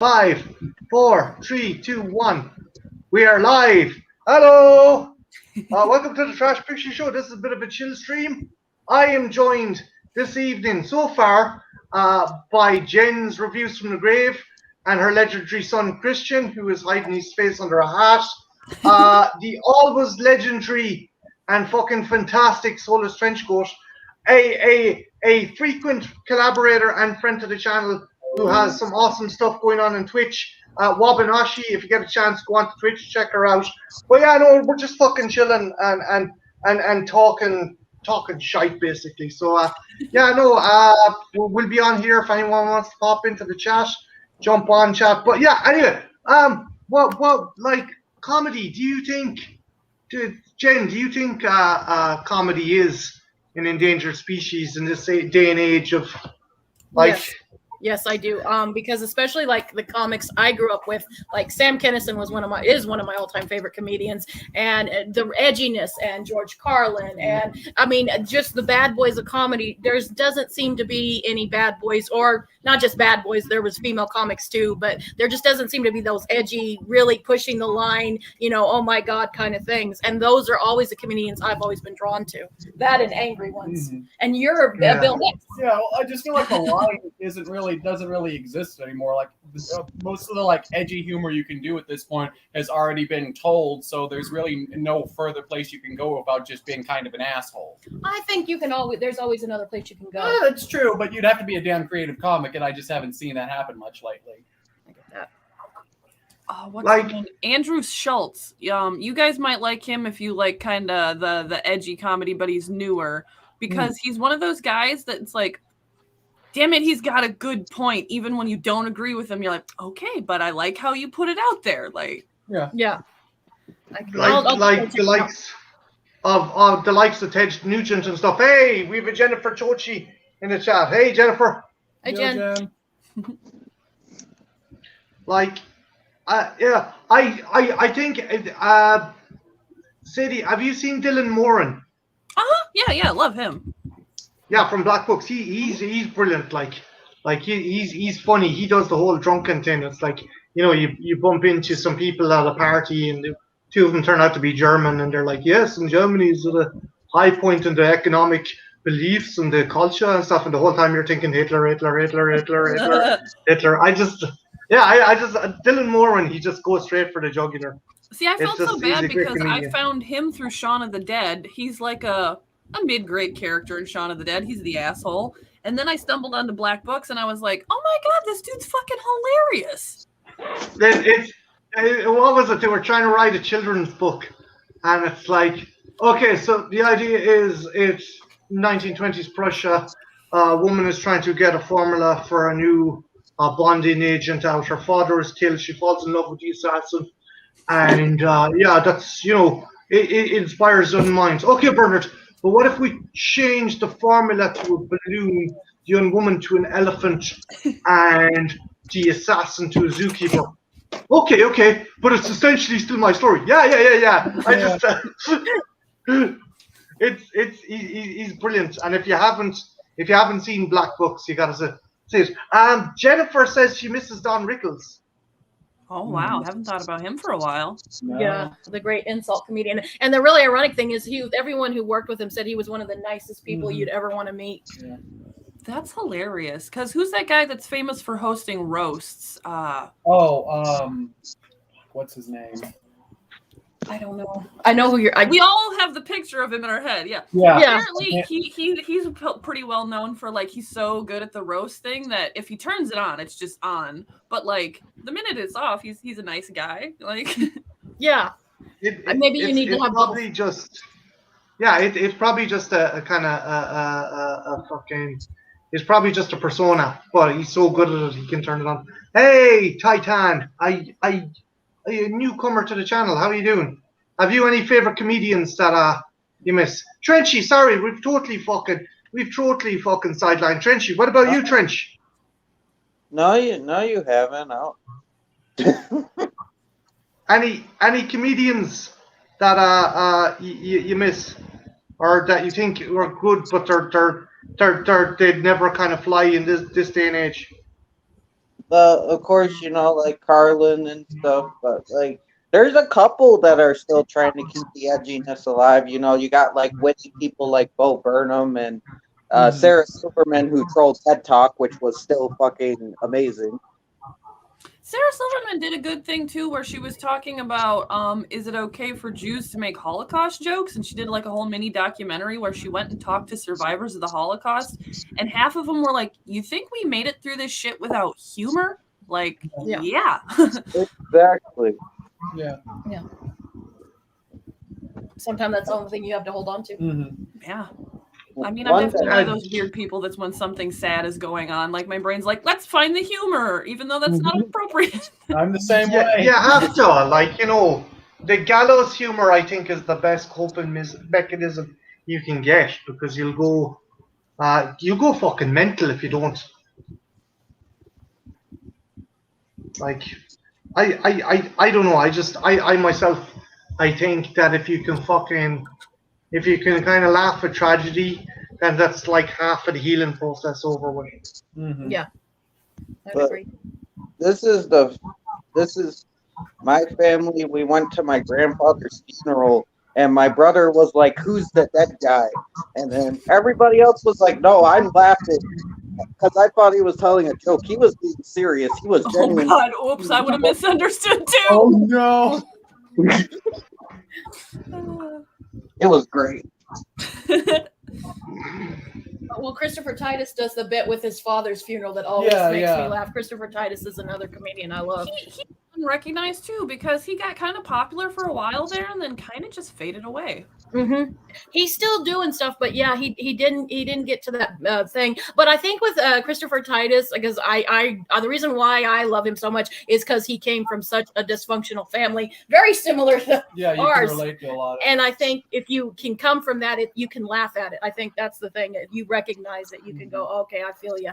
5, 4, 3, 2, 1. We are live. Hello. Welcome to the Trash Picture Show. This is a bit of a chill stream. I am joined this evening so far by Jen's Reviews from the Grave and her legendary son Christian, who is hiding his face under a hat. The always legendary and fucking fantastic Soulless Trenchcoat, a frequent collaborator and friend to the channel who has some awesome stuff going on Twitch. Wabanashi, if you get a chance, go on to Twitch, check her out. But yeah, no, we're just fucking chilling and talking shite basically. So yeah, no, we'll be on here if anyone wants to pop into the chat, jump on chat. But yeah, anyway, what like comedy? Do you think, Jen? Do you think comedy is an endangered species in this day and age of like? Yes, I do. Because especially like the comics I grew up with, like Sam Kinison is one of my all-time favorite comedians, and the edginess and George Carlin, and I mean just the bad boys of comedy. There doesn't seem to be any bad boys, or not just bad boys. There was female comics too, but there just doesn't seem to be those edgy, really pushing the line, oh my god kind of things. And those are always the comedians I've always been drawn to. That and angry ones. Mm-hmm. And you're Bill Hicks. Yeah, well, I just feel like the line doesn't really exist anymore. Like most of the like edgy humor you can do at this point has already been told, so there's really no further place you can go about just being kind of an asshole. I think you can there's always another place you can go. Yeah, it's true, but you'd have to be a damn creative comic, and I just haven't seen that happen much lately. I get that. What's like Andrew Schultz. You guys might like him if you like kind of the edgy comedy, but he's newer because he's one of those guys that's like, damn it, he's got a good point. Even when you don't agree with him, you're like, okay, but I like how you put it out there. Like, yeah. Like the likes of Ted Nugent and stuff. Hey, we have a Jennifer Chochi in the chat. Hey, Jennifer. Hey, Jen. Like, yeah, I think, Sadie, have you seen Dylan Moran? Yeah, love him. Yeah, from Black Books. He's brilliant. Like he's funny. He does the whole drunken thing. It's like, you bump into some people at a party and the two of them turn out to be German, and they're like, yes, in Germany is at a high point in the economic beliefs and the culture and stuff, and the whole time you're thinking Hitler. I just Dylan Moran, he just goes straight for the jugular. See, I felt so bad because I found him through Shaun of the Dead. He's like a mid-grade character in Shaun of the Dead. He's the asshole. And then I stumbled onto Black Books and I was like, oh my god, this dude's fucking hilarious. What was it? They were trying to write a children's book, and it's like, okay, so the idea is it's 1920s Prussia. A woman is trying to get a formula for a new bonding agent out. Her father is killed. She falls in love with the assassin, and that's it inspires young minds. Okay, Bernard, but what if we change the formula to a balloon, the young woman to an elephant, and the assassin to a zookeeper? Okay, but it's essentially still my story. Yeah. I just he's brilliant, and if you haven't seen Black Books, you gotta see it. Jennifer says she misses Don Rickles. Oh wow, haven't thought about him for a while. No. Yeah, the great insult comedian. And the really ironic thing is everyone who worked with him said he was one of the nicest people you'd ever want to meet. Yeah. That's hilarious. Because who's that guy that's famous for hosting roasts? What's his name? I don't know. I know who you're. We all have the picture of him in our head. Yeah. Apparently, he's pretty well known for like he's so good at the roast thing that if he turns it on, it's just on. But like the minute it's off, he's a nice guy. Like, yeah. Maybe you need to have probably just. Yeah, it's probably just a kind of a fucking. It's probably just a persona, but he's so good at it he can turn it on. Hey, Titan, a newcomer to the channel. How are you doing? Have you any favorite comedians that you miss? Trenchy, sorry, we've totally fucking sidelined Trenchy. What about you, Trench? No, you haven't. Any comedians that you miss, or that you think are good, but they'd never kind of fly in this day and age? of course, like Carlin and stuff, but like there's a couple that are still trying to keep the edginess alive. You got like witty people like Bo Burnham and Sarah Silverman who trolled TED Talk, which was still fucking amazing. Sarah Silverman did a good thing too, where she was talking about, is it okay for Jews to make Holocaust jokes? And she did like a whole mini documentary where she went and talked to survivors of the Holocaust, and half of them were like, "You think we made it through this shit without humor?" Like, yeah. Exactly. Yeah. Sometimes that's the only thing you have to hold on to. Mm-hmm. Yeah. I mean, I'm definitely one of those weird people that's when something sad is going on, like my brain's like, let's find the humor, even though that's not appropriate. I'm the same way. You have to, like, the gallows humor, I think, is the best coping mechanism you can get, because you'll go fucking mental if you don't. Like, I don't know. I myself, I think that if you can kind of laugh at tragedy, then that's like half of the healing process over with. Mm-hmm. Yeah, I agree. This is my family. We went to my grandfather's funeral, and my brother was like, "Who's the dead guy?" And then everybody else was like, "No, I'm laughing," because I thought he was telling a joke. He was being serious. He was genuine. Oh God! Oops! I would have misunderstood too. Oh no! It was great. Well, Christopher Titus does the bit with his father's funeral that always makes me laugh. Christopher Titus is another comedian I love. He's unrecognized too, because he got kind of popular for a while there and then kind of just faded away. Mm-hmm. He's still doing stuff, but yeah, he didn't get to that thing. But I think with Christopher Titus, because the reason why I love him so much is because he came from such a dysfunctional family, very similar to ours. Can relate to a lot of and I think if you can come from that, you can laugh at it. I think that's the thing. If you recognize it, you can go, okay, I feel you.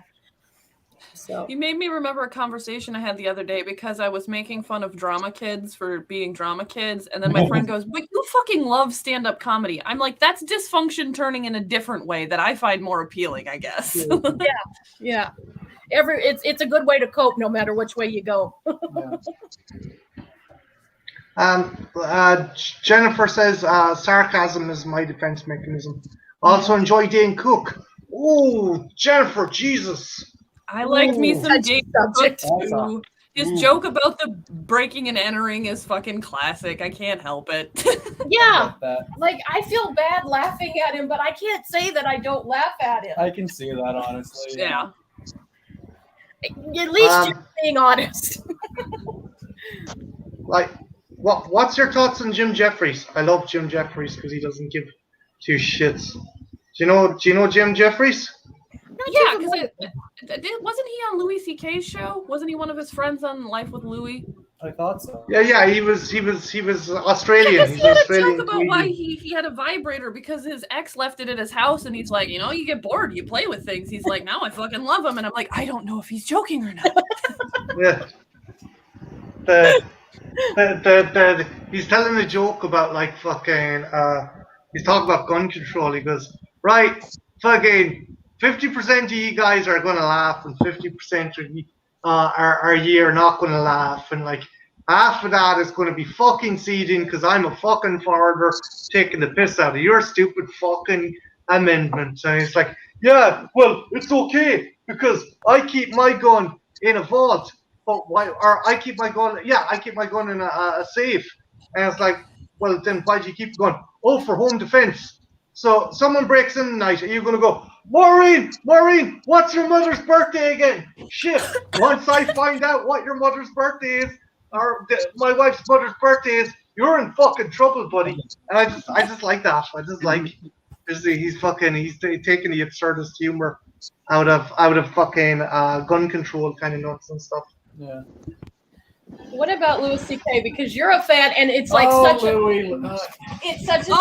So you made me remember a conversation I had the other day, because I was making fun of drama kids for being drama kids, and then my friend goes, "But you fucking love stand-up comedy." I'm like, that's dysfunction turning in a different way that I find more appealing, I guess. yeah. It's a good way to cope no matter which way you go. Jennifer says sarcasm is my defense mechanism. Also enjoy Dane Cook. Oh, Jennifer, Jesus. I liked me some Dane Cook too. Awesome. His joke about the breaking and entering is fucking classic. I can't help it. Yeah. Like, I feel bad laughing at him, but I can't say that I don't laugh at him. I can see that, honestly. Yeah. At least you're being honest. Like, what's your thoughts on Jim Jeffries? I love Jim Jeffries because he doesn't give two shits. Do you know Jim Jeffries? Yeah, because wasn't he on Louis C.K.'s show? Wasn't he one of his friends on Life with Louis? I thought so. Yeah, he was Australian. Yeah, he's he had Australian. a joke about why he had a vibrator because his ex left it at his house, and he's like, you get bored, you play with things. He's like, now I fucking love him, and I'm like, I don't know if he's joking or not. Yeah. He's telling a joke about like fucking. He's talking about gun control. He goes, right, fucking 50% of you guys are gonna laugh, and 50% of you are not gonna laugh, and like half of that is gonna be fucking seeding because I'm a fucking foreigner taking the piss out of your stupid fucking amendment. And it's like, yeah, well, it's okay because I keep my gun in a vault. But why? Or I keep my gun. Yeah, I keep my gun in a safe. And it's like, well, then why do you keep going? Oh, for home defense. So someone breaks in tonight. Are you gonna go, Maureen, what's your mother's birthday again? Shit. Once I find out what your mother's birthday is, or my wife's mother's birthday is, you're in fucking trouble, buddy. And I just like that. I just like he's taking the absurdist humor out of fucking gun control kind of nuts and stuff. Yeah. What about Louis C.K.? Because you're a fan, and it's like it's such a.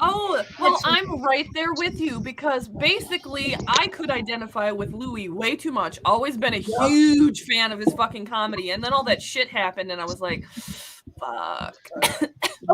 Oh, well, I'm right there with you because basically I could identify with Louis way too much. Always been a huge fan of his fucking comedy, and then all that shit happened, and I was like, Fuck.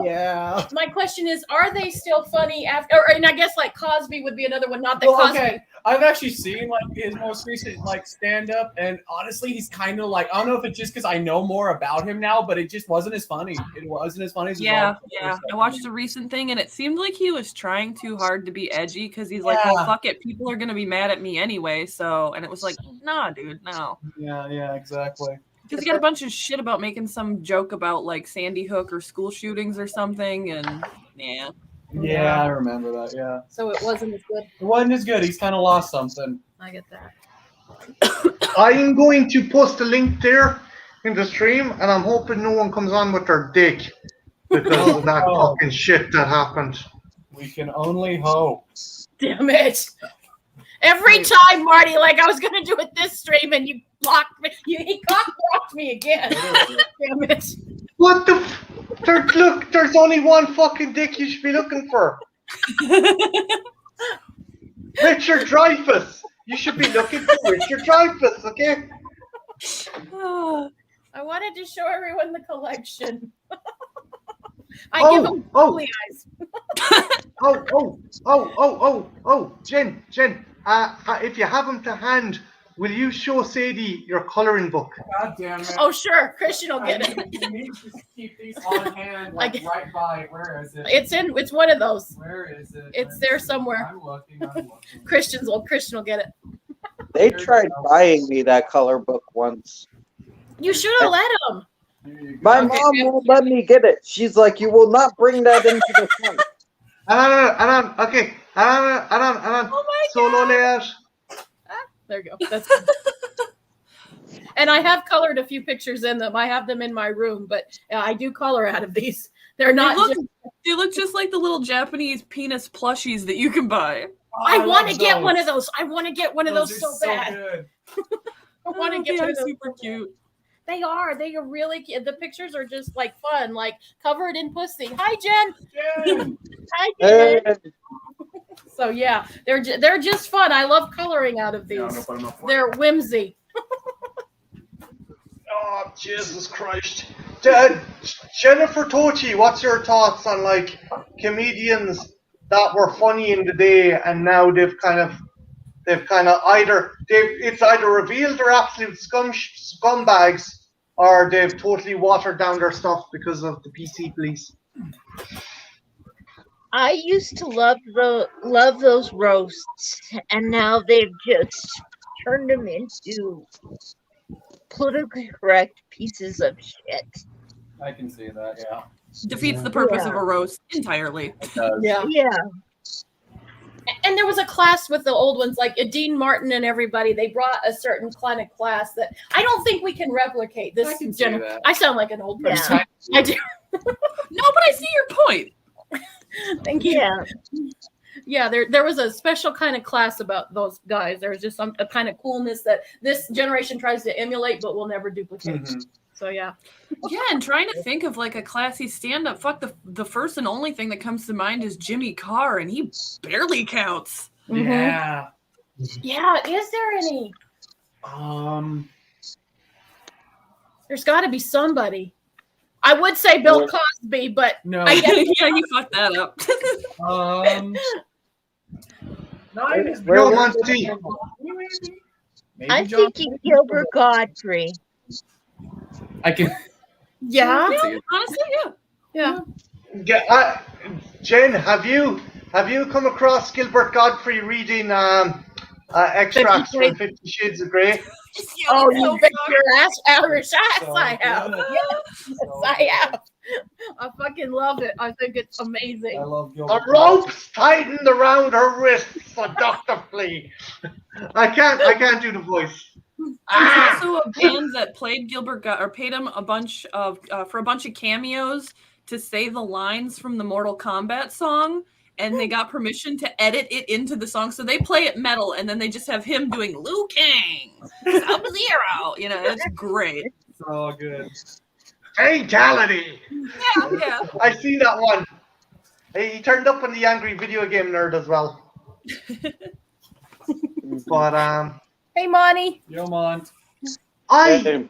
Yeah. My question is, are they still funny after? And I guess like Cosby would be another one. Not that Well, Cosby. okay. I've actually seen like his most recent like stand up, and honestly, he's kind of like, I don't know if it's just because I know more about him now, but it just wasn't as funny. It wasn't as funny as Yeah, his yeah. stuff. I watched a recent thing, and it seemed like he was trying too hard to be edgy because he's like, "Well, Yeah. fuck it, people are gonna be mad at me anyway." So, and it was like, "Nah, dude, no." Yeah, exactly. Because he got a bunch of shit about making some joke about like Sandy Hook or school shootings or something, and yeah. Yeah, I remember that. Yeah, So it wasn't as good. it wasn't as good. He's kind of lost something. I get that. I'm going to post a link there in the stream, and I'm hoping no one comes on with their dick because of that fucking shit that happened. We can only hope. Damn it! Every time, Marty, like I was gonna do it this stream, and you blocked me. He blocked me again. Damn it! What the? Look, there's only one fucking dick you should be looking for. Richard Dreyfuss. You should be looking for Richard Dreyfuss, okay? I wanted to show everyone the collection. I give them googly eyes. Jen, if you have them to hand, will you show Sadie your coloring book? God damn it. Oh, sure. Christian will get it. You need to keep these on hand, like right by. Where is it? It's one of those. Where is it? It's there somewhere. I'm looking. Christian will get it. They tried buying me that color book once. You should have let him. My mom won't let me get it. She's like, you will not bring that into the front. Okay. Oh my Solo layout. There you go. That's and I have colored a few pictures in them. I have them in my room, but I do color out of these. They're not. They look just like the little Japanese penis plushies that you can buy. I want to get one of those. I want to get one of those so bad. Good. I want to get one of those. Super cute. They are. They are really cute. The pictures are just like fun, like covered in pussy. Hi, Jen. Hi, Jen. So yeah, they're just fun. I love coloring out of these. They're whimsy. Oh, Jesus Christ. Jennifer Tochi, what's your thoughts on like comedians that were funny in the day and now they've kind of it's either revealed they're absolute scumbags or they've totally watered down their stuff because of the PC police. I used to love those roasts, and now they've just turned them into politically correct pieces of shit. I can see that. Yeah. Defeats the purpose of a roast entirely. It does. Yeah. And there was a class with the old ones, like Dean Martin and everybody. They brought a certain kind of class that I don't think we can replicate. This I can see that. I sound like an old person. Yeah. I do. No, but I see your point. Thank you. Yeah. Yeah, there was a special kind of class about those guys. There's just a kind of coolness that this generation tries to emulate, but will never duplicate. Mhm. So yeah. Yeah, and trying to think of like a classy stand-up. Fuck, the first and only thing that comes to mind is Jimmy Carr, and he barely counts. Yeah. Yeah, is there any? There's got to be somebody. I would say Bill Cosby, but No. I get Yeah, you fucked that up. Not even Bill Monty. Maybe I'm John- thinking Gilbert Godfrey. I can. yeah, Honestly, yeah. yeah. Jen, have you come across Gilbert Godfrey reading extracts from 50 Shades of Grey? Oh, you bet your ass, Irish ass! So I have. good. Yes, I have. I fucking love it. I think it's I amazing. love The Gilbert. ropes tightened around her wrists seductively. I can't do the voice. There's also a band that played or paid him a bunch of for a bunch of cameos to say the lines from the Mortal Kombat song, and they got permission to edit it into the song. So they play it metal, and then they just have him doing Liu Kang, Sub-Zero. You know, it's great. It's all good. Fatality. Yeah. I see that one. He turned up on the Angry Video Game Nerd as well. But Hey, Monty. Yo, Mont. I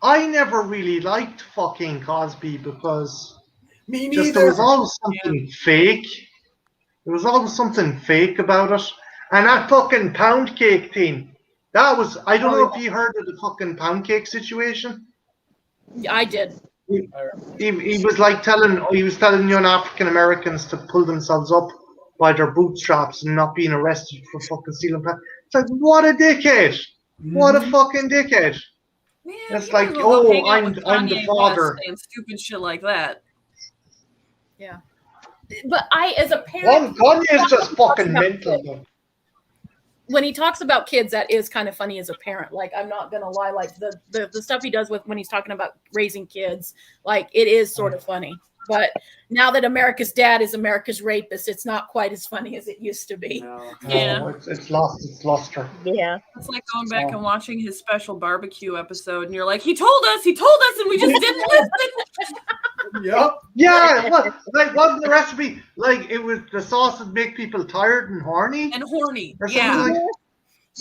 I never really liked fucking Cosby because Me just there was always something fake. There was always something fake about it. And that fucking pound cake thing, that was, I don't know if you heard of the fucking pound cake situation. I did. He was like he was telling young African Americans to pull themselves up by their bootstraps and not being arrested for fucking stealing pound. It's like, what a dickhead. What a fucking dickhead. Man, It's you like, might as well go oh, hang out with I'm the Kanye father. West and stupid shit like that. Yeah. But as a parent, Kanye is just fucking mental, though. when he talks about kids, that is kind of funny as a parent. Like, I'm not gonna lie, like the stuff he does with when he's talking about raising kids, like it is sort of funny. But now that America's dad is America's rapist, it's not quite as funny as it used to be. Yeah. No, it's lost its luster. Yeah. It's like going back and watching his special barbecue episode, and you're like, he told us, and we just didn't listen. Yep. Yeah, like wasn't the recipe like it was the sauce would make people tired and horny? And horny. Or something Yeah. like,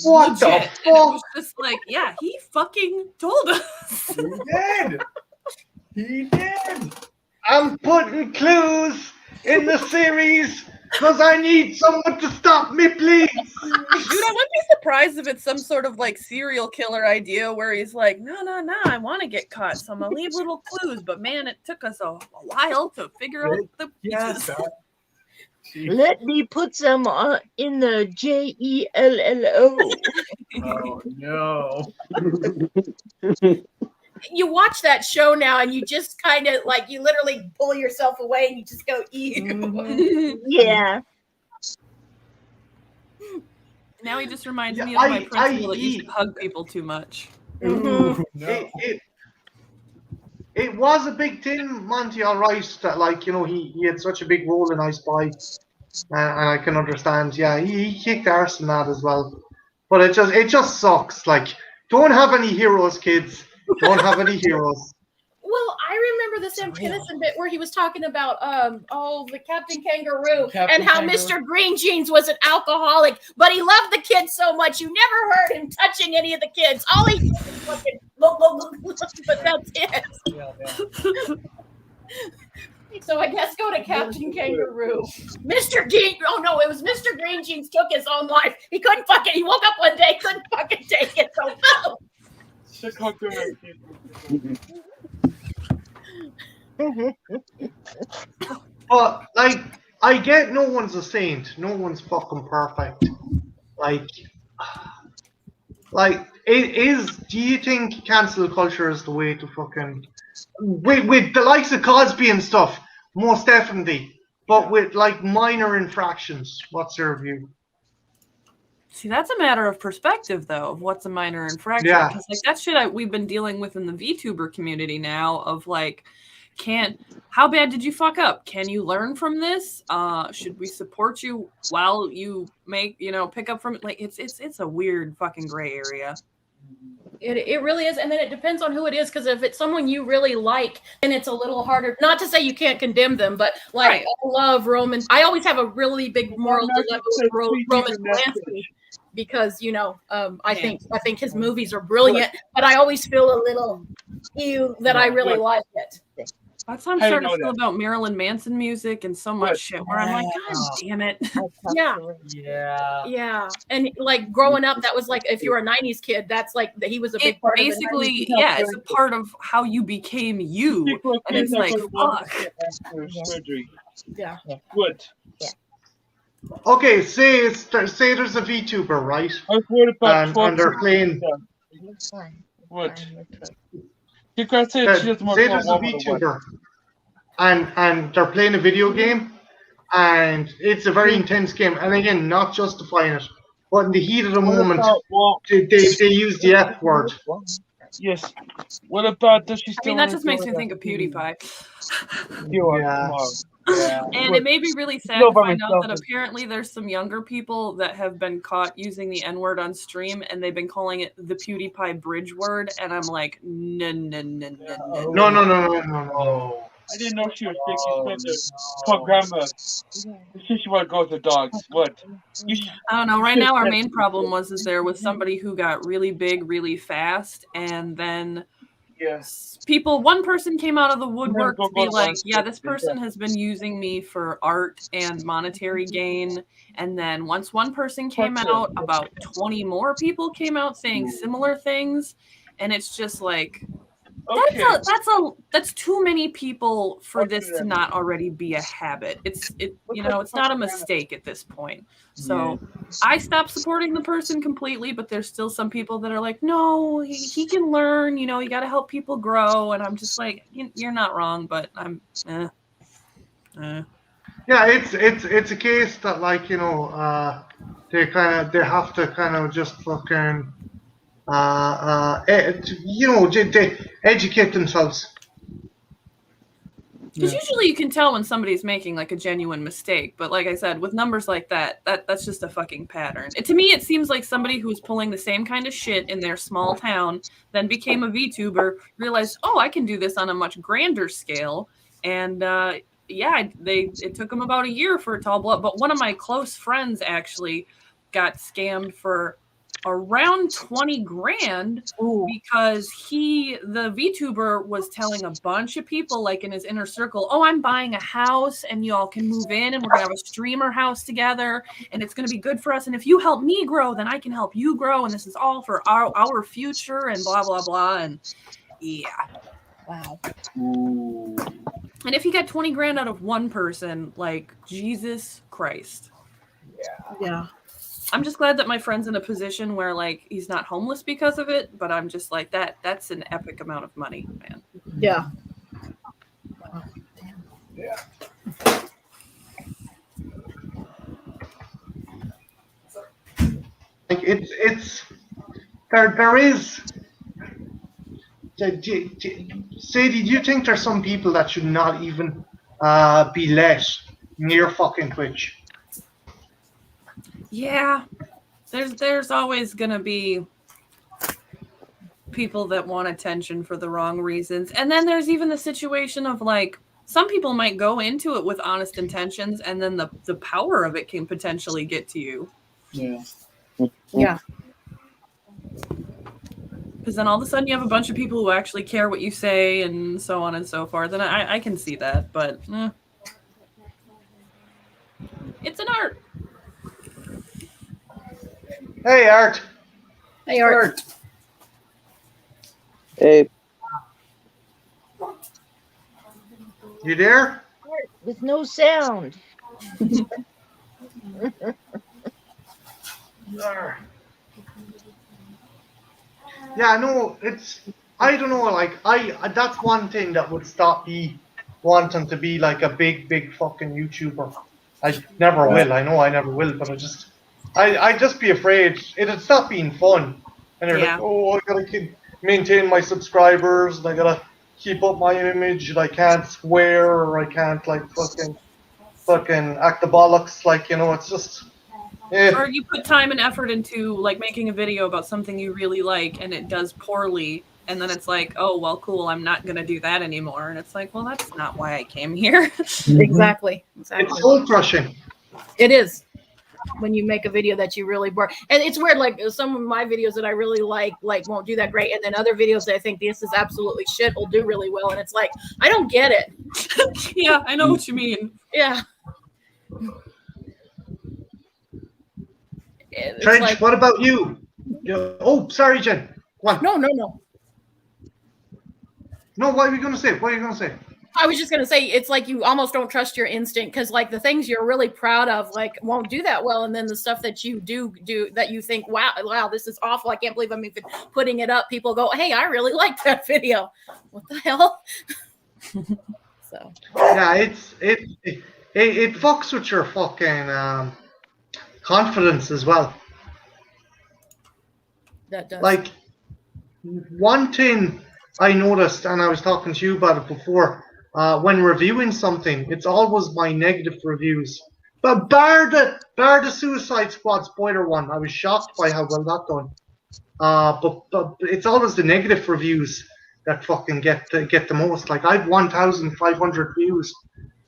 what the Legit. And it fuck? was just like, yeah, he fucking told us. He did. He did. I'm putting clues in the series because I need someone to stop me, please. Dude, I wouldn't be surprised if it's some sort of like serial killer idea where he's like, no, I want to get caught, so I'm gonna leave little clues. But man, it took us a while to figure out the Yes. pieces. Let me put some in the JELLO. Oh no. You watch that show now, and you just kind of like you literally pull yourself away, and you just go, "Ew." Yeah. Now he just reminds Yeah, me of my I principal that you eat. should hug people too much. Ooh, no. It was a big thing, Monty. All right, that like he had such a big role in I Spy, and I can understand. Yeah, he kicked arse in that as well, but it just sucks. Like, don't have any heroes, kids. Don't have any heroes. Well, I remember the Sam Kinison bit where he was talking about the Captain Kangaroo Captain and how Kangaroo. Mr. Green Jeans was an alcoholic, but he loved the kids so much you never heard him touching any of the kids. All he did was fucking look, but that's it. Yeah. So I guess go to Captain Kangaroo. Mr. Green, oh no, it was Mr. Green Jeans took his own life. He couldn't fucking, he woke up one day, couldn't fucking take it, so no. But like, I get no one's a saint. No one's fucking perfect. Like, it is. Do you think cancel culture is the way to fucking with the likes of Cosby and stuff? Most definitely. But with like minor infractions, what's your view? See, that's a matter of perspective, though, of what's a minor infraction. Yeah. Because like that shit we've been dealing with in the VTuber community now of like, how bad did you fuck up? Can you learn from this? Should we support you while you pick up from it? Like it's a weird fucking gray area. It really is, and then it depends on who it is. Because if it's someone you really like, then it's a little harder. Not to say you can't condemn them, but like Right. I love Roman. I always have a really big moral dilemma with Roman Polanski because I think his movies are brilliant, but I always feel a little ew that I really like it. That's how I'm How do you starting know to feel about Marilyn Manson music and so much shit where I'm like, God damn it. Yeah. Yeah. Yeah, and like growing up, that was like if you were a '90s kid, that's like he was a big It part basically, of the 90s. yeah, it's a part of how you became you. And it's like, fuck. Surgery. Yeah. Good. Okay, say there's a VTuber, right? I've heard about And they're playing. That's fine. What? Fine. You can't say she doesn't want Say to there's a go woman or what? VTuber, and they're playing a video game, and it's a very intense game. And again, not justifying it, but in the heat of the moment, they use the F word. Yes. What about does she I still mean, that wanna just makes do me think of PewDiePie. You are Yeah. tomorrow. Yeah. And it made me really sad No, to by find out myself. that apparently there's some younger people that have been caught using the N-word on stream, and they've been calling it the PewDiePie bridge word, and I'm like, no. No. I didn't know she was sick. She said to call grandma. She want to go with the dogs. What? You should, I don't know. Right now, our main problem was there was somebody who got really big really fast, and then one person came out of the woodwork go to be to like, one yeah, this second. person has been using me for art and monetary gain. And then once one person came out, about 20 more people came out saying similar things. And it's just like, that's too many people for this to not already be a habit. It's not a mistake at this point. So I stopped supporting the person completely, but there's still some people that are like, no, he can learn, you got to help people grow. And I'm just like, you're not wrong, but I'm Yeah, it's a case that like they have to kind of just fucking they educate themselves. Because usually you can tell when somebody's making like a genuine mistake, but like I said, with numbers like that's just a fucking pattern. To me, it seems like somebody who was pulling the same kind of shit in their small town, then became a VTuber, realized, oh, I can do this on a much grander scale, and it took them about a year for it to all blow up. But one of my close friends actually got scammed for around 20 grand because the VTuber was telling a bunch of people like in his inner circle, oh, I'm buying a house and y'all can move in and we're gonna have a streamer house together and it's gonna be good for us, and if you help me grow then I can help you grow, and this is all for our future and blah blah blah. And Wow. And if you got 20 grand out of one person, like, Jesus Christ. Yeah. I'm just glad that my friend's in a position where like he's not homeless because of it, but I'm just like that's an epic amount of money, man. Yeah. Like it's there is. Sadie, do you think there's some people that should not even be let near fucking Twitch? Yeah, there's always gonna be people that want attention for the wrong reasons, and then there's even the situation of like some people might go into it with honest intentions, and then the power of it can potentially get to you. Yeah. Because then all of a sudden you have a bunch of people who actually care what you say, and so on and so forth. And I can see that, but it's an art. Hey, Art. Hey, Art. Hey, You there? With no sound. Yeah, no, I don't know, like, that's one thing that would stop me wanting to be like a big fucking YouTuber. I never will, I know I never will, but I'd just be afraid it'd stop being fun. And you're Yeah. like, oh, I gotta maintain my subscribers, and I gotta keep up my image, and I can't swear, or I can't, like, fucking act the bollocks, like, it's just... Or you put time and effort into like making a video about something you really like and it does poorly, and then it's like, oh well, cool, I'm not gonna do that anymore. And it's like, well, that's not why I came here. Exactly. It's soul crushing. It is when you make a video that you really bore. And it's weird, like some of my videos that I really like won't do that great, and then other videos that I think this is absolutely shit will do really well, and it's like, I don't get it. Yeah, I know what you mean. Yeah. It's Trench, like, what about you? Oh, sorry, Jen. Go on. no. No, what are you going to say? What are you going to say? I was just going to say, it's like you almost don't trust your instinct, because like the things you're really proud of like won't do that well, and then the stuff that you do that you think, wow, this is awful, I can't believe I'm even putting it up, people go, hey, I really like that video. What the hell? So Yeah, it fucks with your fucking confidence as well. that does. Like, one thing I noticed, and I was talking to you about it before, when reviewing something, it's always my negative reviews. But bar the Suicide Squad spoiler one, I was shocked by how well that done. But it's always the negative reviews that fucking get the most. Like, I've 1,500 views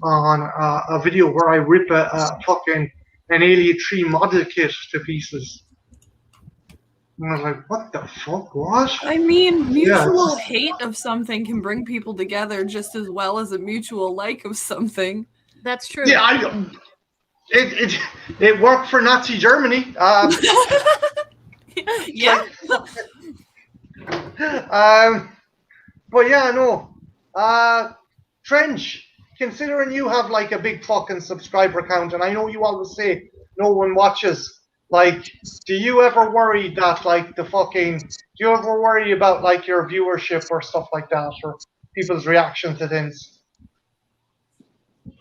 on a video where I rip a fucking an Alien 3 model kit to pieces. And I was like, what the fuck? What? I mean, Yeah. mutual hate of something can bring people together just as well as a mutual like of something. That's true. Yeah, it worked for Nazi Germany. Yeah. But yeah, no. Trench, considering you have like a big fucking subscriber count, and I know you always say no one watches. Like, do you ever worry that like do you ever worry about like your viewership or stuff like that, or people's reaction to things?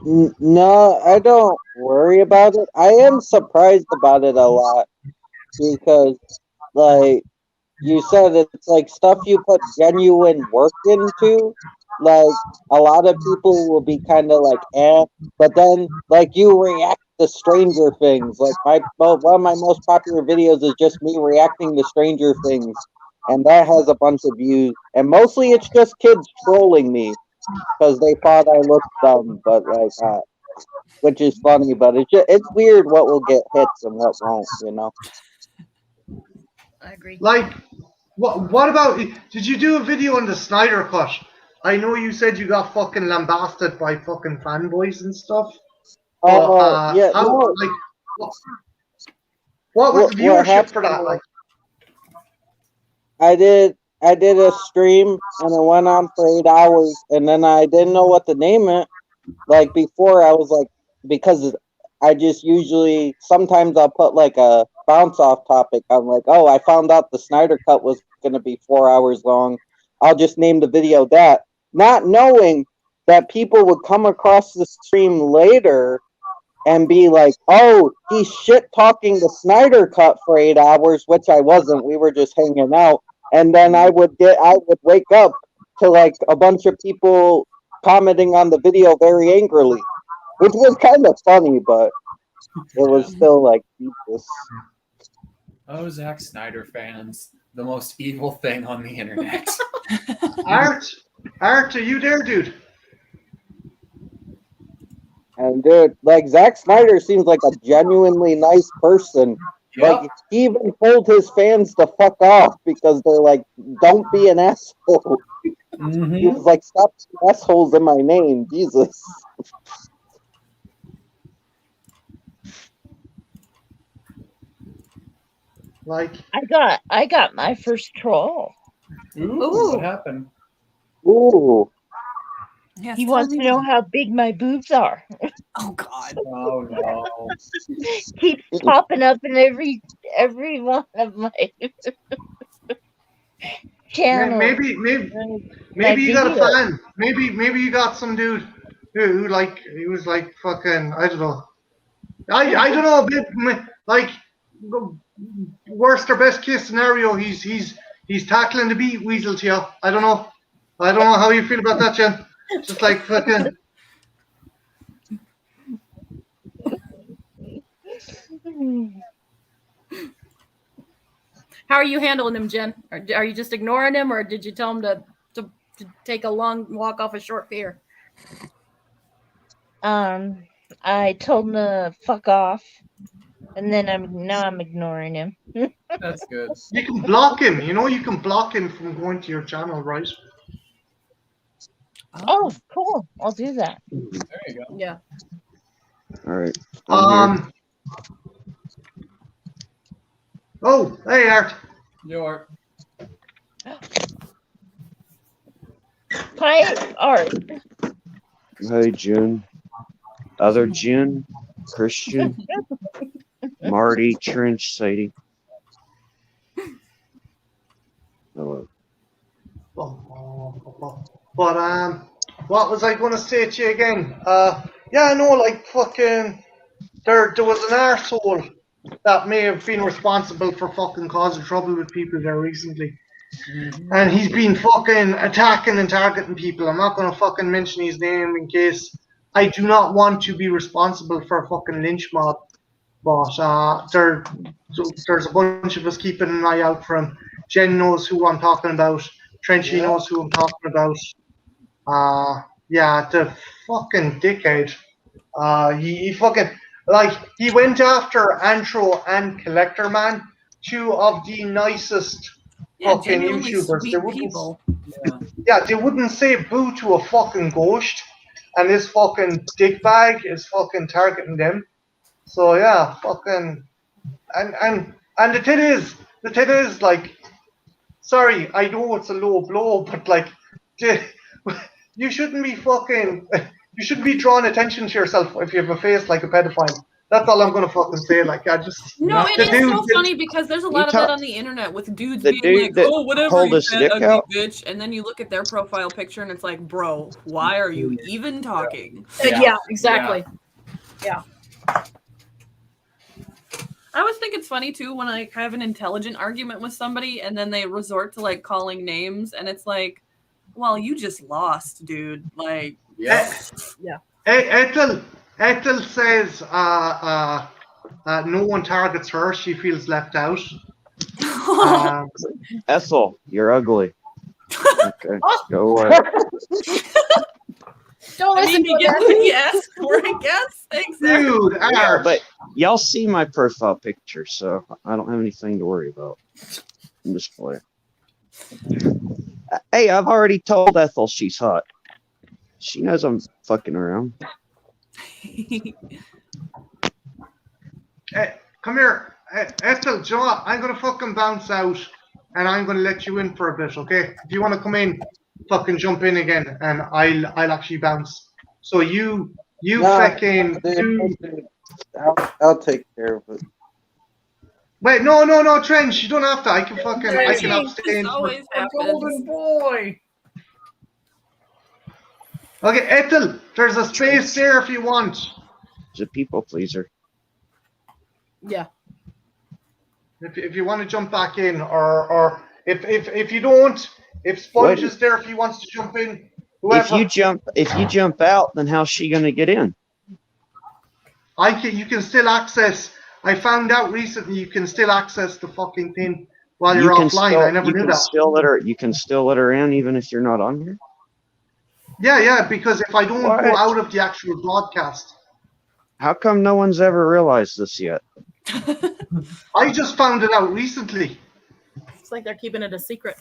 No, I don't worry about it. I am surprised about it a lot because, like you said, it's like stuff you put genuine work into. Like a lot of people will be kind of like, but then like you react to Stranger Things. Like one of my most popular videos is just me reacting to Stranger Things, and that has a bunch of views. And mostly it's just kids trolling me because they thought I looked dumb, but like, which is funny. But it's weird what will get hits and what won't. You know. I agree. Like, what about? Did you do a video on the Snyder Cut? I know you said you got fucking lambasted by fucking fanboys and stuff. But, yeah. how, No. like, what was the viewership happened for that? Like, I did a stream and it went on for 8 hours, and then I didn't know what to name it. Like before, I was like, because I just usually sometimes I'll put like a bounce off topic. I'm like, oh, I found out the Snyder Cut was going to be 4 hours long. I'll just name the video that, not knowing that people would come across the stream later and be like, oh, he's shit talking the Snyder Cut for 8 hours, which I wasn't. We were just hanging out. And then I would wake up to like a bunch of people commenting on the video very angrily, which was kind of funny, but it was still like, Jesus. Oh, Zack Snyder fans, the most evil thing on the internet. Art, are you there, dude? And dude, like Zack Snyder seems like a genuinely nice person. Yep. Like he even told his fans to fuck off because they're like, don't be an asshole. He was like, stop being assholes in my name, Jesus. Like, I got my first troll. Ooh, what happened? Ooh. Yes, He tell wants me to know more. how big my boobs are. Oh God. Oh no. Keeps popping up in every one of my channels. maybe you got a fan. Maybe you got some dude who like he was like fucking I don't know. I don't know, a bit like worst or best case scenario. He's tackling the beat weasel to you. I don't know how you feel about that, Jen. Just like fucking. How are you handling him, Jen? Are you just ignoring him, or did you tell him to take a long walk off a short pier? I told him to fuck off, and then I'm ignoring him. That's good. You can block him. You know, you can block him from going to your channel, right? Oh, cool! I'll do that. There you go. Yeah. All right. Oh, hey, Art. Your Hi, Art. Hi, June. Other June, Christian, Marty, Trench sighting. Hello. But what was I going to say to you again? Yeah, no, like fucking, there was an arsehole that may have been responsible for fucking causing trouble with people there recently. And he's been fucking attacking and targeting people. I'm not going to fucking mention his name in case I do not want to be responsible for a fucking lynch mob. But there's a bunch of us keeping an eye out for him. Jen knows who I'm talking about. Trenchy knows who I'm talking about. Yeah, the fucking dickhead. He fucking, like, he went after Antro and Collector Man two of the nicest Yeah, fucking genuinely YouTubers. sweet They wouldn't, people. they wouldn't say boo to a fucking ghost, and this fucking dickbag is fucking targeting them. So yeah, fucking, and the thing is, like, sorry, I know it's a low blow, but like, you shouldn't be fucking, you shouldn't be drawing attention to yourself if you have a face like a pedophile. That's all I'm gonna fucking say. Like, I just No, the it is so dude- funny because there's a lot of talk- that on the internet with dudes The being dude like, that "Oh, whatever, pulled you his fat dick ugly out? bitch," and then you look at their profile picture and it's like, "Bro, why are you even talking?" Yeah, exactly. I always think it's funny too when I have an intelligent argument with somebody and then they resort to like calling names, and it's like, "Well, you just lost, dude." Like, Yeah. Ethel says no one targets her. She feels left out. Ethel, you're ugly. Okay, go away. Don't I listen mean, you to get that. what you ask for, I guess. Exactly. Dude, Yeah, Art. but y'all see my profile picture, so I don't have anything to worry about. I'm just playing. Hey, I've already told Ethel she's hot. She knows I'm fucking around. Come here, Ethel. Do you know what? I'm gonna fucking bounce out, and I'm gonna let you in for a bit, okay? If you want to come in, fucking jump in again, and I'll actually bounce. So you Nah, fucking do. I'll take care of it. Wait, no, Trench. You don't have to. I can abstain. This always A golden happens. boy. Okay, Ethel. There's a space there if you want. She's a people pleaser. Yeah. If you want to jump back in, or if you don't, if Sponge What? is there, if he wants to jump in, whoever. If you jump out, then how's she gonna get in? You can still access. I found out recently you can still access the fucking thing while You you're can offline. still, I never you knew can that. still let her in even if you're not on here. Yeah, because if I don't What? go out of the actual broadcast, How come no one's ever realized this yet? I just found it out recently. It's like they're keeping it a secret.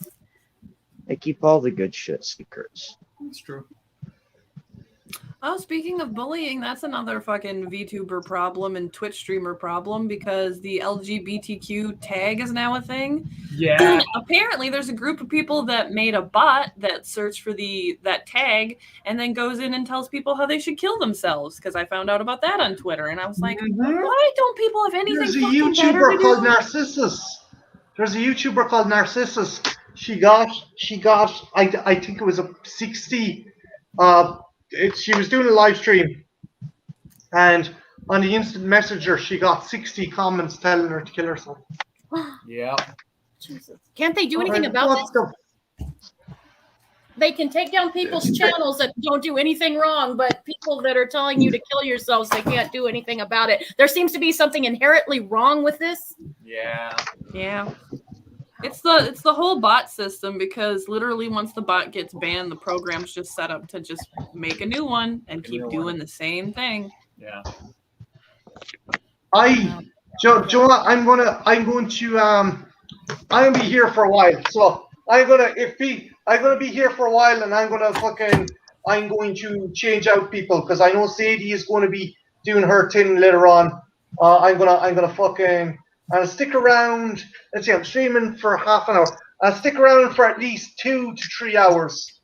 They keep all the good shit secrets. It's true. Oh, speaking of bullying, that's another fucking VTuber problem and Twitch streamer problem because the LGBTQ tag is now a thing. Yeah. Apparently, there's a group of people that made a bot that searched for that tag and then goes in and tells people how they should kill themselves. Because I found out about that on Twitter, and I was like, why don't people have anything There's a fucking better YouTuber to called do? Narcissus. There's a YouTuber called Narcissus. She got. I think it was a 60. She was doing a live stream, and on the instant messenger, she got 60 comments telling her to kill herself. Yeah. Jesus. Can't they do anything about What this? the- They can take down people's channels that don't do anything wrong, but people that are telling you to kill yourselves, they can't do anything about it. There seems to be something inherently wrong with this. Yeah. Yeah. It's the whole bot system because literally once the bot gets banned, the program's just set up to just make a new one and keep doing the same thing. Yeah. Joe, I'm gonna be here for a while. So I'm gonna be here for a while, and I'm going to change out people because I know Sadie is going to be doing her thing later on. I'll stick around. Let's see, I'm streaming for half an hour. I'll stick around for at least 2 to 3 hours.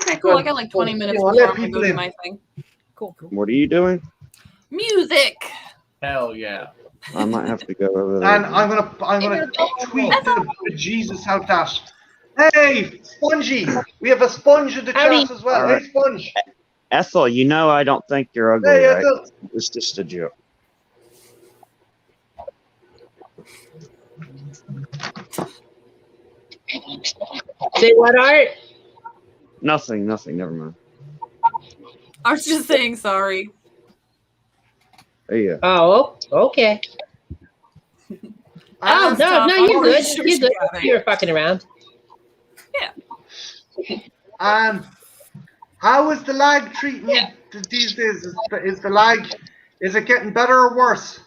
Okay, cool. I got like 20 minutes I'll before let I'm gonna people go do in. my thing. Cool. What are you doing? Music. Hell yeah. I might have to go over there. And I'm gonna tweet the Jesus out that. Hey, Spongy! We have a Sponge in the Howdy. chat as well. Alright. Hey, Sponge! Ethel, you know I don't think you're ugly, Hey, right? Ethel! It's just a joke. Say what, Art? Nothing, never mind. I was just saying sorry. Hey, yeah. Oh, okay. Oh, no, you're good. You're good. You're fucking around. How is the lag treating you these days? Is the lag, is it getting better or worse?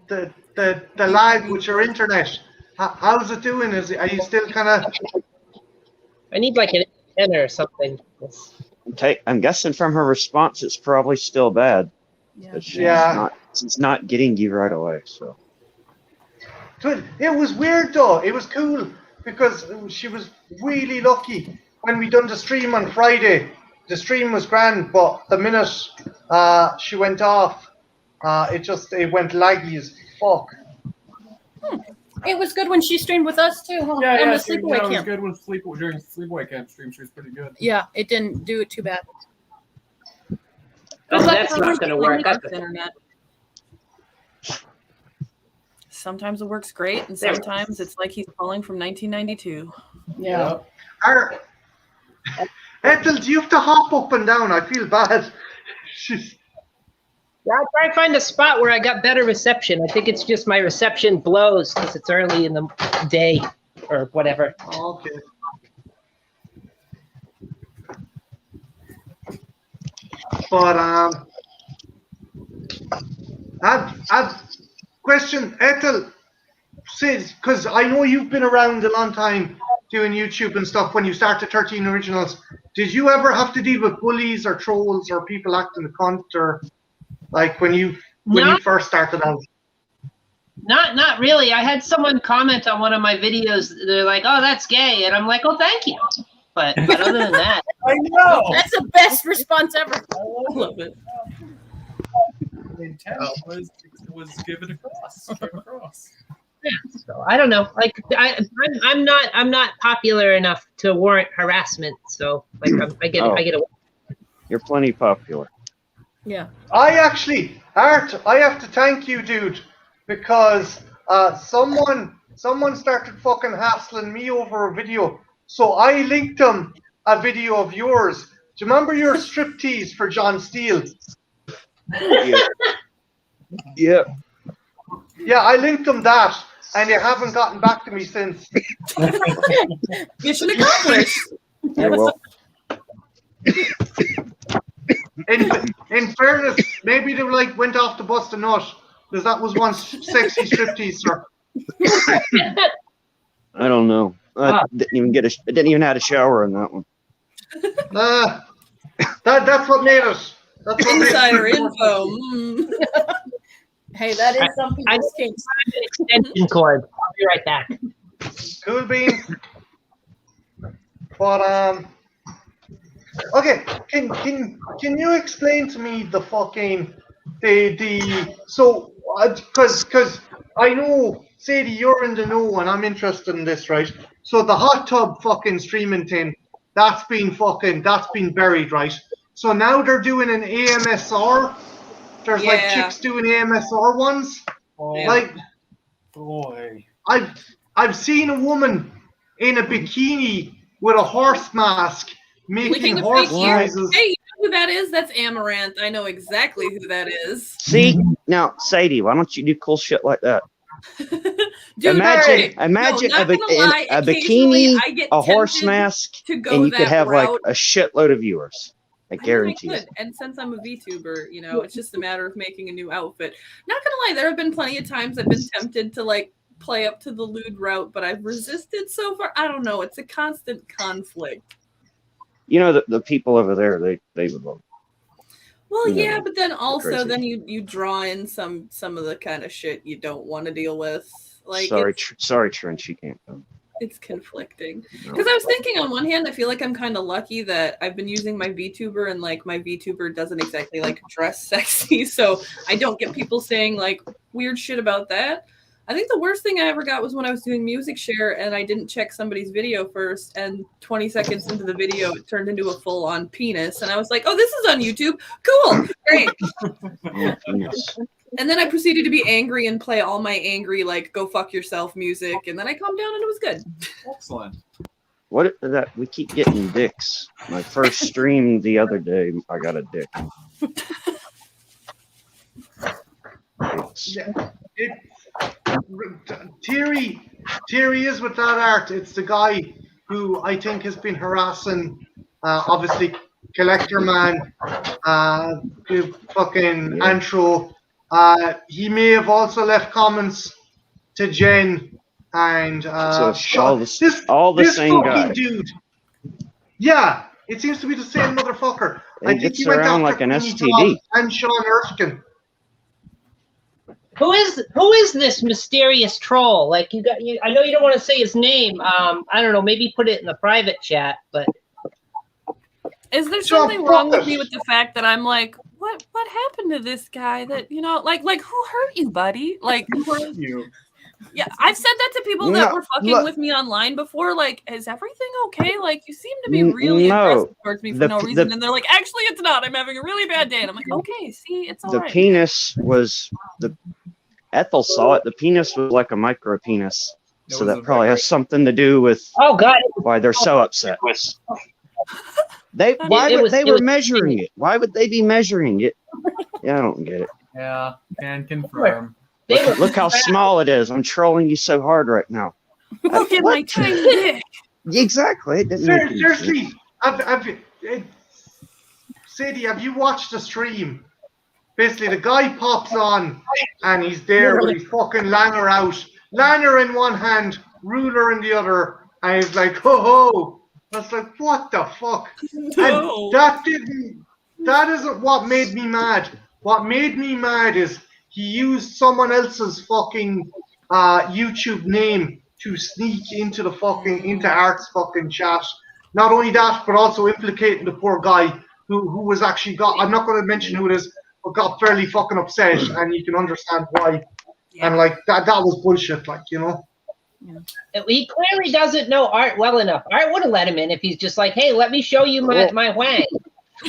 the lag with your internet. How's it doing? Are you still kind of? I need like an antenna or something. I'm guessing from her response, it's probably still bad. Yeah. But Yeah. she's not getting you right away. So It was weird though. It was cool because she was really lucky when we done the stream on Friday. The stream was grand, but the minute she went off, it went laggy as fuck. It was good when she streamed with us too, huh? Yeah, On yeah, the she, sleepaway it was camp. good with during sleepaway camp stream. She was pretty good. Yeah, it didn't do it too bad. Oh, Good luck that's for not Ruby. going to work. That's internet. Sometimes it works great, and sometimes it's like he's calling from 1992. Yeah. Ethel, do you have to hop up and down? I feel bad. Yeah, I try to find a spot where I got better reception. I think it's just my reception blows because it's early in the day or whatever. Okay. But I've question, Ethel, says, because I know you've been around a long time doing YouTube and stuff when you started 13 Originals. Did you ever have to deal with bullies or trolls or people acting a cunt, or like when you first started out? Not really. I had someone comment on one of my videos. They're like, "Oh, that's gay," and I'm like, "Oh, thank you." But other than that, I know. That's the best response ever. I love it. The intent was given across. yeah. So I don't know. Like I'm not popular enough to warrant harassment. So like I get away. you're plenty popular. Yeah. I actually, Art, I have to thank you, dude, because someone started fucking hassling me over a video. So I linked them a video of yours. Do you remember your striptease for John Steele? Yeah. Yeah, I linked them that, and they haven't gotten back to me since. Mission accomplished. Yeah, well, In fairness, maybe they went off to bust a nut, because that was one sexy striptease, sir. I don't know. I didn't even have a shower on that one. That's what made it. That's what Insider made it. info. Hey, that is something. I just an extension cord. I'll be right back. Cool beans. But okay, can you explain to me the fucking because I know, Sadie, you're in the know and I'm interested in this, right? So the hot tub fucking streaming thing, that's been buried, right? So now they're doing an AMSR. There's like chicks doing AMSR ones. Oh, Like, boy. I've seen a woman in a bikini with a horse mask making Licking a horse fake ear. noises. Hey, you know who that is? That's Amaranth. I know exactly who that is. See, now, Sadie, why don't you do cool shit like that? Dude, Imagine no, a not gonna lie, occasionally bikini, I get a horse tempted mask, to go and you could that have like route. a shitload of viewers. I I mean, guarantee I it. could. And since I'm a VTuber, you know, it's just a matter of making a new outfit. Not gonna lie, there have been plenty of times I've been tempted to like play up to the lewd route, but I've resisted so far. I don't know. It's a constant conflict. You know, the people over there, they would love. Well, You know, yeah, but then also crazy. then you draw in some of the kind of shit you don't want to deal with. Like Sorry, Trent, you can't come. it's conflicting. No. Because I was thinking on one hand, I feel like I'm kind of lucky that I've been using my VTuber and like my VTuber doesn't exactly like dress sexy, so I don't get people saying like weird shit about that. I think the worst thing I ever got was when I was doing music share and I didn't check somebody's video first, and 20 seconds into the video it turned into a full-on penis, and I was like, oh, this is on YouTube. Cool, great. Oh, goodness. And then I proceeded to be angry and play all my angry like go fuck yourself music, and then I calmed down and it was good. Excellent. What that we keep getting dicks. My first stream the other day, I got a dick. Dicks. Thierry is with that art. It's the guy who I think has been harassing, obviously, Collector Man, fucking Antro, He may have also left comments to Jen and So Sean. all the This same fucking guy. dude. Yeah, it seems to be the same motherfucker. He gets around like an STD. And Sean Erskine. Who is this mysterious troll? Like I know you don't want to say his name. I don't know. Maybe put it in the private chat. But Is there something wrong with me with the fact that I'm like, what happened to this guy? That like who hurt you, buddy? Like Who hurt you? Yeah, I've said that to people that No, were fucking look. with me online before. Like, is everything okay? Like, you seem to be really No. aggressive towards me for The- no the- reason. And they're like, actually, it's not. I'm having a really bad day. And I'm like, okay, see, it's all The right. penis was Ethel saw it. The penis was like a micro penis. It So was that a probably very- has something to do with oh god, why they're so upset. Why It would was- they it were was- measuring it? Why would they be measuring it? Yeah, I don't get it. Yeah, can confirm. they were Look how small it is. I'm trolling you so hard right now. Look at my What? tiny dick. Exactly. It didn't make any sense. Seriously, Sadie, have you watched the stream? Basically, the guy pops on and he's there with his fucking langer out. Langer in one hand, ruler in the other, and he's like, ho ho. I was like, what the fuck? No. And that isn't what made me mad. What made me mad is he used someone else's fucking YouTube name to sneak into Art's fucking chat. Not only that, but also implicating the poor guy who was actually I'm not going to mention who it is, but got fairly fucking upset, and you can understand why. Yeah. And like that was bullshit, like, you know. He clearly doesn't know Art well enough. Art would have let him in if he's just like, hey, let me show you my wang.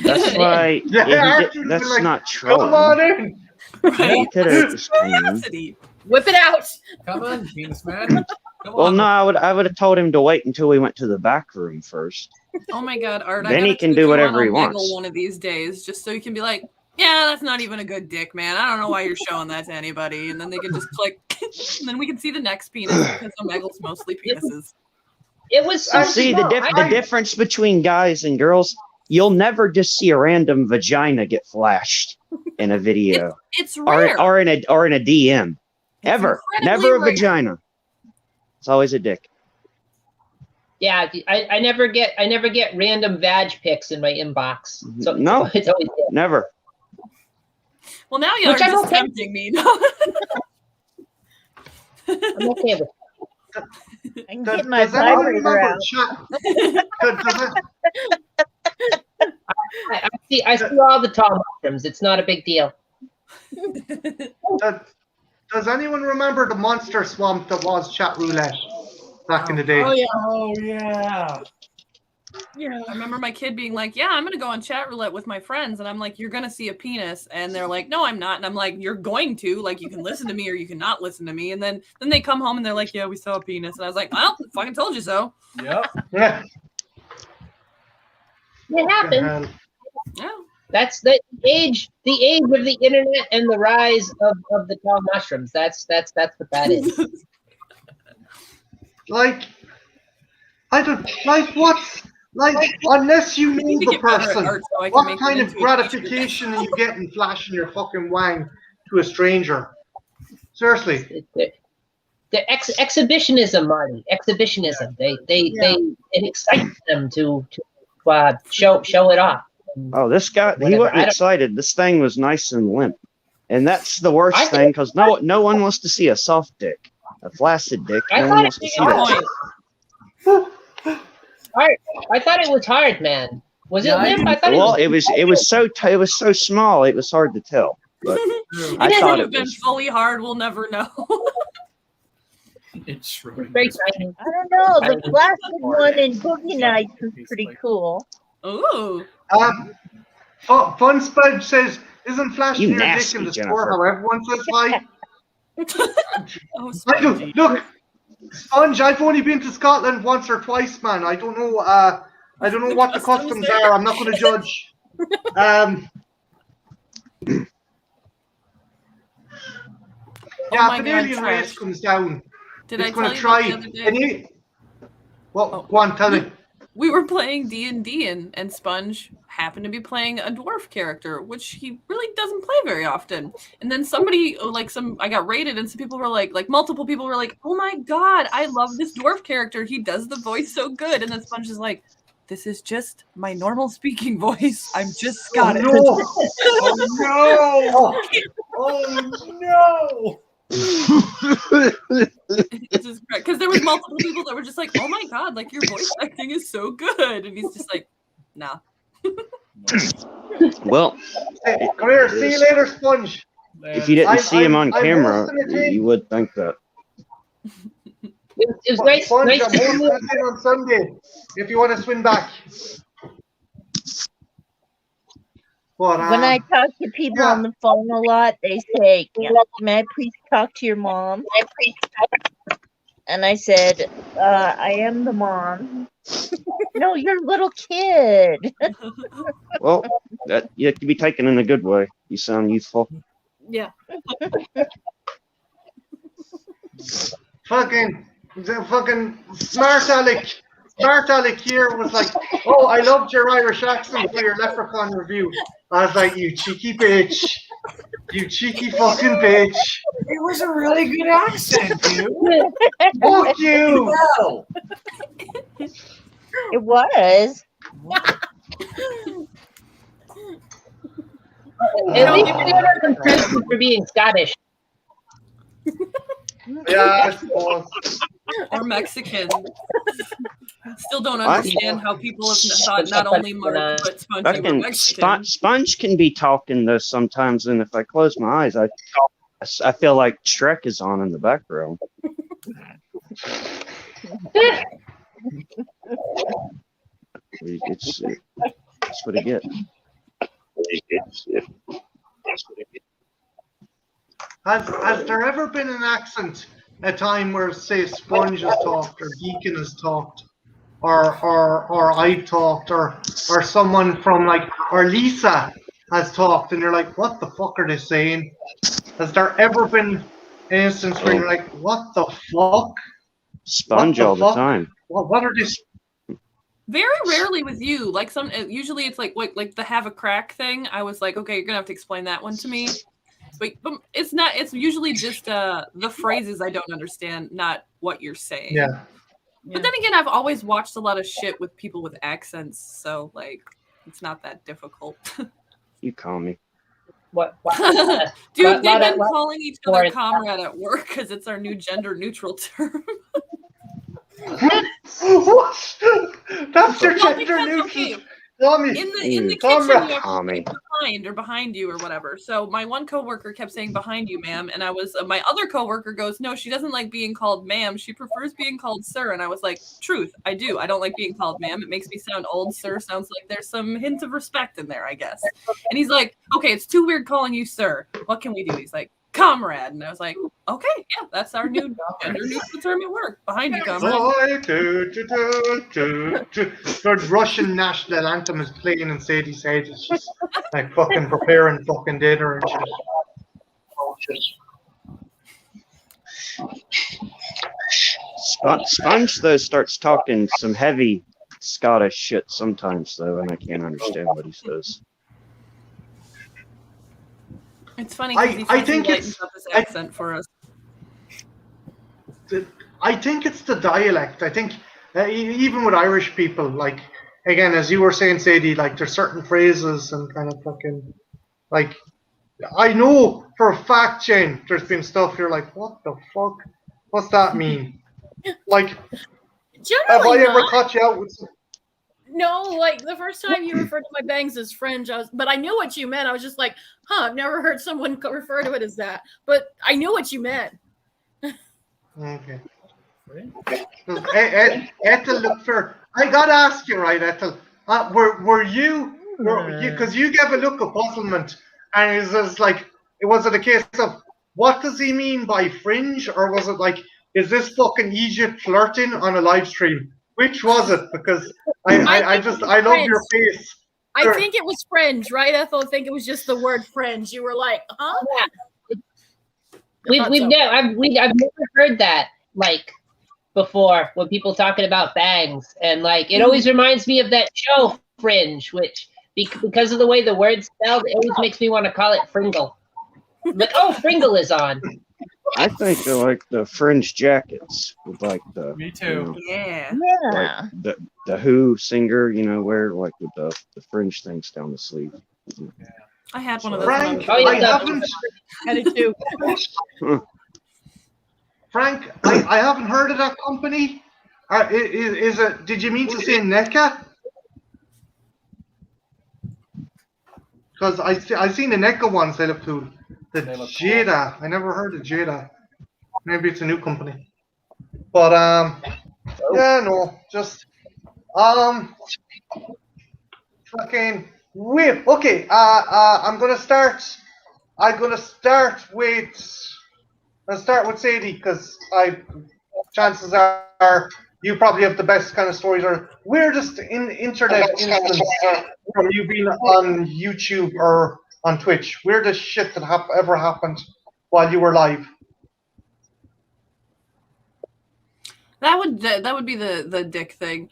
That's why. Yeah, Yeah, Archie would've that's been like, not Come on trolling. in. Right? He could have just came in. Curiosity. Whip it out. Come on, penis man. Come Well, on. no, I would have told him to wait until we went to the back room first. Oh my God, Art. I Then he gotta can take do you whatever on he Omegle wants. one of these days, just so you can be like, yeah, that's not even a good dick, man. I don't know why you're showing that to anybody. And then they can just click, and then we can see the next penis because Omegle's mostly penises. It was so You see, the small. difference between guys and girls, you'll never just see a random vagina get flashed in a video It's rare. or in a DM. Ever. incredibly Never a rare. vagina. It's always a dick. Yeah, I never get random vag pics in my inbox. So No. it's always Never. Well, now you're Which I'm just okay. tempting me. I'm okay with. I can get my Does anyone vibrator remember out. I see all the tall mushrooms. It's not a big deal. Does anyone remember the monster swamp that was chat roulette back in the day? Oh yeah. Oh yeah. Yeah. I remember my kid being like, yeah, I'm going to go on chat roulette with my friends. And I'm like, you're going to see a penis. And they're like, no, I'm not. And I'm like, you're going to. Like, you can listen to me or you can not listen to me. And then they come home and they're like, yeah, we saw a penis. And I was like, well, fucking told you so. Yep. Yeah. It happened. Yeah. That's the age of the internet and the rise of the tall mushrooms. That's what that is. Like, I don't like what's like unless you know need to the get better at person. art so I can What make kind them of into a t-shirt. gratification are you getting flashing your fucking wang to a stranger? Seriously. The exhibitionism, Marty. Exhibitionism. It excites them to show it off. Oh, this guy, he Whatever. wasn't excited. This thing was nice and limp. And that's the worst thing because no one wants to see a soft dick. A flaccid dick. No one wants to see that. I thought it was hard, man. Was it limp? I thought Well, it was so small it was hard to tell. But I It thought would it have been was. fully hard. We'll never know. It's true. very tiny. I don't know. The plastic one in Boogie Nights is pretty cool. Ooh. Fun Spud says, "Isn't flashing You your dick nasty, in the Jennifer. store how everyone says hi?" Oh, I do. Look, Sponge, I've only been to Scotland once or twice, man. I don't know. I don't know what the customs are. I'm not going to judge. Yeah, my if an God, alien Trash. race comes down, Did it's I going tell to you try. about the other day? Well, go on, tell me. we were playing D&D and Sponge happened to be playing a dwarf character, which he really doesn't play very often. And then somebody, I got rated and some people were like multiple people were like, oh my God, I love this dwarf character. He does the voice so good. And then Sponge is like, this is just my normal speaking voice. I'm just Scottish. Oh no! Oh no! It's just because there was multiple people that were just like, oh my God, like your voice acting is so good. And he's just like, nah. Well, Hey, come here. See you later, Sponge. if you didn't see him on I'm camera, hosting a thing. you would think that. It was great. Sponge, Nice I'm to hosting meet a thing on Sunday. If you want to swing back. But, When I talk to people on the phone a lot, they say, "May I please talk to your mom?" And I said, "I am the mom." No, you're a little kid. Well, that you have to be taken in a good way. You sound youthful. Yeah. fucking smart Alec. Smart Alec here was like, oh, I loved your Irish accent for your Leprechaun review. I was like, you cheeky bitch. You cheeky fucking bitch. It was a really good accent, dude. Fuck you. Wow. It was. At least we have some credit for being Scottish. Yeah, I suppose. Or Mexican. Still don't understand how people have thought not only Mark but Sponge were Fucking Mexican. Sponge can be talking though sometimes, and if I close my eyes, I feel like Shrek is on in the background. It's that's what I get. Has there ever been an accent, a time where, say, Sponge has talked, or Deacon has talked, or I've talked, or someone from or Lisa has talked, and you're like, what the fuck are they saying? Has there ever been an instance where you're like, what the fuck? Sponge all the time. What are these? Very rarely with you. Usually it's like the have a crack thing. I was like, okay, you're gonna have to explain that one to me. But it's not. It's usually just the phrases I don't understand, not what you're saying. Yeah. But then again, I've always watched a lot of shit with people with accents, so it's not that difficult. You call me. What? Dude, they've been calling each other comrade at work because it's our new gender neutral term. What? That's your gender neutral. Okay. Tommy. In the kitchen, you have to say behind or behind you or whatever. So my one coworker kept saying behind you, ma'am, and I was my other coworker goes, no, she doesn't like being called ma'am. She prefers being called sir. And I was like, truth, I do. I don't like being called ma'am. It makes me sound old. Sir sounds like there's some hint of respect in there, I guess. And he's like, okay, it's too weird calling you sir. What can we do? He's like, comrade. And I was like, okay, yeah, that's our new gender neutral term at work. Behind you, comrade. The Russian national anthem is playing in Sadie's head. It's just like fucking preparing fucking dinner and shit. Sponge though starts talking some heavy Scottish shit sometimes though, and I can't understand what he says. It's funny because I think it's up his accent for us. I think it's the dialect. I think even with Irish people, like again, as you were saying, Sadie, like there's certain phrases and kind of fucking like I know for a fact, Jane, there's been stuff you're like, what the fuck? What's that mean? Like, have I ever caught you out with? No, like the first time you referred to my bangs as fringe, but I knew what you meant. I was just like, I've never heard someone refer to it as that. But I knew what you meant. Okay. Ethel, look for. I gotta ask you, right, Ethel? Were you? Because you gave a look of puzzlement, and it was like, was it a case of what does he mean by fringe, or was it like, is this fucking Egypt flirting on a live stream? Which was it? Because I love your face. I think it was fringe, right, Ethel? I think it was just the word fringe. You were like, huh? I've never heard that. Like, before when people talking about bangs, and like it always reminds me of that show Fringe, which because of the way the word's spelled, it always makes me want to call it Fringle. Like, oh, Fringle is on. I think they're like the fringe jackets with like the. Me too. Yeah. Yeah. Like the Who singer, wear like with the fringe things down the sleeve. I had one of those. Frank, Oh, yeah, I haven't. I did too. Frank, I haven't heard of that company. Is it? Did you mean to say NECA? Because I seen the NECA ones. They look cool. The They look Jada. I never heard of Jada. Maybe it's a new company. But yeah, no, just fucking weird. Okay, I'm gonna start with Sadie because chances are you probably have the best kind of stories or weirdest internet instance from you being on YouTube or on Twitch. Weirdest shit that ever happened while you were live. That would be the dick thing.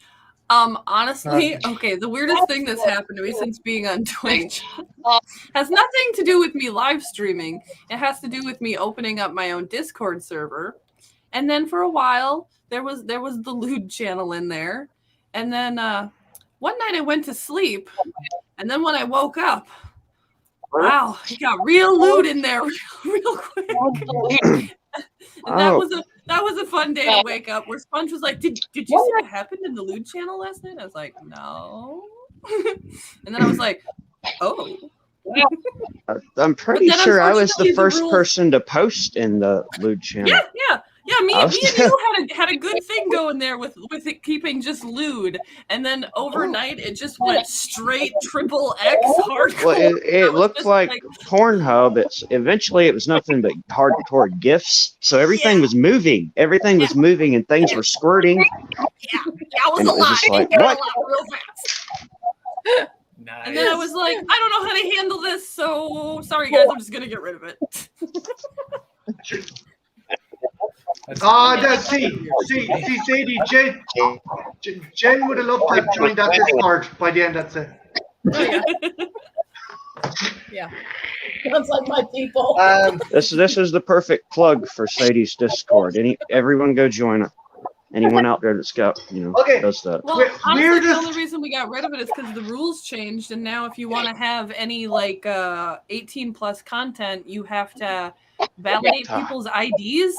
Honestly, okay, the weirdest thing that's happened to me since being on Twitch has nothing to do with me live streaming. It has to do with me opening up my own Discord server. And then for a while, there was the lewd channel in there. And then one night I went to sleep, and then when I woke up, wow, it got real lewd in there real quick. And that was a fun day to wake up where Sponge was like, Did you see what happened in the lewd channel last night? I was like, no. And then I was like, oh. I'm pretty sure I was the unfortunately, the first rules- person to post in the lewd channel. Yeah, me I and was- you had a good thing going there with it keeping just lewd, and then overnight it just went straight triple X hardcore. Well, That it was looked just like Pornhub. Eventually it was nothing but hardcore GIFs. So everything was moving. Everything was moving, and things were squirting. it was And a it was lot. just It like, got a what? lot real fast. Nice. And then I was like, I don't know how to handle this, so sorry guys, I'm just gonna get rid of it. Sadie, Jen would have loved to have joined that Discord by the end. That's it. Yeah. Sounds like my people. This is the perfect plug for Sadie's Discord. Everyone go join it. Anyone out there that's got does that. Well, honestly, the only reason we got rid of it is because the rules changed, and now if you want to have any 18 plus content, you have to validate people's IDs.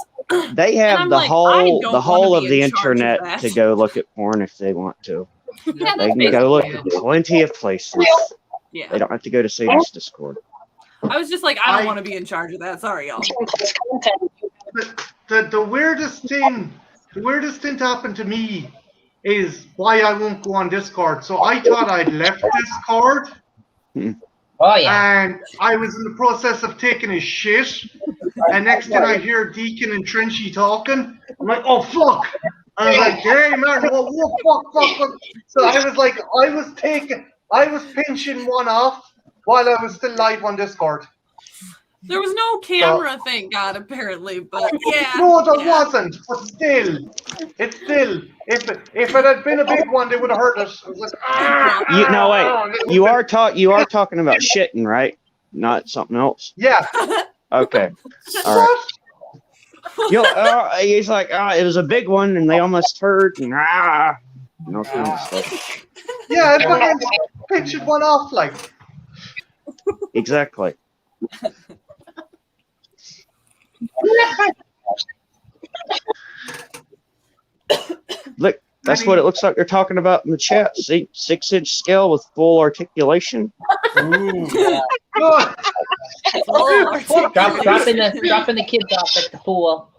They have I'm the like, I whole don't the whole wanna of be the in charge of internet that. to go look at porn if they want to. Yeah, They that's can go look basically at plenty of places. Yeah. They don't have to go to Sadie's Discord. I was just like, I don't want to be in charge of that. Sorry, y'all. The weirdest thing to happen to me is why I won't go on Discord. So I thought I'd left Discord. Oh yeah. And I was in the process of taking a shit. And next thing I hear Deacon and Trinchy talking. I'm like, oh fuck. And I was like, hey man, fuck. So I was like, I was pinching one off while I was still live on Discord. There was no camera, thank God, apparently. But yeah. No, there wasn't. But still, if it had been a big one, they would have heard us. It was like, You are talking about shitting, right? Not something else. Yeah. Okay. All right. He's like, it was a big one, and they almost heard, and no kind of stuff. Yeah, I fucking pictured one off, like. Exactly. Look, that's what it looks like they're talking about in the chat. See, 6-inch scale with full articulation. Dropping the kids off at the pool.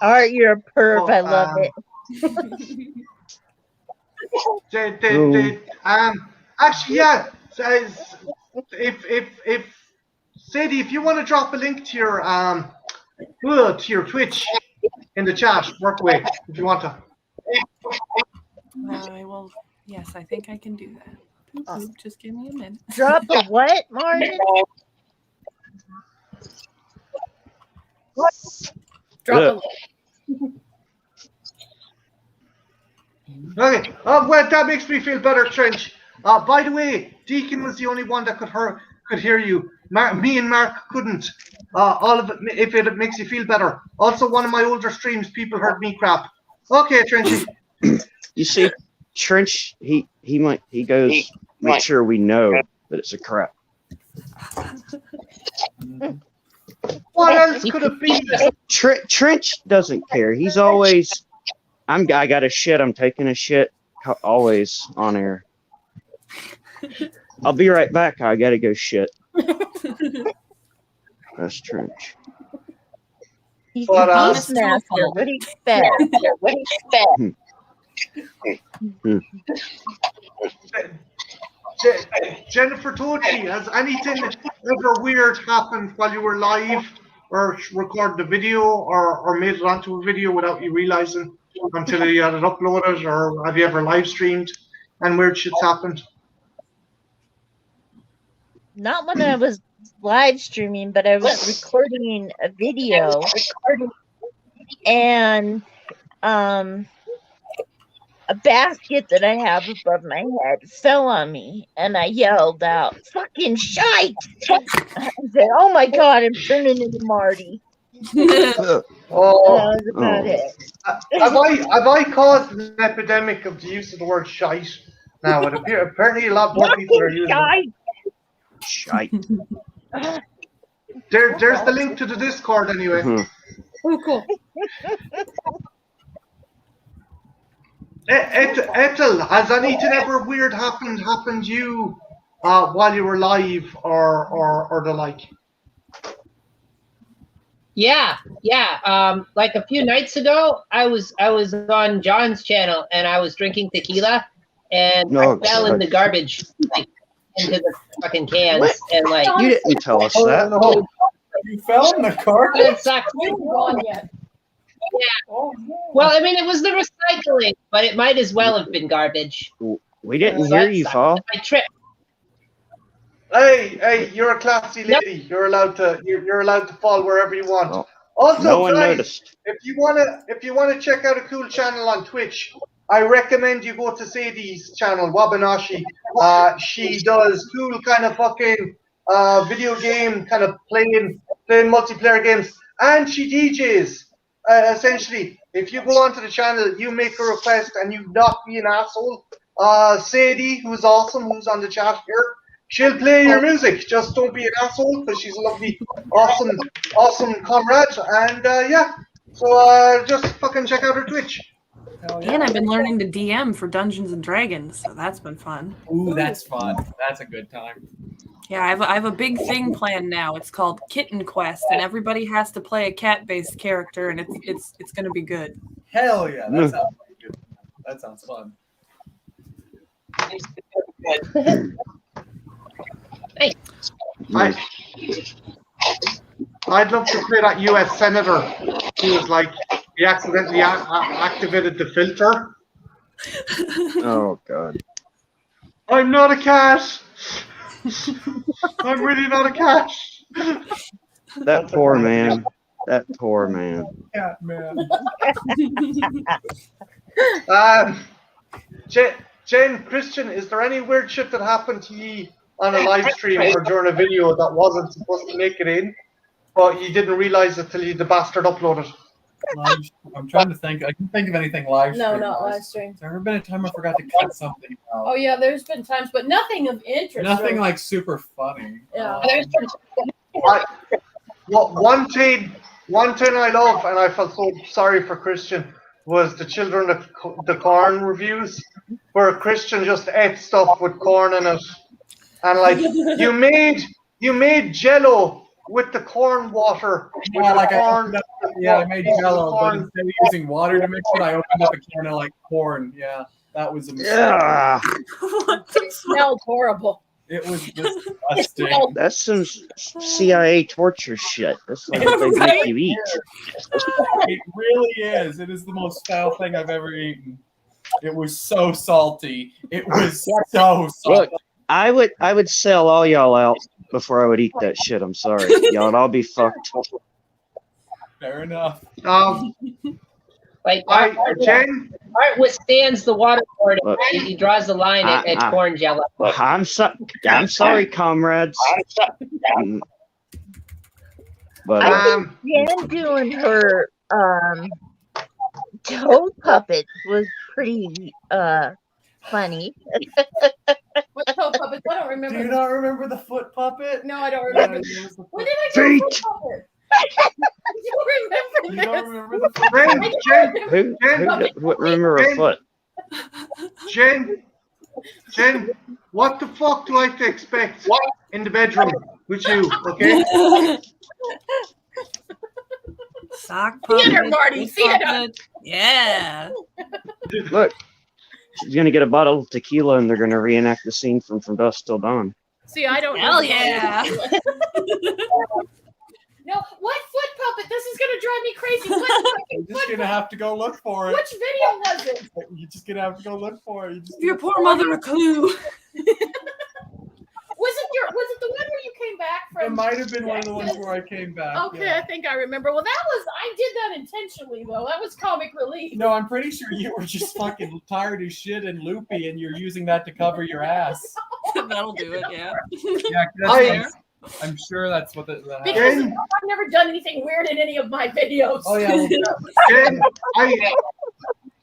Art, you're a perv. I love it. Actually, yeah. If Sadie, if you want to drop a link to your Twitch in the chat, work away if you want to. Well, yes, I think I can do that. Just give me a minute. Drop a what, Martin? Drop Okay. Well, that makes me feel better, Trench. By the way, Deacon was the only one that could hear you. Me and Mark couldn't. All of it, if it makes you feel better. Also, one of my older streams, people heard me crap. Okay, Trenchy. You see, Trench, he goes, make sure we know that it's a crap. What else could it be? Trench doesn't care. He's always, I got a shit. I'm taking a shit. Always on air. I'll be right back. I gotta go shit. That's Trench. He's But, the beast master. What do you expect? What do you expect? Jennifer Tochi, has anything ever weird happened while you were live, or recorded a video, or made it onto a video without you realizing until you had it uploaded, or have you ever live streamed and weird shit's happened? Not when I was live streaming, but I was recording a video, and a basket that I have above my head fell on me, and I yelled out, "Fucking shite!" I said, "Oh my god, I'm turning into Marty." That was about it. Have I caused an epidemic of the use of the word shite? Now, apparently a lot more people are using it. Shite. There's the link to the Discord anyway. Oh, cool. Ethel, has anything ever weird happened to you while you were live or the like? Yeah. Like a few nights ago, I was on John's channel and I was drinking tequila, and I fell in the garbage, like into the fucking cans, and like you didn't tell us that. No. You fell in the garbage. That sucks. Yet. Yeah. Well, I mean, it was the recycling, but it might as well have been garbage. We didn't hear you fall. I tripped. Hey, you're a classy lady. You're allowed to fall wherever you want. Oh, Also, no one guys, noticed. if you wanna check out a cool channel on Twitch, I recommend you go to Sadie's channel, Wabanashi. She does cool kind of fucking video game, kind of playing multiplayer games, and she DJs. Essentially, if you go onto the channel, you make a request and you not be an asshole. Sadie, who's awesome, who's on the chat here, she'll play your music. Just don't be an asshole, because she's a lovely, awesome comrade. And yeah, so just fucking check out her Twitch. And I've been learning to DM for Dungeons and Dragons, so that's been fun. Ooh, that's fun. That's a good time. Yeah, I have a big thing planned now. It's called Kitten Quest, and everybody has to play a cat-based character, and it's going to be good. Hell yeah, that sounds good. That sounds fun. I'd love to play that U.S. senator who was like he accidentally activated the filter. Oh god. I'm not a cat. I'm really not a cat. That poor man. That poor man. Cat man. Jen, Christian, is there any weird shit that happened to you on a live stream or during a video that wasn't supposed to make it in, but you didn't realize it till the bastard uploaded? I'm trying to think. I can't think of anything live stream. No, not live stream. Has there ever been a time I forgot to cut something out? Oh yeah, there's been times, but nothing of interest. Nothing really. like super funny. Yeah. One thing I love, and I felt so sorry for Christian, was the Children of the Corn reviews, where Christian just ate stuff with corn in it, and like you made Jello with the corn water. Yeah, like I made Jello, but instead of using water to mix it, I opened up a can of like corn. Yeah, that was a mistake. Yeah. It smelled horrible. It was disgusting. That's some CIA torture shit. That's like what they make you eat. It really is. It is the most foul thing I've ever eaten. It was so salty. It was so salty. Look, I would sell all y'all out before I would eat that shit. I'm sorry. Y'all would all be fucked. Fair enough. Like Jen, Art withstands the waterboarding. Look, He draws the line at corn jello. I'm sorry, comrades. But I think Jen doing her toe puppets was pretty funny. What toe puppets? I don't remember. Do you not remember the foot puppet? No, I don't remember. When did I do a foot puppet? You don't remember the foot Jen, puppet? who remember a foot? Jen, what the fuck do I have to expect in the bedroom with you? Okay. Sock Theater, puppet, Marty, foot theater. puppet. Yeah. Look, she's gonna get a bottle of tequila and they're gonna reenact the scene from Dusk Till Dawn. See, I don't. Hell know. yeah. No, what foot puppet? This is gonna drive me crazy. What You're just gonna have to go look for it. Which video was it? You're just gonna have to go look for it. You just Give your poor mother a clue. Was it the one where you came back from? It might have been one of the ones where I came back. Okay, yeah. I think I remember. Well, I did that intentionally though. That was comic relief. No, I'm pretty sure you were just fucking tired as shit and loopy, and you're using that to cover your ass. That'll do it, yeah. Yeah, I'm sure that's what that Because happened. I've never done anything weird in any of my videos. Oh yeah. Jen,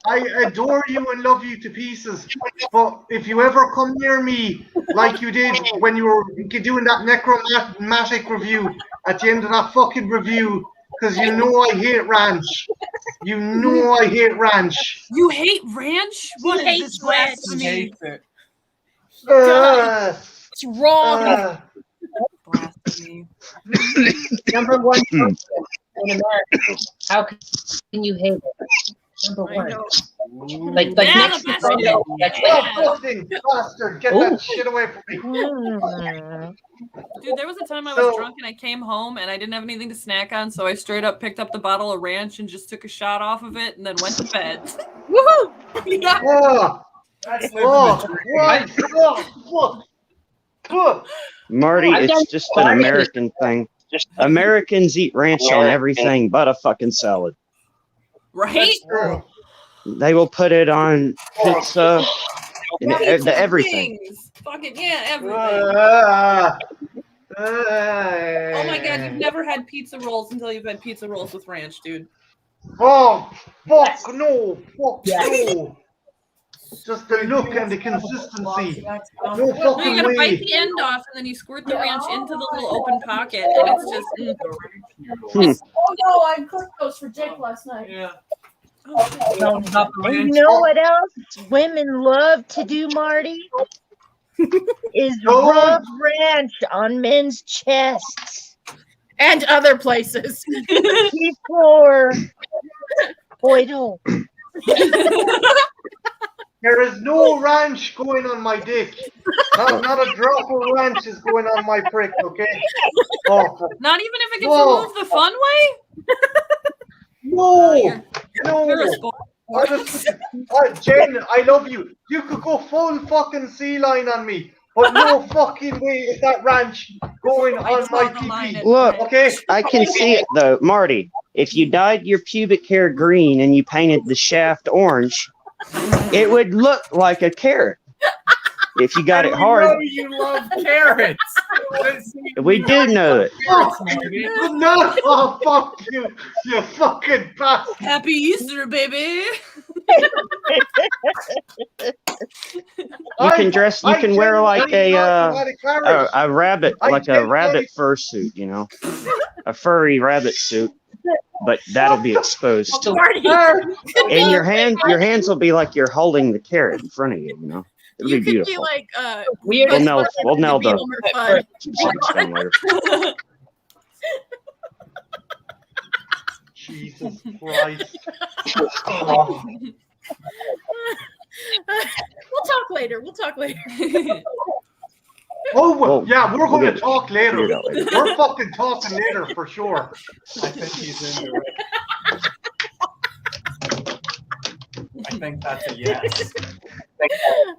I adore you and love you to pieces, but if you ever come near me like you did when you were doing that necromantic review at the end of that fucking review, because you know I hate ranch. You know I hate ranch. You hate ranch? What is this blasphemy? Hates it. It's wrong. Blasphemy. Number one person in America. How can you hate it? Number I one. know. Like Yeah, next the to best Frodo. one. That's Oh, right. fucking bastard! Get that shit away from me. Dude, there was a time I was So- drunk and I came home and I didn't have anything to snack on, so I straight up picked up the bottle of ranch and just took a shot off of it and then went to bed. Woohoo! Yeah. Oh, That's living oh, the dream. right. Oh, fuck. Marty, I've done- it's just an American thing. Americans eat ranch on everything but a fucking salad. Right? That's true. They will put it on pizza and Pizza everything. wings. Fucking yeah, everything. Oh my god, you've never had pizza rolls until you've had pizza rolls with ranch, dude. Oh, fuck no. Fuck no. Just the look and the consistency. No No, you fucking gotta bite way. the end off and then you squirt the ranch into the little open pocket and it's just Oh no, I cooked those for Jake last night. Yeah. You know what else women love to do, Marty? Is No. rub ranch on men's chests And other places. before Boydle. There is no ranch going on my dick. Not a drop of ranch is going on my prick, okay? Oh, not even if it gets Whoa. removed the fun way? no. You're No. a sport. Jen, I love you. You could go full fucking sea line on me, but no fucking way is that ranch going on my draw the line PP. at Look, Okay? I can see it though, Marty. If you dyed your pubic hair green and you painted the shaft orange, it would look like a carrot. If you got it We hard, know you love carrots. we do know it. Carrots, Marty. No, oh fuck you, you fucking bastard. Happy Easter, baby. You can dress. You can wear like a rabbit, I like a genuinely- rabbit fursuit. You know, a furry rabbit suit. But that'll be exposed. Marty, And your hands will be like you're holding the carrot in front of you. You know, it'll you be could be beautiful. like Weird. We'll nail the Elmer Fudd. sex thing later. Jesus Christ. Oh, We'll talk later. We'll talk later. oh Well, yeah, we're we'll going to get it talk later. figured out later. We're fucking talking later for sure. I think he's into it. I think that's a yes.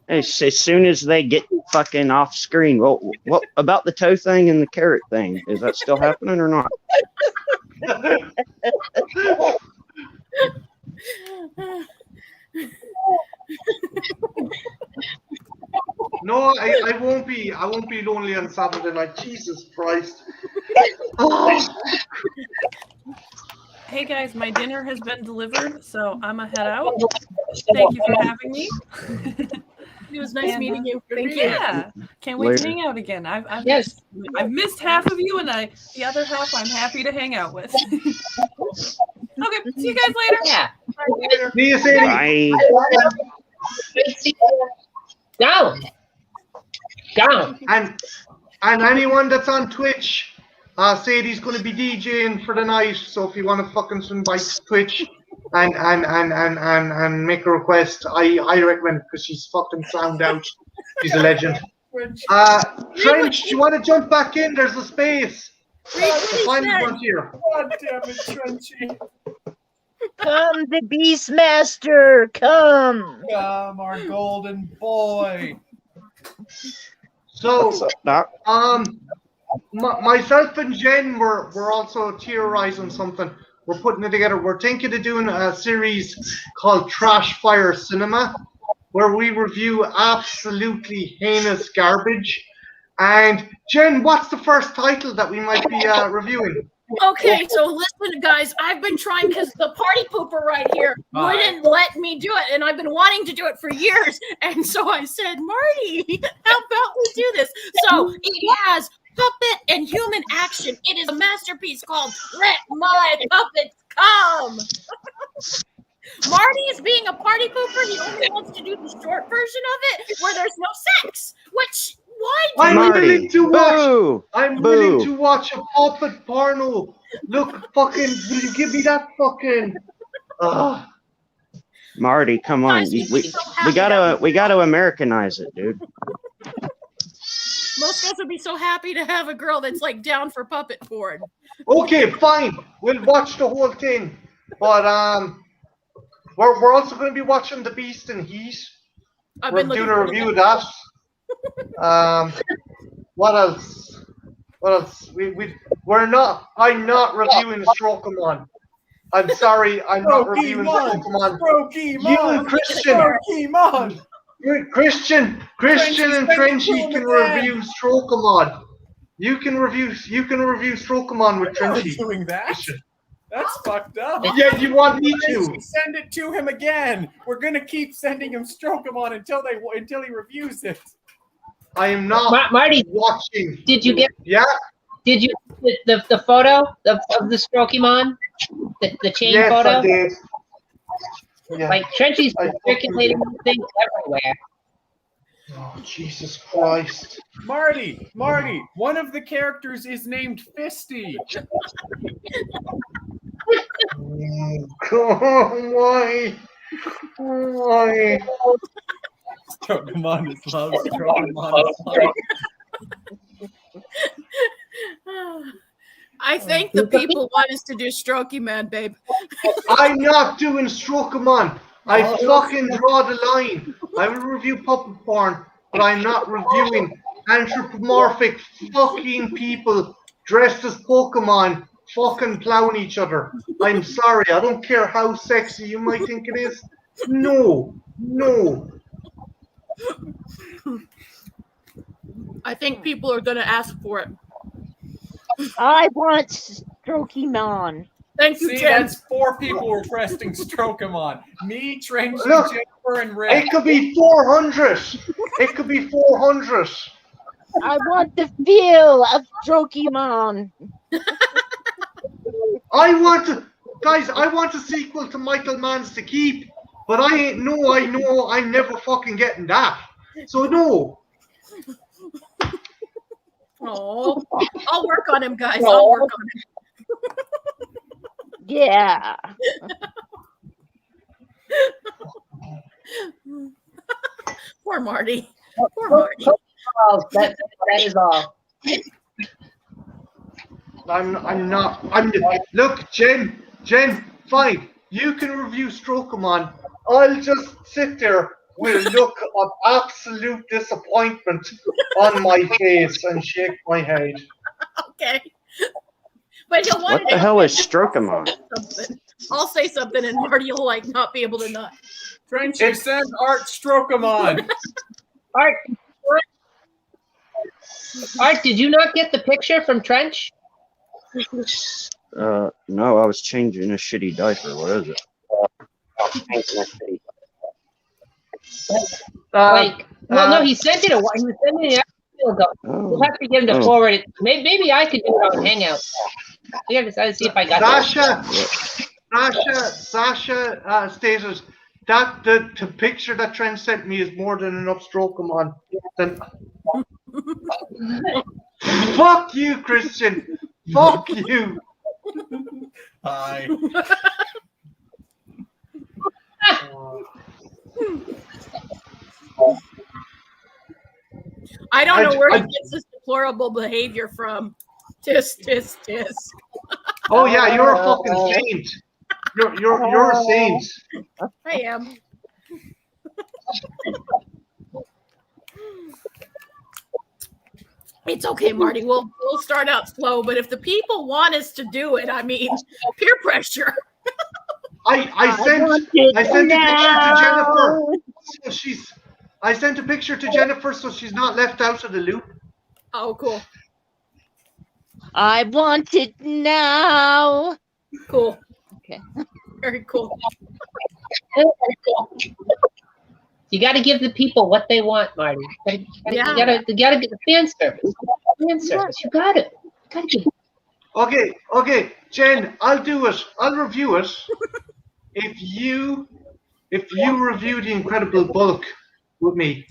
As soon as they get fucking off screen, well, what about the toe thing and the carrot thing? Is that still happening or not? No, I won't be. I won't be lonely on Saturday night. Jesus Christ. Oh, Hey guys, my dinner has been delivered, so I'm gonna head out. Thank you for having me. It was nice And, meeting you. Thank you. Yeah, can't wait to Later. hang out again. Yes. I've missed half of you, and the other half I'm happy to hang out with. Okay, see you guys later. Yeah. see you, Sadie. Bye. Down. Down. And anyone that's on Twitch, Sadie's going to be DJing for the night. So if you want to fucking swing by Twitch and make a request, I recommend it because she's fucking sound out. She's a legend. Trench, do you want to jump back in? There's a space. The final frontier. God damn it, Trenchy. Come, the Beastmaster, come. Come, our golden boy. So, What's up, Doc? myself and Jen were also theorizing something. We're putting it together. We're thinking of doing a series called Trash Fire Cinema, where we review absolutely heinous garbage. And Jen, what's the first title that we might be reviewing? Okay, so listen, guys. I've been trying because the party pooper right here wouldn't let me do it, and I've been wanting to do it for years. And so I said, Marty, how about we do this? So it has puppet and human action. It is a masterpiece called Let My Puppets Come. Marty is being a party pooper. He only wants to do the short version of it where there's no sex. Which, why do I'm Marty, willing to watch. boo! I'm Boo. willing to watch a puppet porno. Look, fucking, will you give me that fucking? Marty, come on. Guys, We, you'd we, be so we happy gotta Americanize it, dude. Most guys would be so happy to have a girl that's like down for puppet porn. Okay, fine. We'll watch the whole thing. But we're also going to be watching The Beast and Heat. I've We're been looking doing a forward to review of that. What else? What else? We're not. I'm not reviewing Strokeamon. I'm sorry. I'm not reviewing Strokeamon. You, Christian. Christian and Trenchy can review Strokeamon. You can review Strokeamon with I'm Trenchy. doing that. That's fucked up. Yeah, you want me to? Send it to him again. We're gonna keep sending him Strokeamon until he reviews it. I am not Marty, watching. did you get? Yeah. Did you the photo of the Strokemon? The chain Yes, photo? I did. Yeah. Like Trenchy's I circulating things everywhere. Oh, Jesus Christ. Marty, one of the characters is named Fisty. Why? Why? Strokeamon is love. Strokeamon is love. I think the people want us to do Strokey Man, babe. I'm not doing Strokeamon. I fucking draw the line. I will review puppet porn, but I'm not reviewing anthropomorphic fucking people dressed as Pokemon fucking plowing each other. I'm sorry. I don't care how sexy you might think it is. No. I think people are going to ask for it. I want Strokemon. Thank you, See, Jen. that's 4 people requesting Strokeamon. Me, Trenchy, Look, Jennifer, and Rick. It could be 400. It could be 400. I want the feel of Strokemon. I want a sequel to Michael Mann's To Keep, but I know I'm never fucking getting that. So no. Oh, I'll work on him, guys. I'll work on him. Yeah. Poor Marty. Poor Marty. That is all. Look, Jen, fine. You can review Strokeamon. I'll just sit there with a look of absolute disappointment on my face and shake my head. Okay. But he'll want What the hell is Strokeamon? something. I'll say something and Marty will like not be able to not. Frenchy, send Art Strokamon. Art, did you not get the picture from Trench? No, I was changing a shitty diaper. What is it? No, he sent it a while. He was sending it a while ago. We'll have to get him to forward it. Maybe I could do it on Hangout. We have to see if I got Sasha stated that the picture that Trent sent me is more than enough Strokamon. Then fuck you, Christian. Fuck you. Hi. I don't know where he gets this deplorable behavior from. Tisk. Oh yeah, you're a fucking saint. You're a saint. I am. It's okay, Marty. We'll start out slow, but if the people want us to do it, I mean, peer pressure. I sent a picture to Jennifer. So I sent a picture to Jennifer so she's not left out of the loop. Oh, cool. I want it now. Cool. Okay. Very cool. You got to give the people what they want, Marty. You got to get the fan service. You got it. Okay, Jen, I'll do it. I'll review it. if you review the Incredible Bulk with me.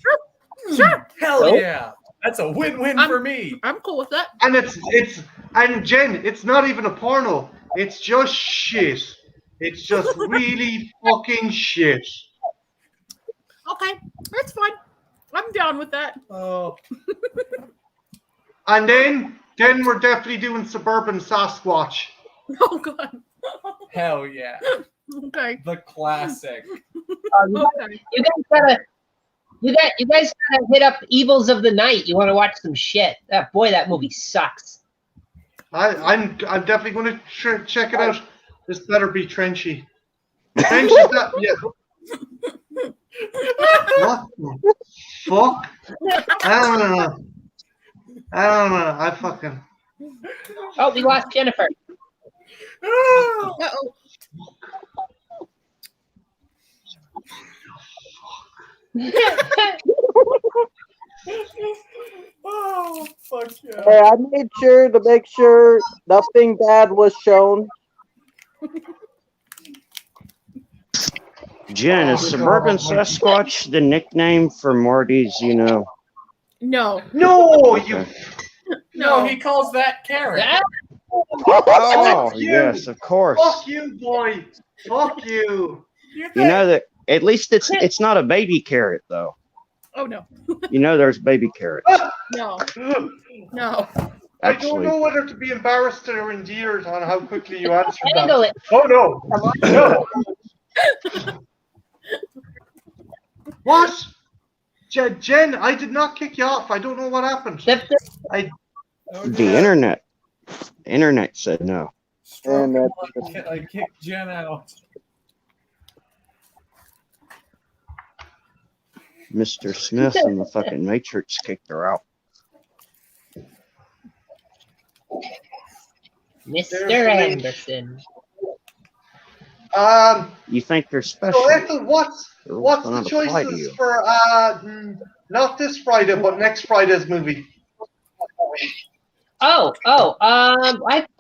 Sure. Hell yeah. That's a win-win for me. I'm cool with that. And and Jen, it's not even a porno. It's just shit. It's just really fucking shit. Okay, that's fine. I'm down with that. Oh. And then we're definitely doing Suburban Sasquatch. Oh god. Hell yeah. Okay. The classic. You guys gotta hit up Evils of the Night. You want to watch some shit? Boy, that movie sucks. I'm definitely going to check it out. This better be Trenchy. Trenchy's not. Yeah. What the fuck? I don't know. I fucking. Oh, we lost Jennifer. Uh-oh. Oh, fuck yeah. Hey, I made sure to make sure nothing bad was shown. Jen, is Suburban Sasquatch the nickname for Marty's, No. No, you. No, he calls that carrot. Oh, yes, of course. Fuck you, boy. Fuck you. You know that at least it's not a baby carrot though. Oh no. You know there's baby carrots. No. I don't know whether to be embarrassed or endeared on how quickly you answered Handle that. it. Oh no. What? Jen, I did not kick you off. I don't know what happened. The internet. The internet said no. I kicked Jen out. Mr. Smith and the fucking Matrix kicked her out. Mr. Anderson. You think they're special? So Ethel, what's the choices for not this Friday but next Friday's movie? I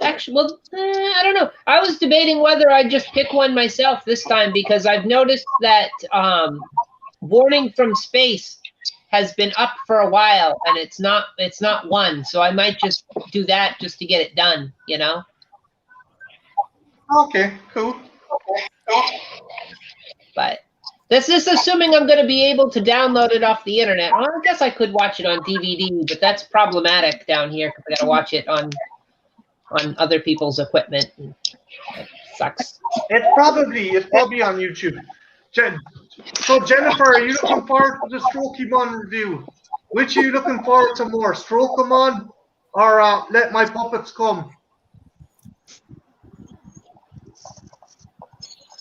actually, I don't know. I was debating whether I'd just pick one myself this time because I've noticed that Warning from Space has been up for a while and it's not one, so I might just do that just to get it done, you know? Okay, cool. But this is assuming I'm going to be able to download it off the internet. Well, I guess I could watch it on DVD, but that's problematic down here because I got to watch it on other people's equipment. It sucks. It's probably on YouTube. So Jennifer, are you looking forward to the Strokemon review? Which are you looking forward to more, Strokemon or Let My Puppets Come?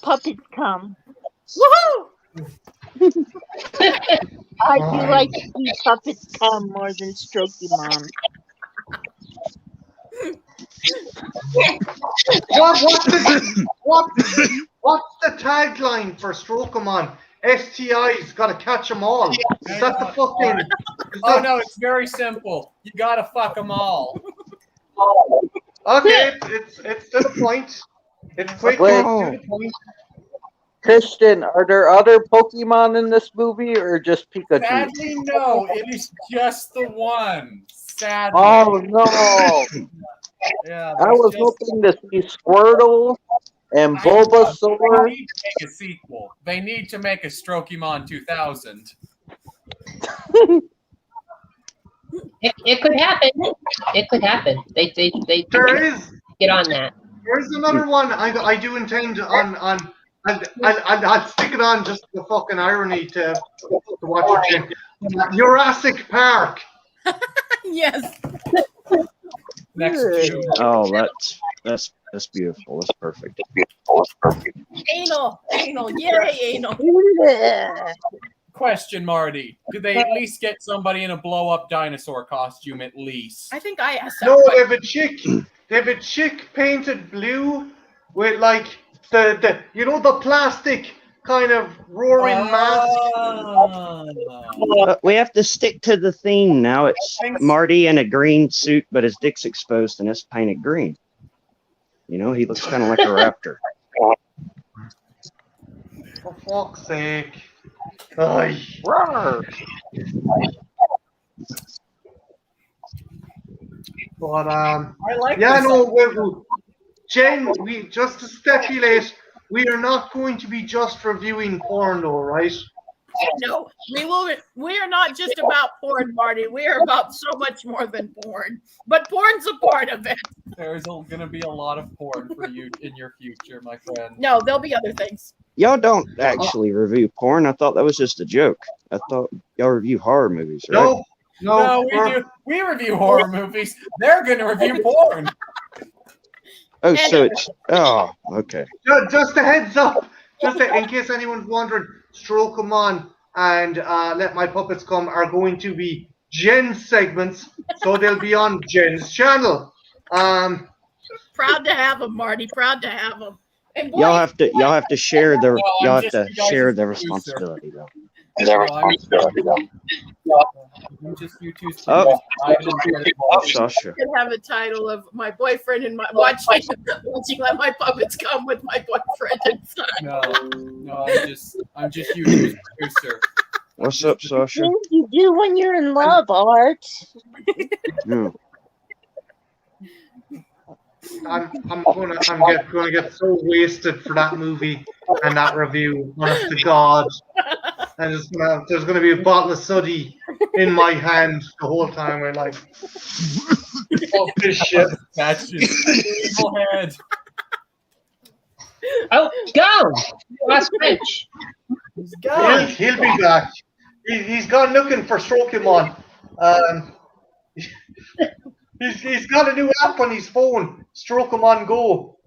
puppets come. Woohoo! I do like to see puppets come more than Strokey Mom. What's the tagline for Strokomon? STIs, gotta catch them all. Is that the fucking? Oh no, it's very simple. You gotta fuck them all. Okay, it's to the point. It's quick. Wait. It's to the point. Christian, are there other Pokemon in this movie or just Pikachu? Sadly, no. It is just the one. Sadly. Oh no! Yeah, I was hoping to see Squirtle and Bulbasaur. They need to make a sequel. They need to make a Strokemon 2000. It could happen. It could happen. They There is. get on that. There's another one I do intend on. I'll stick it on just the fucking irony to watch it. Jurassic Park. Yes. Next June. Oh, that's beautiful. That's perfect. Anal. Yay, anal. Question, Marty. Do they at least get somebody in a blow-up dinosaur costume at least? I think I asked that. No, question. they have a chick painted blue with like the the plastic kind of roaring mask. We have to stick to the theme now. It's Marty in a green suit, but his dick's exposed and it's painted green. You know, he looks kind of like a raptor. For fuck's sake. Aye. But I like yeah, this. no, Jen, we just to stipulate, we are not going to be just reviewing porn, though, right? No, we are not just about porn, Marty. We are about so much more than porn. But porn's a part of it. There's going to be a lot of porn for you in your future, my friend. No, there'll be other things. Y'all don't actually review porn. I thought that was just a joke. I thought y'all review horror movies, right? No, we do. We review horror movies. They're going to review porn. Oh, so it's okay. Just a heads up, in case anyone's wondering, Strokomon and Let My Puppets Come are going to be Jen's segments, so they'll be on Jen's channel. Proud to have them, Marty. Proud to have them. And boy, Y'all have to share the I'm just you guys' producer. responsibility though. I'm just you two. Oh. I Sasha. could have a title of my boyfriend and my watching Let My Puppets Come with my boyfriend and son. No, I'm just you two's producer. What's up, Sasha? Things you do when you're in love, Art. Hmm. I'm gonna get so wasted for that movie and that review. Honest to God, there's gonna be a bottle of suddy in my hand the whole time. We're like, fuck this shit. That's just evil head. Oh, go! Lost French. He'll be back. He's gone looking for Strokemon. He's got a new app on his phone, Strokemon Go.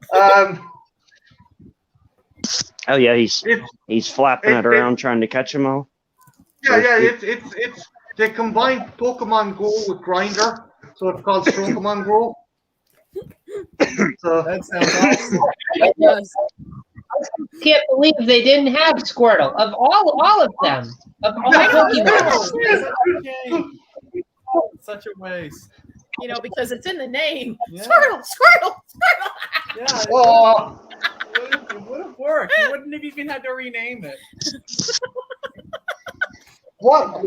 Oh yeah, he's flapping it around trying to catch them all. Yeah, it's they combined Pokemon Go with Grindr, so it's called Strokemon Go. So That sounds awesome. It does. Can't believe they didn't have Squirtle of all of them. Of all Pokemon. Okay. Such a waste. You know, because it's in the name. Yeah. Squirtle. Yeah, oh, it would have worked. You wouldn't have even had to rename it. what?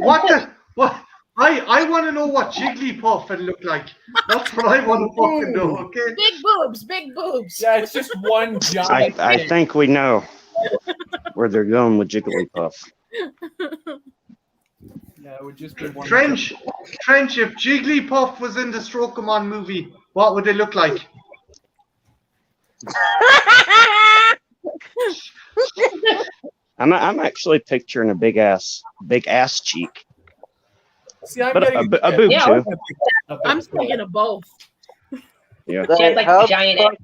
I want to know what Jigglypuff would look like. That's what I want to fucking know. Okay. Big boobs. Yeah, it's just one giant. I think we know where they're going with Jigglypuff. Yeah, it would just be one. Trench, if Jigglypuff was in the Strokemon movie, what would they look like? I'm actually picturing a big ass cheek, See, I'm but getting a boob Yeah. too. I'm thinking of both. Yeah. She had like How giant.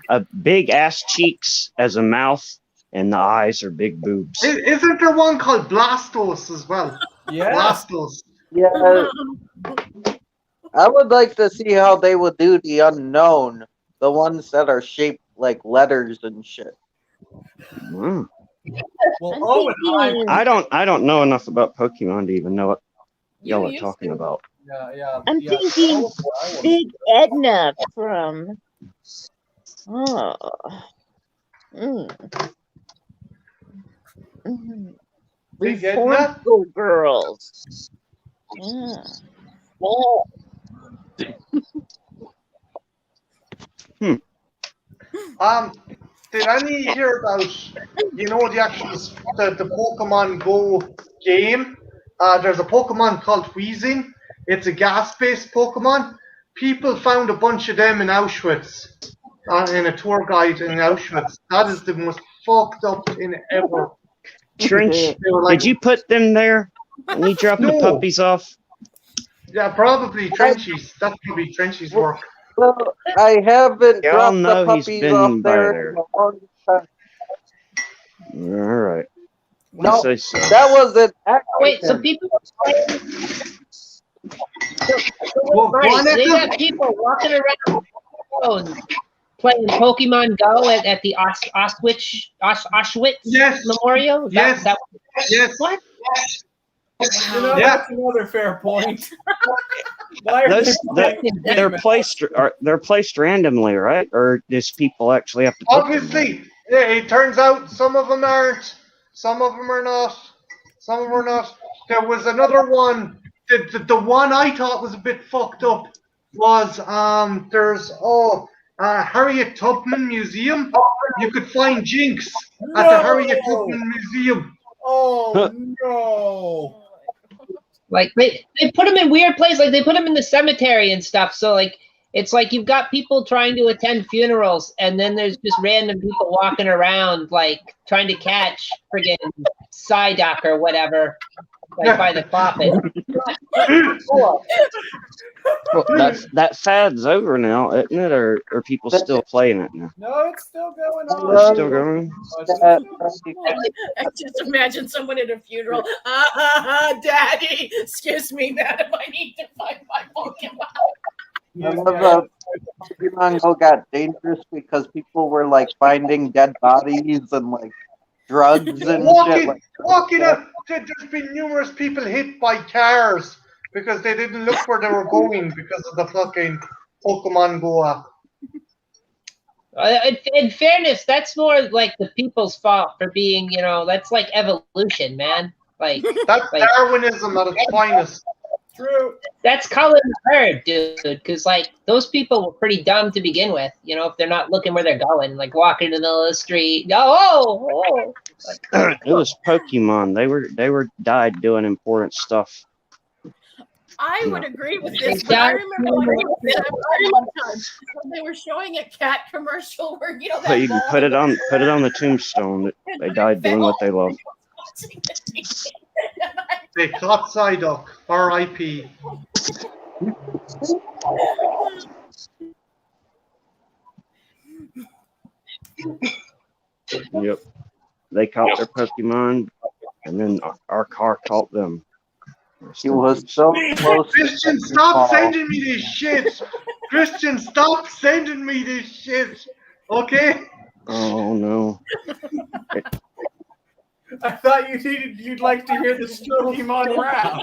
a big ass cheeks as a mouth, and the eyes are big boobs. Isn't there one called Blastos as well? Yeah. Blastos. Yeah, I would like to see how they would do the unknown, the ones that are shaped like letters and shit. Mm. Well, I'm oh, and thinking, I don't know enough about Pokemon to even know what y'all are used talking to. about. yeah. I'm thinking Big Edna from. Oh. Mm. Mm. Big Reformed Edna? Schoolgirls. Yeah. Oh. Did any hear about, the actual, the Pokemon Go game? There's a Pokemon called Weezing. It's a gas-based Pokemon. People found a bunch of them in Auschwitz, in a tour guide in Auschwitz. That is the most fucked up thing ever. Trench, They were like, did you put them there when you dropped the No. puppies off? Yeah, probably Trenchy's. That's probably Trenchy's work. Well, I haven't Y'all dropped the know he's puppies been off by there there. in a long time. All right. No, You say so. that was an Wait, so accident. people are playing. Well, Marty, go on, so they Echo. got people walking around phones playing Pokemon Go at the Auschwitz Yes. Memorial. Is Yes. That, Yes. what? You know, Yeah. that's another fair point. Why are Those, they they're placed randomly, right? Or does people actually have to put them there? Obviously, yeah, it turns out some of them aren't. Some of them are not. Some of them are not. There was another one. The one I thought was a bit fucked up was there's Harriet Tubman Museum. You could find Jinx at the Harriet Tubman Museum. Oh no! Like they put them in weird places. Like they put them in the cemetery and stuff. So like it's like you've got people trying to attend funerals, and then there's just random people walking around like trying to catch friggin' Psyduck or whatever, like by the coffin. Cool. Well, that fad's over now, isn't it? Or are people still playing it now? No, it's still going on. It's still going? I just imagine someone at a funeral. Daddy, excuse me, madam, I need to find my Pokemon. I love Pokemon Go got dangerous because people were like finding dead bodies and like drugs and shit. Walking up, there's been numerous people hit by cars because they didn't look where they were going because of the fucking Pokemon Go app. In fairness, that's more like the people's fault for being, that's like evolution, man. Like That's like, Darwinism at its finest. True. that's culling the herd, dude. Because like those people were pretty dumb to begin with. If they're not looking where they're going, like walking in the middle of the street. Oh. It was Pokemon. They were died doing important stuff. I would agree with this, but I remember when they were showing a cat commercial where that But you can put it on the tombstone that they died doing what they love. They caught Psyduck, R.I.P. Yep. They caught their Pokemon, and then our car caught them. He was so close. Christian, stop sending me this shit. Christian, stop sending me this shit. Okay? Oh no. I thought you'd like to hear the Pokemon rap.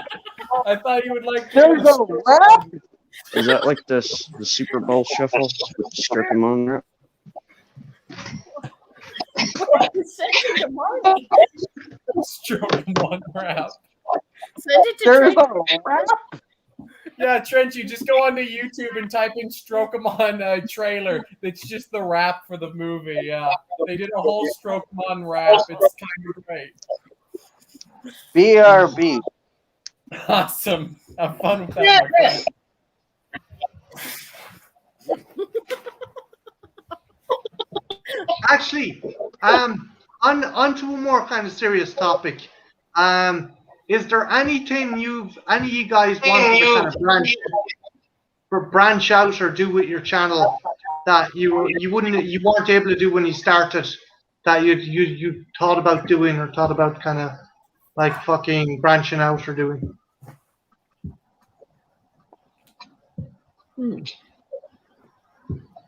I thought you would like to hear There's a rap? Is that like the Super Bowl shuffle? Strip him on rap? Send it to Marty. Pokemon rap. Send it to There's Trent. a rap? Yeah, Trent, you just go onto YouTube and type in Strokemon trailer. It's just the rap for the movie. Yeah, they did a whole Strokemon rap. It's kind of great. BRB. Awesome. Have fun with that, my friend. Actually, on to a more kind of serious topic. Is there anything any of you guys want to kind of branch out or do with your channel that you weren't able to do when you started, that you thought about doing or thought about kind of like fucking branching out or doing?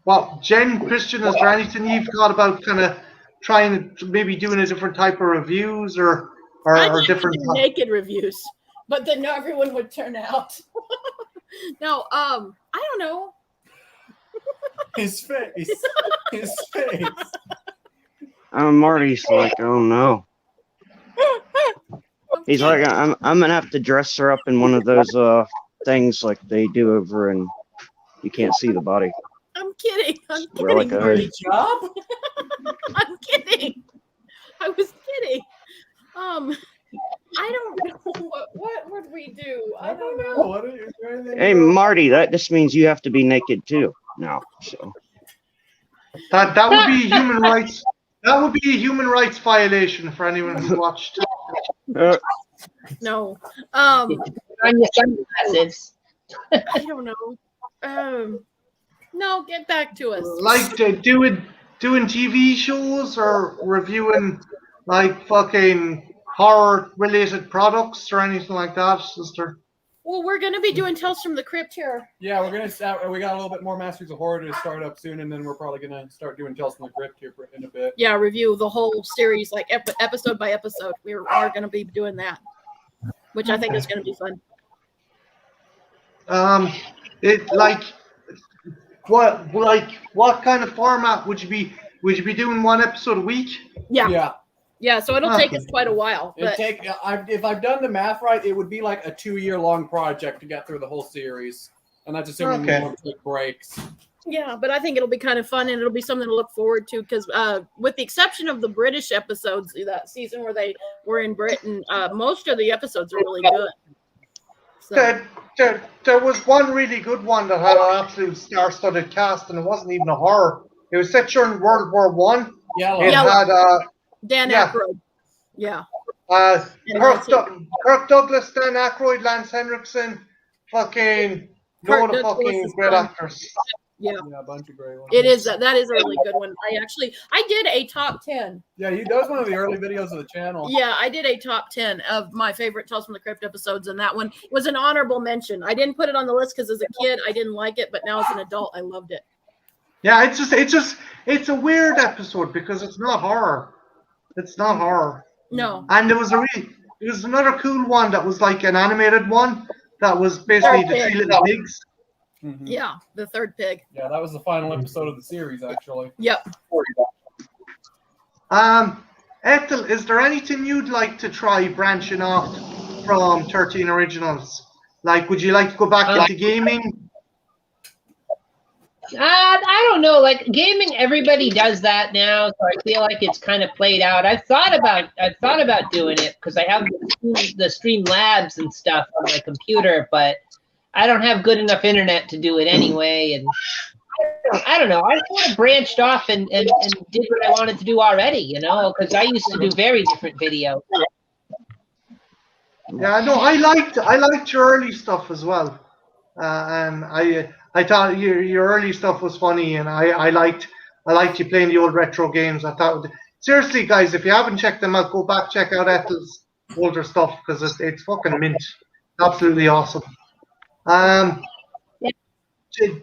Well, Jen, Christian, is there anything you've thought about kind of trying to maybe doing a different type of reviews or I'd like different to do naked reviews, but then not everyone would turn out. No, I don't know. His face. His face. Marty's like, oh no. He's like, I'm gonna have to dress her up in one of those things like they do over in, you can't see the body. I'm kidding. I'm We're like kidding. a- Great job. I'm kidding. I was kidding. I don't know. What would we do? I don't know. What are you doing? Hey Marty, that just means you have to be naked too now. So that would be human rights. That would be a human rights violation for anyone who watched. No. On your sunglasses. I don't know. No, get back to us. Like doing TV shows or reviewing like fucking horror related products or anything like that, sister. Well, we're gonna be doing Tales from the Crypt here. Yeah, we're gonna start. We got a little bit more Masters of Horror to start up soon, and then we're probably gonna start doing Tales from the Crypt here in a bit. Yeah, review the whole series, like episode by episode. We are gonna be doing that, which I think is gonna be fun. It like what kind of format would you be doing one episode a week? Yeah. Yeah. So it'll take us quite a while. But If I've done the math right, it would be like a 2-year-long project to get through the whole series, and that's assuming we won't take breaks. yeah, but I think it'll be kind of fun and it'll be something to look forward to because, with the exception of the British episodes, that season where they were in Britain, most of the episodes are really good. So, There was one really good one that had an absolute star-studded cast, and it wasn't even a horror. It was set during World War One. Yeah. It had Dan yeah. Aykroyd. Yeah. Kirk Douglas, Dan Aykroyd, Lance Henriksen, fucking Kirk load of Douglas fucking is great fun. actors. Yeah. Yeah, a bunch of great ones. It is. That is a really good one. I did a top 10. Yeah, that was one of the early videos of the channel. Yeah, I did a top 10 of my favorite Tales from the Crypt episodes, and that one was an honorable mention. I didn't put it on the list because as a kid I didn't like it, but now as an adult I loved it. Yeah, it's a weird episode because it's not horror. It's not horror. No. And there was another cool one that was like an animated one that was basically the Three Little Pigs. Mhm. Yeah, the third pig. Yeah, that was the final episode of the series, actually. Yep. Ethel, is there anything you'd like to try branching off from 13 Originals? Like, would you like to go back into gaming? I don't know. Like gaming, everybody does that now, so I feel like it's kind of played out. I've thought about doing it because I have the Streamlabs and stuff on my computer, but I don't have good enough internet to do it anyway. And I don't know. I sort of branched off and did what I wanted to do already, you know, because I used to do very different videos. Yeah, no, I liked your early stuff as well, and I thought your early stuff was funny, and I liked you playing the old retro games. I thought seriously, guys, if you haven't checked them out, go back check out Ethel's older stuff because it's fucking mint, absolutely awesome.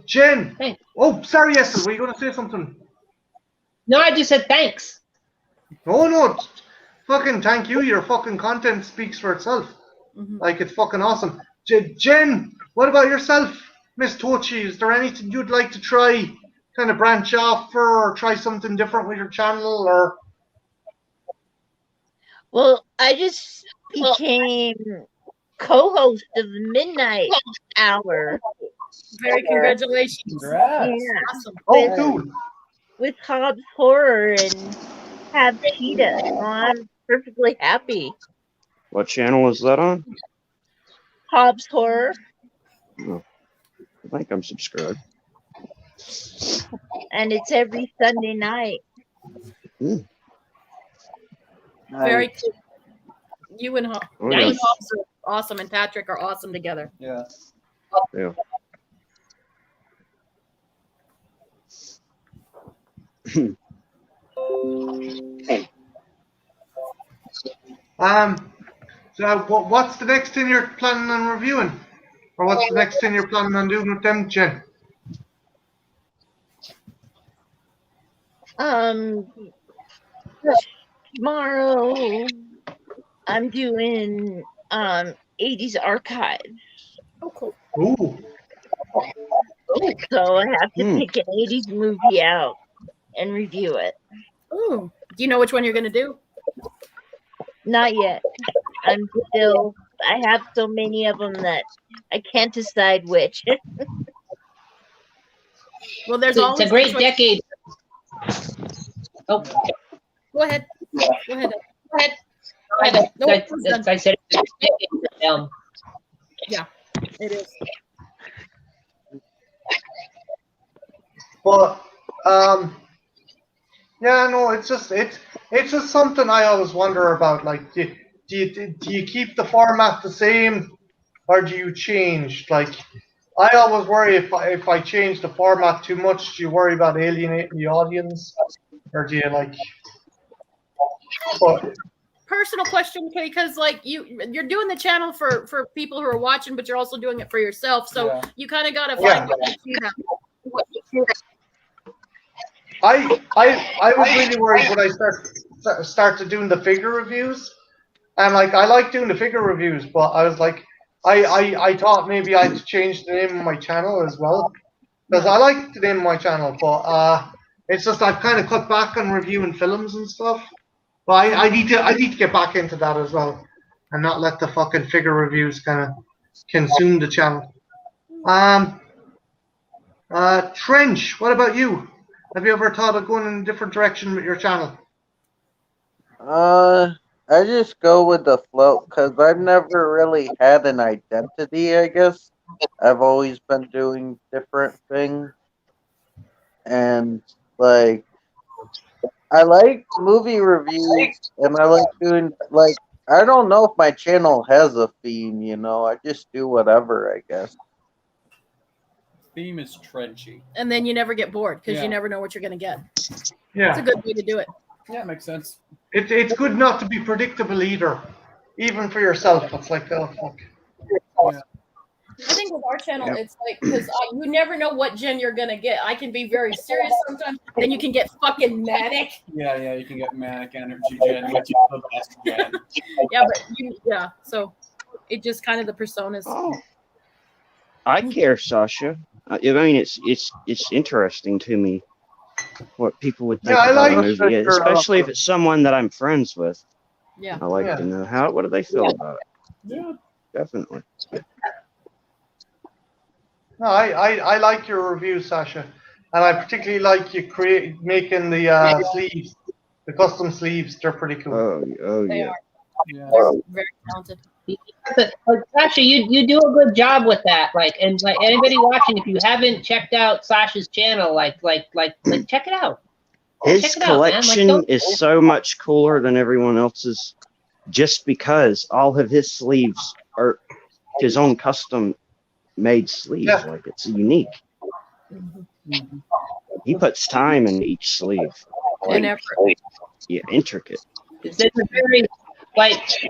Jen. Thanks. Oh, sorry, Ethel, were you going to say something? No, I just said thanks. No, fucking thank you. Your fucking content speaks for itself. Mhm. Like, it's fucking awesome. Jen, what about yourself, Miss Tochi? Is there anything you'd like to try, kind of branch off for, or try something different with your channel, or? Well, I just became co-host of the Midnight Hour. Very congratulations. Congrats. Yeah, Awesome. Oh, cool. with Hobbs Horror and have Cheetah. So I'm perfectly happy. what channel is that on? Hobbs Horror. Oh, I think I'm subscribed. And it's every Sunday night. Very cool. You and Oh, Hobbs yeah. are awesome, and Patrick are awesome together. Yeah. Yeah. So what's the next thing you're planning on reviewing? Or what's the next thing you're planning on doing with them, Jen? Tomorrow I'm doing 80s archive. Oh, cool. Ooh. So I have to pick an 80s movie out and review it. Ooh. Do you know which one you're going to do? Not yet. I have so many of them that I can't decide which. Well, there's It's always a great choice. decade. Oh, Go ahead. Go ahead. go ahead. Nope, I it's done. said it's a great decade for film. Yeah, it is. But yeah, no, it's just something I always wonder about. Like, do you keep the format the same, or do you change? Like, I always worry if I change the format too much, do you worry about alienating the audience, or do you like? But, Personal question, because like you're doing the channel for people who are watching, but you're also doing it for yourself. So Yeah. you kind of got to Yeah. find what you have. I was really worried when I started doing the figure reviews, and like I like doing the figure reviews, but I was like, I thought maybe I had to change the name of my channel as well, because I like the name of my channel, but it's just I've kind of cut back on reviewing films and stuff. But I need to get back into that as well, and not let the fucking figure reviews kind of consume the channel. Trench, what about you? Have you ever thought of going in a different direction with your channel? I just go with the flow because I've never really had an identity, I guess. I've always been doing different things. And, like, I like movie reviews, and I like doing, like, I don't know if my channel has a theme, you know? I just do whatever, I guess. Theme is trenchy. And then you never get bored because Yeah. you never know what you're going to get. Yeah. It's a good way to do it. Yeah, it makes sense. It's good not to be predictable either, even for yourself. It's like, oh fuck. Yeah. I think with our channel, it's like, because you never know what Jen you're going to get. I can be very serious sometimes, then you can get fucking manic. Yeah, you can get manic energy, Jen, which is the best, Jen. Yeah, so it just kind of the personas. Oh, I care, Sasha. I mean, it's interesting to me what people would think Yeah, I about a like- movie, especially if it's someone that I'm friends with. Yeah. I like Yeah. to know what do they feel about it. Yeah. Definitely. No, I like your review, Sasha, and I particularly like you making the sleeves, the custom sleeves. They're pretty cool. Oh They yeah. are. Yeah. They're very talented. But Sasha, you do a good job with that. Like, and like anybody watching, if you haven't checked out Sasha's channel, like check it out. His Check it out, man. Like, collection don't- is so much cooler than everyone else's, just because all of his sleeves are his own custom made sleeves. Yeah. Like, it's unique. Mhm. He puts time in each sleeve. And effort. Yeah, intricate. They're very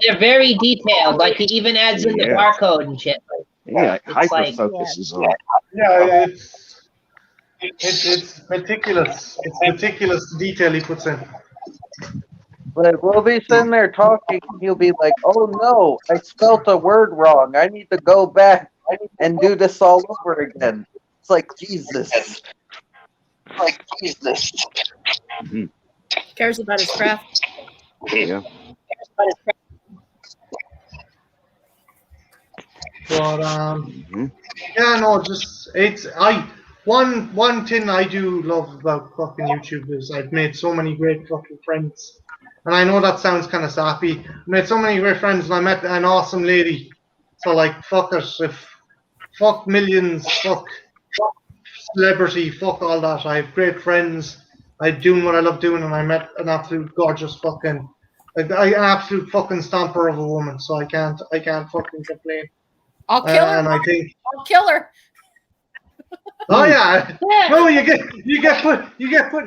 they're very detailed. Like he even adds in the Yeah. barcode and shit. Yeah, It's hyper like- focuses on it. Yeah, it's meticulous. It's meticulous the detail he puts in. Like, we'll be sitting there talking, and he'll be like, oh no, I spelt a word wrong. I need to go back and do this all over again. It's like, Jesus. Cares about his craft. Yeah. But Mhm. yeah, no, just one thing I do love about fucking YouTube is I've made so many great fucking friends. And I know that sounds kind of sappy. I made so many great friends, and I met an awesome lady. So like, fuck millions, fuck celebrity, fuck all that. I have great friends. I'm doing what I love doing, and I met an absolute gorgeous fucking, an absolute fucking stomper of a woman. So I can't fucking complain. I'll kill her. And I think, I'll kill her. Oh yeah. No, you get put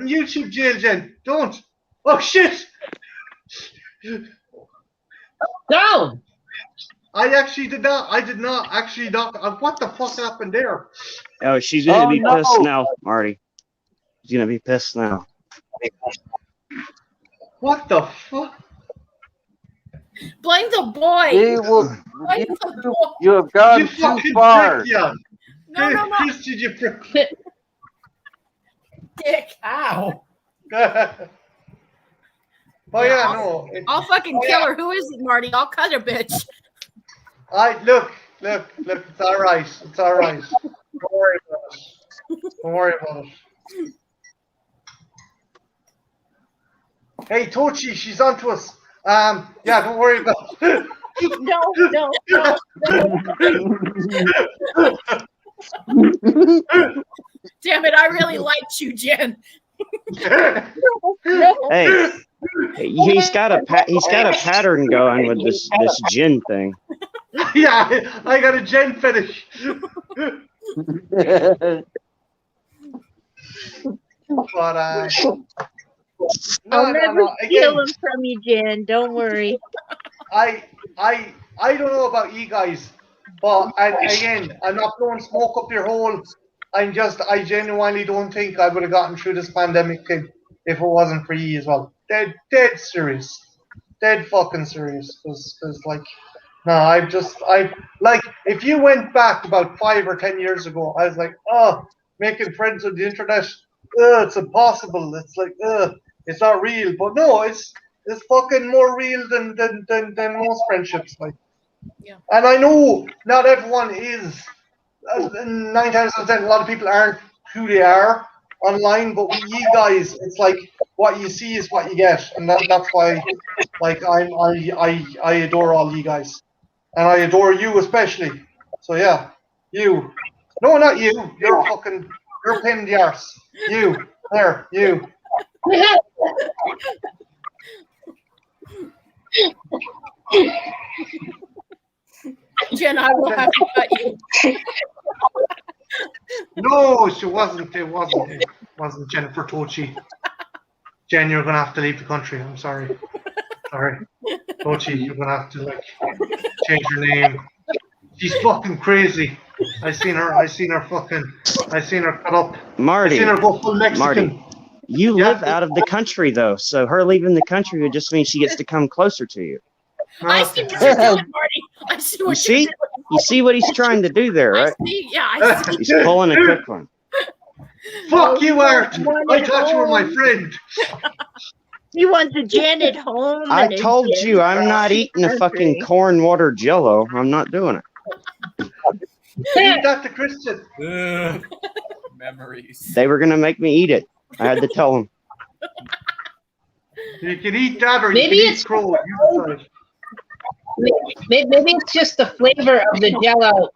in YouTube jail, Jen. Don't. Oh shit. Down. I actually did not. I did not actually not. What the fuck happened there? Oh, she's gonna Oh, be no. pissed now, Marty. She's gonna be pissed now. What the fuck? Blame the boy. Blame the boy. You have gone You too fucking far. prick, yeah. No. Christian, you prick. Dick. Ow. Oh yeah, no. I'll fucking kill her. Who is it, Marty? I'll cut her, bitch. Look. It's all right. It's all right. Don't worry about it. Don't worry about it. Hey, Tochi, she's on to us. Yeah, don't worry about it. No. Damn it, I really liked you, Jen. Hey, he's got a pattern going with this gin thing. Yeah, I got a Jen fetish. But I'll never steal Again, them from you, Jen. Don't worry. I don't know about you guys, but again, I'm not blowing smoke up your hole. I genuinely don't think I would have gotten through this pandemic thing if it wasn't for you as well. Dead serious. Dead fucking serious. Cause like, no, like, if you went back about 5 or 10 years ago, I was like, oh, making friends with the internet, it's impossible. It's like, it's not real. But no, it's fucking more real than most friendships. Like, Yeah. And I know not everyone is. 9 times out of 10, a lot of people aren't who they are online. But with you guys, it's like what you see is what you get, and that's why, like, I adore all you guys, and I adore you especially. So yeah, you. No, not you. You're a pain in the arse. You. There. You. Jen, I will have to cut you. No, she wasn't. It wasn't Jennifer Tochi. Jen, you're gonna have to leave the country. I'm sorry. Sorry, Tochi, you're gonna have to change your name. She's fucking crazy. I seen her cut up. Marty, I seen her go full Mexican. Marty, you live out of the country though, so her leaving the country would just mean she gets to come closer to you. I see what you're doing, Marty. I see what you're doing. You see what he's trying to do there, right? I see. He's pulling a quick one. Fuck you, Art. I thought you were my friend. You want the Jen at home? I told you I'm not eating a fucking corn water Jello. I'm not doing it. Leave that to Christian. Ugh. Memories. They were gonna make me eat it. I had to tell them. You can eat that, or Maybe you can it's- eat crow. You decide. Maybe it's just the flavor of the Jello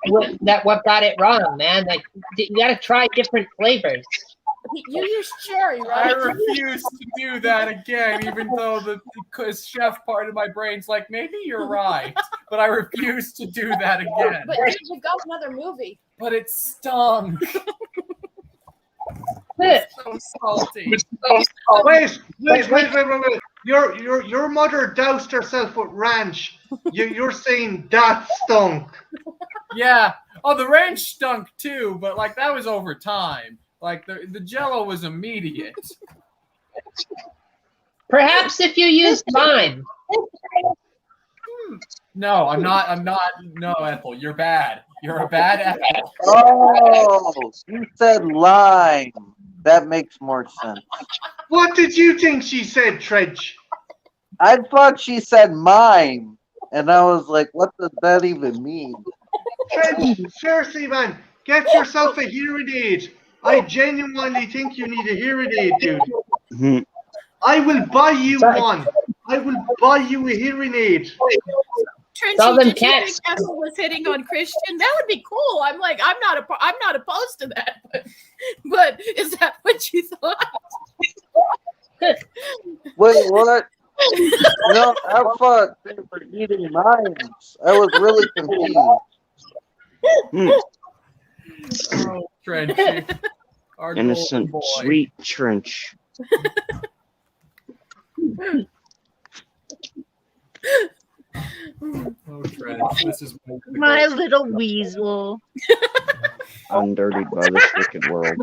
what got it wrong, man. Like, you got to try different flavors. You used cherry, I right? refuse to do that again, even though the chef part of my brain's like, maybe you're right, but I refuse to do that again. But dude, we've got another movie. But it stung. So salty. Wait. Your mother doused herself with ranch. You're saying that stunk. Yeah. Oh, the ranch stunk too, but like that was over time. Like the Jello was immediate. Perhaps if you use lime. No, I'm not. No, Ethel, you're bad. You're a bad Ethel. Oh, you said lime. That makes more sense. What did you think she said, Tredge? I thought she said mime, and I was like, what does that even mean? Tredge, seriously, man, get yourself a hearing aid. I genuinely think you need a hearing aid, dude. Mhm. I will buy you one. I will buy you a hearing aid. Tell Trenchy, them did you cats. think Ethel was hitting on Christian? That would be cool. I'm like, I'm not opposed to that. But is that what you thought? Wait, what? No, I thought they were eating mimes. I was really confused. Mm. Trenchy. Our Innocent, golden boy. sweet Trench. Oh, Trench. This is My little weasel. Undirtied by this wicked world.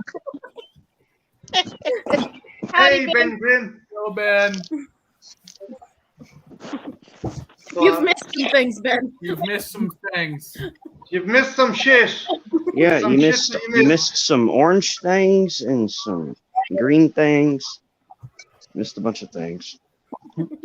Hey, Ben Grimm. Hello, Ben. You've missed some things, Ben. You've missed some things. You've missed some shit. Yeah, Some you shit missed that you missed some orange things and some green things. Missed a bunch of things.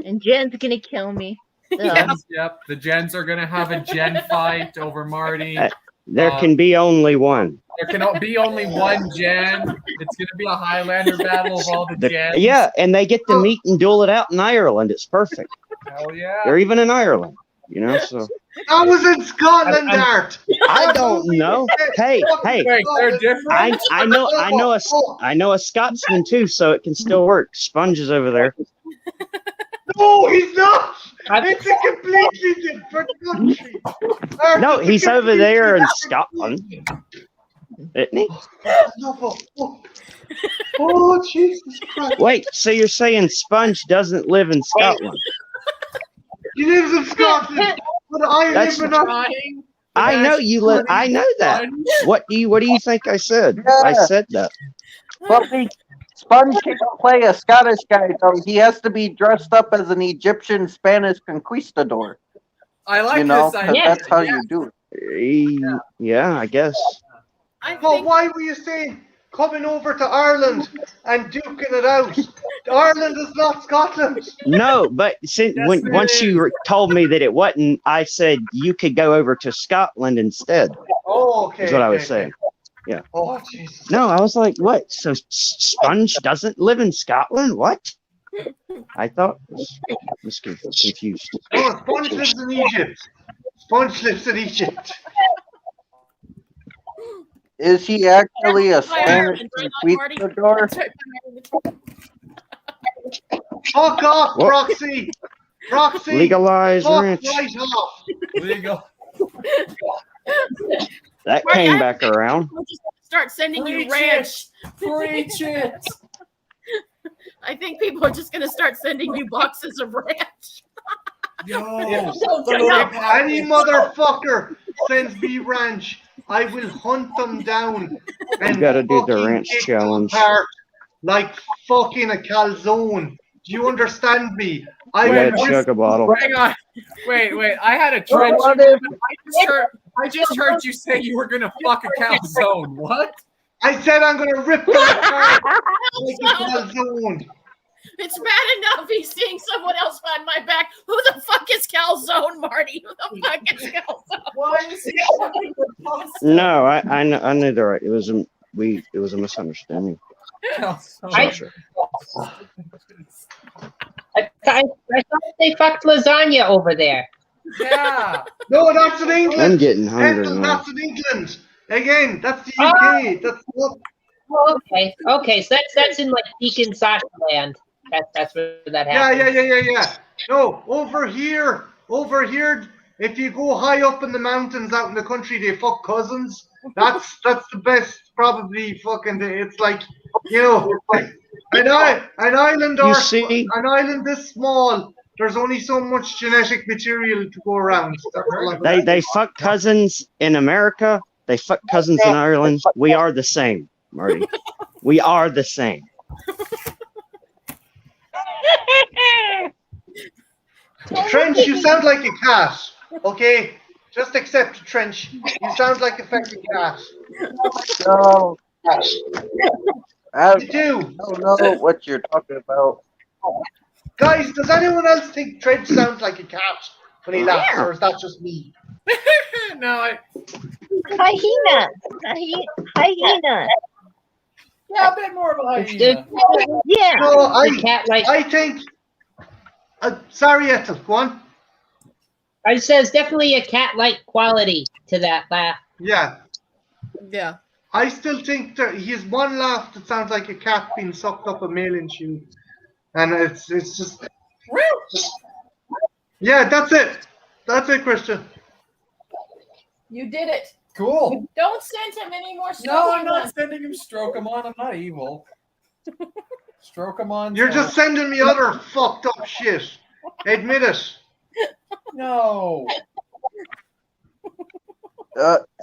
And Jen's gonna kill me. Yeah. Yep, the gens are gonna have a gen fight over Marty. There can be only one. There can be only one gen. It's gonna be a Highlander battle of all the gens. Yeah, and they get to meet and duel it out in Ireland. It's perfect. Hell yeah. They're even in Ireland, you know. So I was in Scotland, Art. I don't know. Hey, Wait, they're different. I know a Scotsman too, so it can still work. Sponge is over there. No, he's not. It's a completely different country. Art, No, it's a he's over completely there in different Scotland, isn't he? Oh, Jesus Christ. Wait, so you're saying Sponge doesn't live in Scotland? He lives in Scotland, but I That's live in Ireland. Trying. I know you live. I know that. What do you think I said? I said that. But Sponge can't play a Scottish guy, though. He has to be dressed up as an Egyptian Spanish conquistador. I like You know, this 'cause idea. that's how you do it. Yeah, I guess. I But think why were you saying coming over to Ireland and duking it out? Ireland is not Scotland. No, but since Yes, when it once you is. told me that it wasn't, I said you could go over to Scotland instead. Oh, okay. Is what I was okay, saying. okay. Oh, Jesus. No, I was like, what? So Sponge doesn't live in Scotland? What? I thought was confused. No, Sponge lives in Egypt. Sponge lives in Egypt. Is he actually a Spanish Ireland, right, Marty? conquistador? Fuck off, What? Proxy. Proxy. Legalize Fuck ranch. right off. Legal. That Right, came I- back around. we'll just start sending you Preach ranch. Preach it. I think people are just going to start sending you boxes of ranch. Yo. If any motherfucker sends me ranch, I will hunt them down and You gotta do the fucking ranch pick them challenge. apart like fucking a calzone. Do you understand me? I You will gotta rip chug a bottle. Hang on. Wait. I had a trench. What if- I just heard you say you were gonna fuck a calzone. What? I said I'm gonna rip them apart like a calzone. It's bad enough he's seeing someone else on my back. Who the fuck is Calzone, Marty? Who the fuck is Calzone? Why is he fucking with pasta? No, I knew the right. It was a misunderstanding. I- Sure. I thought they fucked lasagna over there. Yeah. No, that's in I'm England. getting hungry Ethel, now. that's in England. Again, that's the UK. That's what. Oh, okay. So that's in like Deacon Sasha land. That's where that Yeah, happens. yeah. No, over here, if you go high up in the mountains out in the country, they fuck cousins. That's the best, probably fucking. It's like, you know, like an island You or see- an island this small. There's only so much genetic material to go around. That's all I'm They fuck cousins in America. They fuck cousins in Ireland. We are the same, Marty. We are the same. Trench, you sound like a cat. Okay, just accept it, Trench. You sound like a fucking cat. No, I You do. don't know what you're talking about. Guys, does anyone else think Trench sounds like a cat when he laughs, or is that just me? No, Hyena. Hyena. yeah, a bit more of a hyena. Yeah. No, The cat like I think. Sorry, Ethel, go on. I says definitely a cat-like quality to that laugh. Yeah, Yeah. I still think that he has one laugh that sounds like a cat being sucked up a mailing tube, and it's just. Yeah, that's it. That's it, Christian. You did it. Cool. Don't send him any more stuff. No, I'm not sending him Strokeamon. I'm not evil. Strokeamon. You're just sending me other fucked up shit. Admit it. No.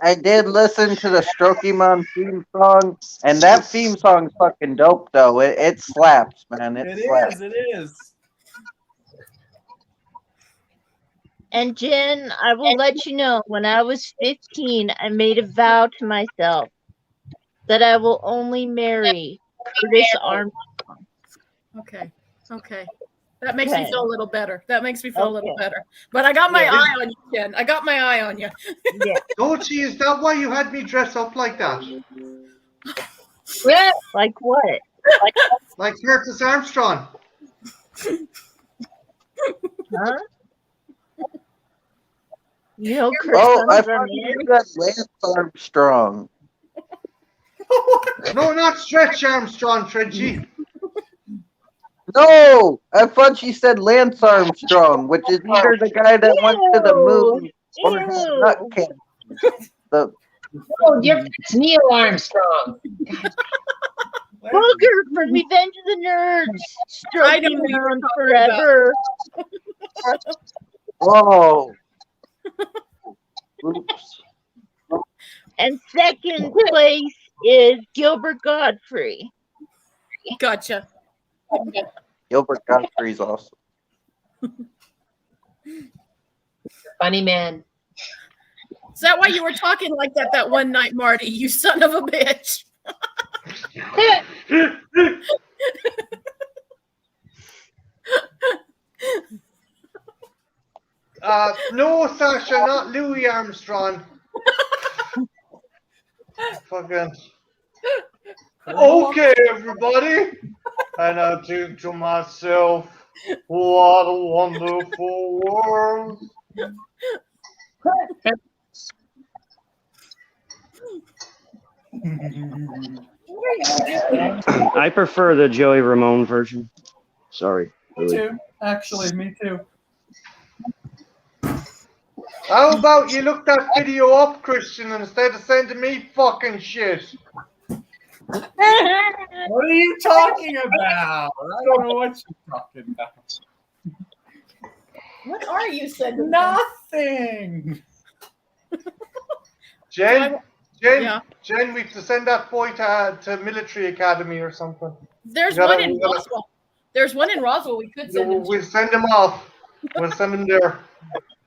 I did listen to the Strokemon theme song, and that theme song's fucking dope, though. It slaps, man. It slaps. It is. And Jen, I will let you know, when I was 15, I made a vow to myself that I will only marry Curtis Armstrong. Okay. That makes Okay. me feel a little better. That makes me feel a little Okay. better. But I got my Yeah, eye on you, Jen. I got my eye on you. Yeah. Dochi, is that why you had me dress up like that? Yeah. Like what? Like Curtis Armstrong? Huh? You know, Curtis Oh, I Armstrong. thought you said Lance Armstrong. No, not Stretch Armstrong, Trenchy. No, I thought she said Lance Armstrong, which is either the guy that went to the moon or his nut cancer. The Oh, it's Neil Armstrong. Booger from Revenge of the Nerds. I Stroking know who you're around talking forever. oh, oops. And second place is Gilbert Godfrey. Gotcha. Gilbert Godfrey's awesome. Funny man. Is that why you were talking like that one night, Marty? You son of a bitch. No, Sasha, not Louis Armstrong. Fucking. Okay, everybody. And I think to myself, what a wonderful world. I prefer the Joey Ramone version. Sorry. Me too. Actually, me too. How about you look that video up, Christian, instead of sending me fucking shit? What are you talking about? I don't know what you're talking about. What are you saying? Nothing. Jen, Yeah. Jen, we have to send that boy to military academy or something. There's We gotta- one in we gotta- Roswell. There's one in Roswell we could send him to. We'll send him off. We'll send him there.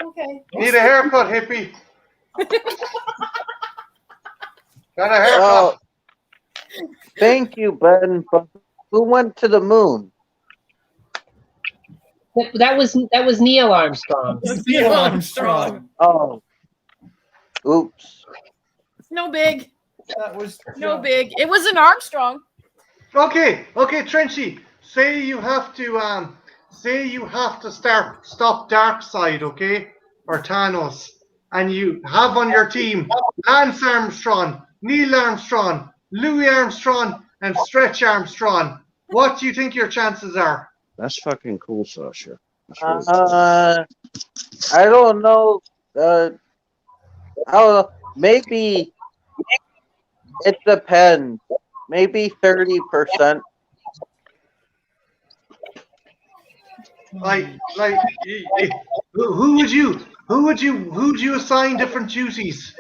Okay. Need a haircut, hippie. Got a haircut. Oh, thank you, Ben. But who went to the moon? That was Neil Armstrong. Neil Armstrong. Oh, oops. No big. That was No big. It was an Armstrong. Okay, Trenchy. Say you have to stop Darkseid, okay? Or Thanos. And you have on your team Lance Armstrong, Neil Armstrong, Louis Armstrong, and Stretch Armstrong. What do you think your chances are? That's fucking cool, Sasha. That's really cool. I don't know. I don't know. Maybe it depends. Maybe 30%. Who would you assign different duties?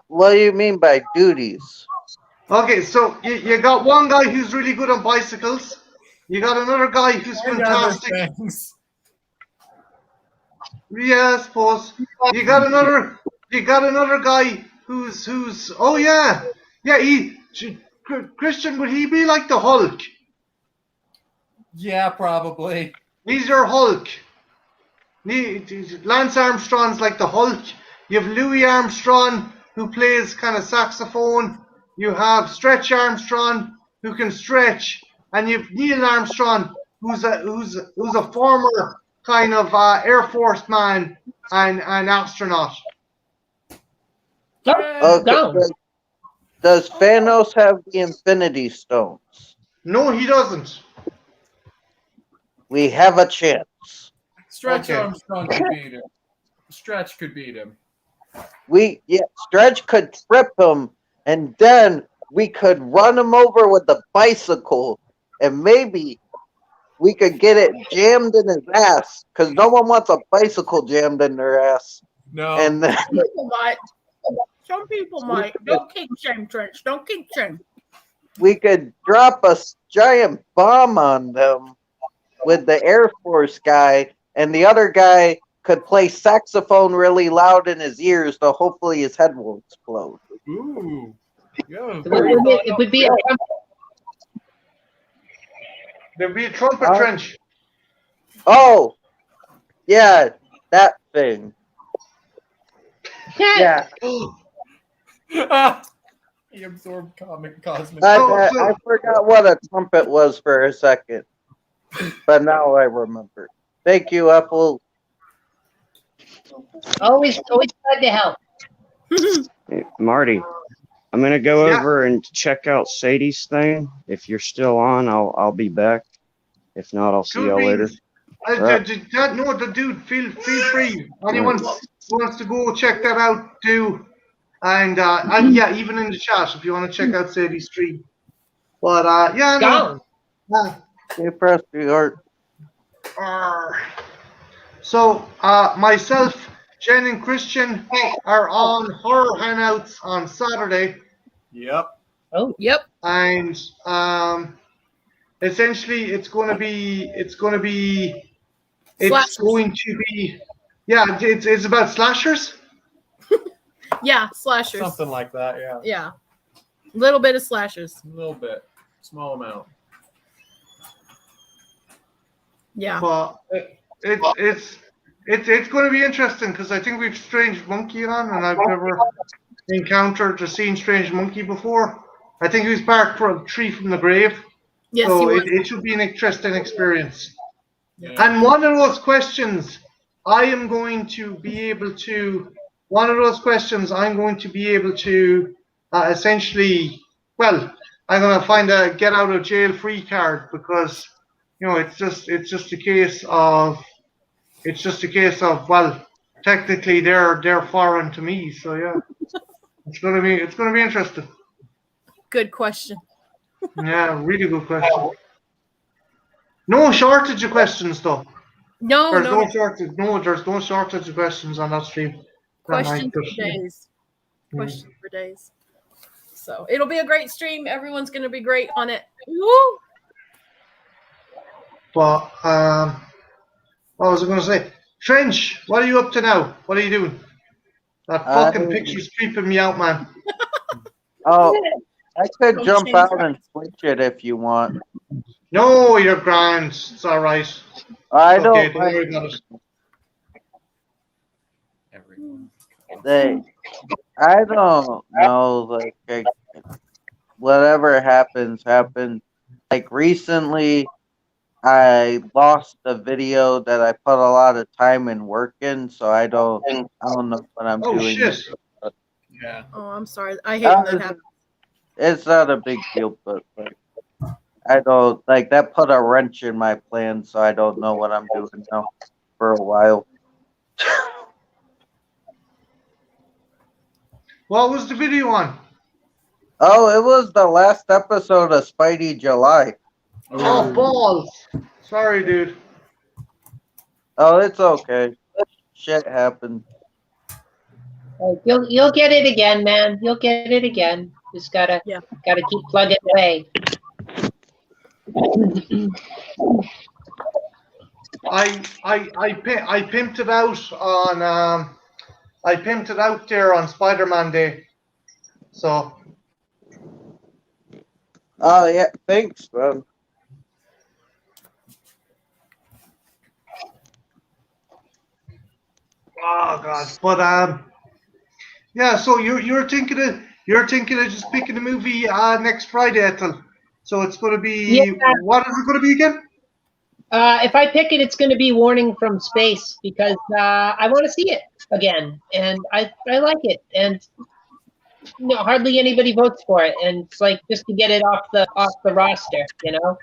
What do you mean by duties? Okay, so you got one guy who's really good on bicycles. You got another guy who's And other fantastic. things. Yeah, I suppose. You got another guy who's oh yeah. Christian, would he be like the Hulk? Yeah, probably. He's your Hulk. Lance Armstrong's like the Hulk. You have Louis Armstrong who plays kind of saxophone. You have Stretch Armstrong who can stretch, and you have Neil Armstrong who's a former kind of Air Force man and astronaut. Does Thanos have the Infinity Stones? No, he doesn't. We have a chance. Stretch Okay. Armstrong can beat it. Stretch could beat him. Stretch could trip him, and then we could run him over with the bicycle, and maybe we could get it jammed in his ass, because no one wants a bicycle jammed in their ass. No. And then People might. Some people might. Don't kink shame, Trench. Don't kink shame. we could drop a giant bomb on them with the Air Force guy, and the other guy could play saxophone really loud in his ears, so hopefully his head won't explode. Ooh. Yeah, It would be a There'd be a trumpet trench. Oh, yeah, that thing. Yeah. He absorbed cosmic. I forgot what a trumpet was for a second, but now I remember. Thank you, Apple. always glad to help. Hey, Marty, I'm gonna go over and check out Sadie's thing. If you're still on, I'll be back. If not, I'll see y'all later. No, the dude, feel free. Anyone who wants to go check that out, do. And yeah, even in the chat if you want to check out Sadie's stream. But yeah, no. Hey, press the art. So myself, Jen, and Christian are on horror hangouts on Saturday. Yep. Oh, yep. And essentially, it's going to be, yeah, it's about slashers. Yeah, slashers. Something like that, yeah. Yeah. A little bit of slashers. A little bit. Small amount. Yeah. But it's going to be interesting because I think we've Strange Monkey on, and I've never encountered or seen Strange Monkey before. I think he was part of Tree from the Grave. Yes, so he was. it should be an interesting experience. Yeah. And one of those questions I'm going to be able to essentially, well, I'm going to find a get out of jail free card because, you know, it's just a case of, well, technically they're foreign to me, so yeah, it's gonna be interesting. Good question. Yeah, really good question. No shortage of questions though. No, There's no. no shortage. No, there's no shortage of questions on that stream. Questions for days. Questions for days. So it'll be a great stream. Everyone's going to be great on it. Woo! But what was I going to say? Trench, what are you up to now? What are you doing? That fucking picture's creeping me out, man. Oh, I could jump out and switch it if you want. No, you're grand. It's all right. I Okay, don't. don't worry about it. I don't know. Like whatever happens. Like recently, I lost a video that I put a lot of time and work in, so I don't know what I'm doing. Shit. Yeah. Oh, I'm sorry. I hate when that happens. It's not a big deal, but like, I don't like that put a wrench in my plan, so I don't know what I'm doing now for a while. What was the video on? Oh, it was the last episode of Spidey July. Oh, balls. Sorry, dude. Oh, it's okay. Shit happened. You'll get it again, man. You'll get it again. Just gotta keep plugging away. I pimped it out on I pimped it out there on Spider-Man Day. So. Oh yeah, thanks, man. Oh God, but yeah. So you're thinking of just picking a movie next Friday, Ethel. So it's going to be what is it going to be again? If I pick it, it's going to be Warning from Space because I want to see it again, and I like it, and hardly anybody votes for it, and it's like just to get it off the roster, you know.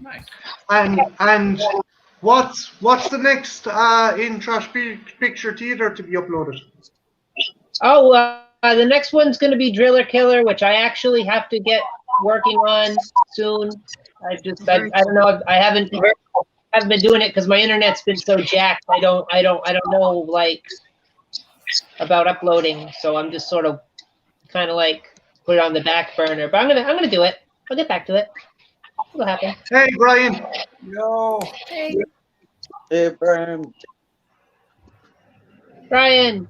Nice. And what's the next in Trash Picture Theater to be uploaded? Oh, the next one's going to be Driller Killer, which I actually have to get working on soon. I don't know. I haven't been doing it because my internet's been so jacked. I don't know like about uploading. So I'm just sort of kind of like put it on the back burner. But I'm gonna do it. I'll get back to it. It'll happen. Hey, Brian. Yo. Hey. Hey, Brian. Brian.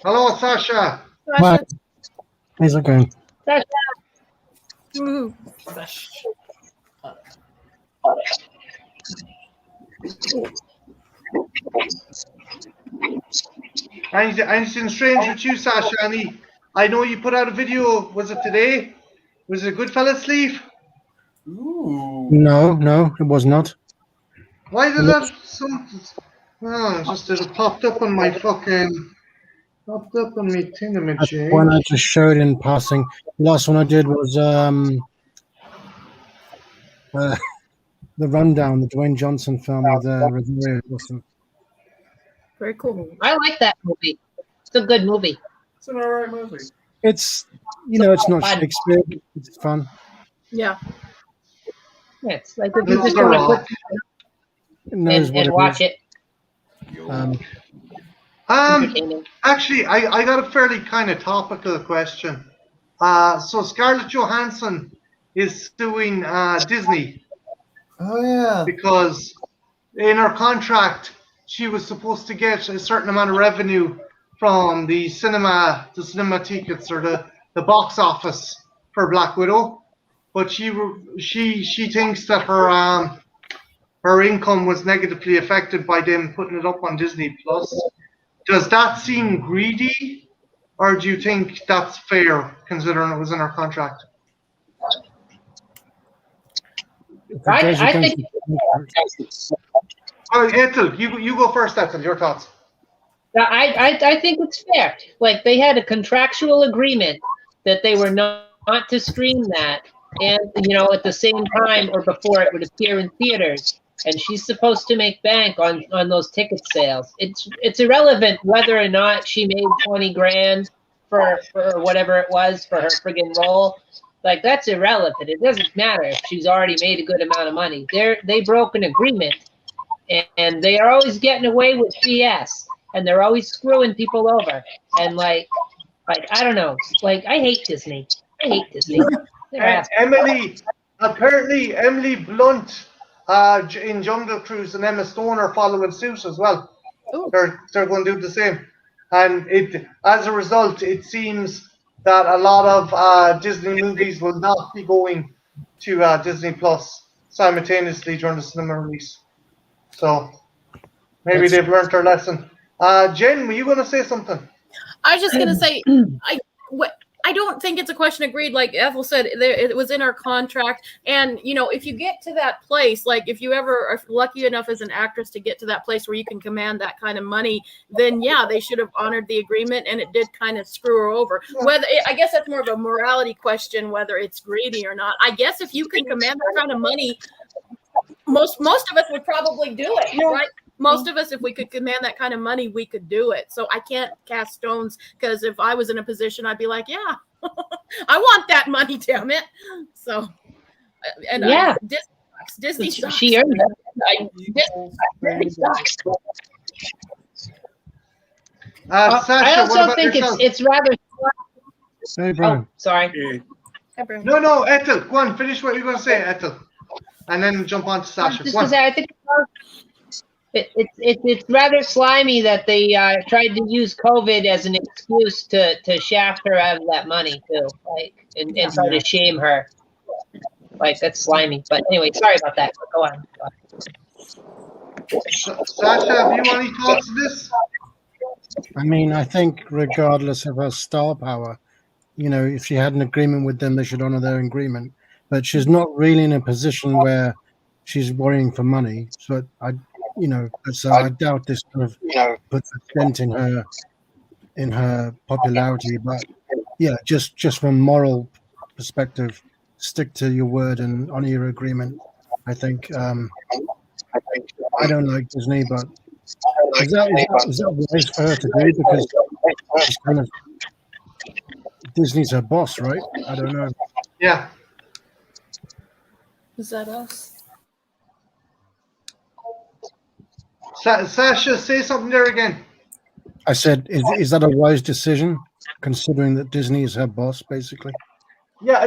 Hello, Sasha. Sasha. How's it going? Sasha. Woo. Anything strange with you, Sasha? I know you put out a video. Was it today? Was it Goodfellas sleeve? Ooh. No, it was not. Why did that? It popped up on my fucking. Popped up on me That's thingamajig. one I just showed in passing. The last one I did was the Rundown, the Dwayne Johnson film with Rosario Dawson. Very cool. I like that movie. It's a good movie. It's an alright movie. It's it's not Shakespeare. It's fun. Yeah. Yeah, it's like if you It's just The want to Rock. put It knows and what watch it it. is. Entertaining. Actually, I got a fairly kind of topical question. So Scarlett Johansson is suing Disney Oh yeah. because in her contract she was supposed to get a certain amount of revenue from the cinema tickets or the box office for Black Widow, but she thinks that her income was negatively affected by them putting it up on Disney Plus. Does that seem greedy, or do you think that's fair considering it was in her contract? If it goes I against think the All right, Ethel, you go first, Ethel. Your thoughts? I think it's fair. Like they had a contractual agreement that they were not to stream that, and at the same time or before it would appear in theaters. And she's supposed to make bank on those ticket sales. It's irrelevant whether or not she made 20 grand for whatever it was for her friggin' role. Like that's irrelevant. It doesn't matter if she's already made a good amount of money. They broke an agreement, and they are always getting away with BS, and they're always screwing people over. And like I don't know. Like I hate Disney. They're Apparently Emily Blunt in Jungle Cruise and Emma Stone are following suit as well. Ooh. They're going to do the same, and as a result, it seems that a lot of Disney movies will not be going to Disney Plus simultaneously during the cinema release. So maybe they've learned their lesson. Jen, were you going to say something? I was just gonna say, I don't think it's a question agreed. Like Ethel said, it was in our contract. And, if you get to that place, like if you ever are lucky enough as an actress to get to that place where you can command that kind of money, then yeah, they should have honored the agreement, and it did kind of screw her over. I guess that's more of a morality question, whether it's greedy or not. I guess if you can command that kind of money, most of us would probably do it, right? Most of us, if we could command that kind of money, we could do it. So I can't cast stones, because if I was in a position, I'd be like, yeah, I want that money, damn it. So, and Yeah. Disney sucks. She earned it. Disney sucks. Sasha, I what also about think yourself? it's rather. Hey, Brian. Oh, sorry. No, Ethel, go on, finish what you're going to say, Ethel, and then jump on to Sasha. Just Go on. to say, I think it's rather slimy that they tried to use COVID as an excuse to shaft her out of that money too, and try to shame her. Like that's slimy. But anyway, sorry about that. Go on. Sasha, have you any thoughts on this? I mean, I think regardless of her star power, if she had an agreement with them, they should honor their agreement. But she's not really in a position where she's worrying for money. So so I doubt this kind of puts a dent in her popularity. But yeah, just from a moral perspective, stick to your word and honor your agreement. I think I don't like Disney, but is that wise for her to do? Because she's kind of Disney's her boss, right? I don't know. Yeah. Is that us? Sasha, say something there again. I said, is that a wise decision, considering that Disney is her boss, basically? Yeah,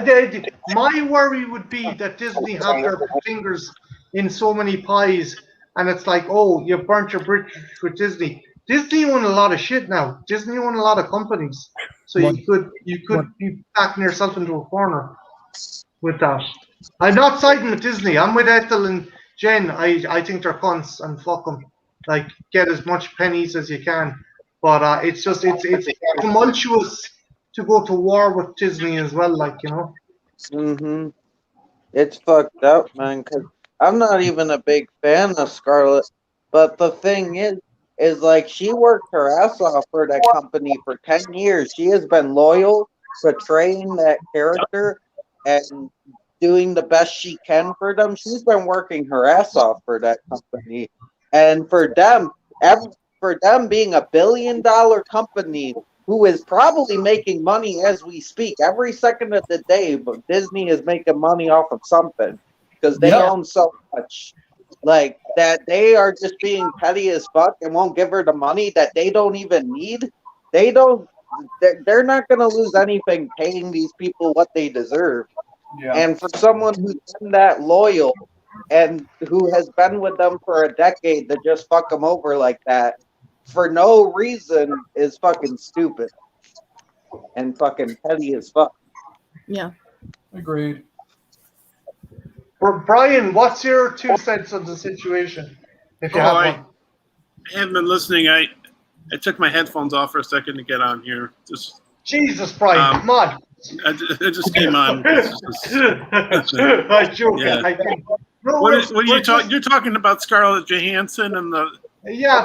my worry would be that Disney have their fingers in so many pies, and it's like, oh, you burnt your bridge with Disney. Disney own a lot of shit now. Disney own a lot of companies, so you could be backing yourself into a corner with that. I'm not siding with Disney. I'm with Ethel and Jen. I think they're cunts and fuck them. Like, get as much pennies as you can, but it's tumultuous to go to war with Disney as well, like, you know. Mhm. It's fucked up, man. Cause I'm not even a big fan of Scarlett, but the thing is like she worked her ass off for that company for 10 years. She has been loyal, portraying that character, and doing the best she can for them. She's been working her ass off for that company, and for them being a $1 billion company who is probably making money as we speak every second of the day, but Disney is making money off of something because they own so much. Like that, they are just being petty as fuck and won't give her the money that they don't even need. They're not going to lose anything paying these people what they deserve. Yeah. And for someone who's been that loyal and who has been with them for a decade to just fuck them over like that for no reason is fucking stupid and fucking petty as fuck. Yeah. Agreed. Brian, what's your 2 cents on the situation? If you have one. I haven't been listening. I took my headphones off for a second to get on here. Jesus, Brian, come on. I just came on. I'm joking. Yeah. What are you talking? You're talking about Scarlett Johansson and the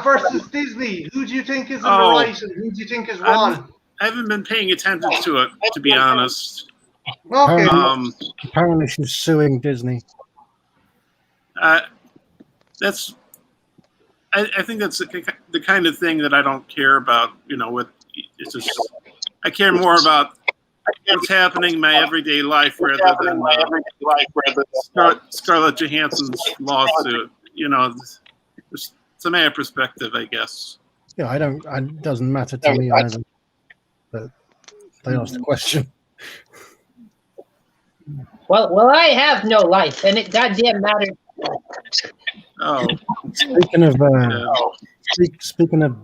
versus Disney. Who do you think is in the right and who do you think is wrong? I haven't been paying attention to it, to be honest. Okay. Apparently she's suing Disney. I think that's the kind of thing that I don't care about. You know, it's just I care more about what's happening in my everyday life rather than Scarlett Johansson's lawsuit. You know, it's a matter of perspective, I guess. Yeah, it doesn't matter to me either. But they asked the question. Well, I have no life, and it goddamn matters. Oh. Speaking of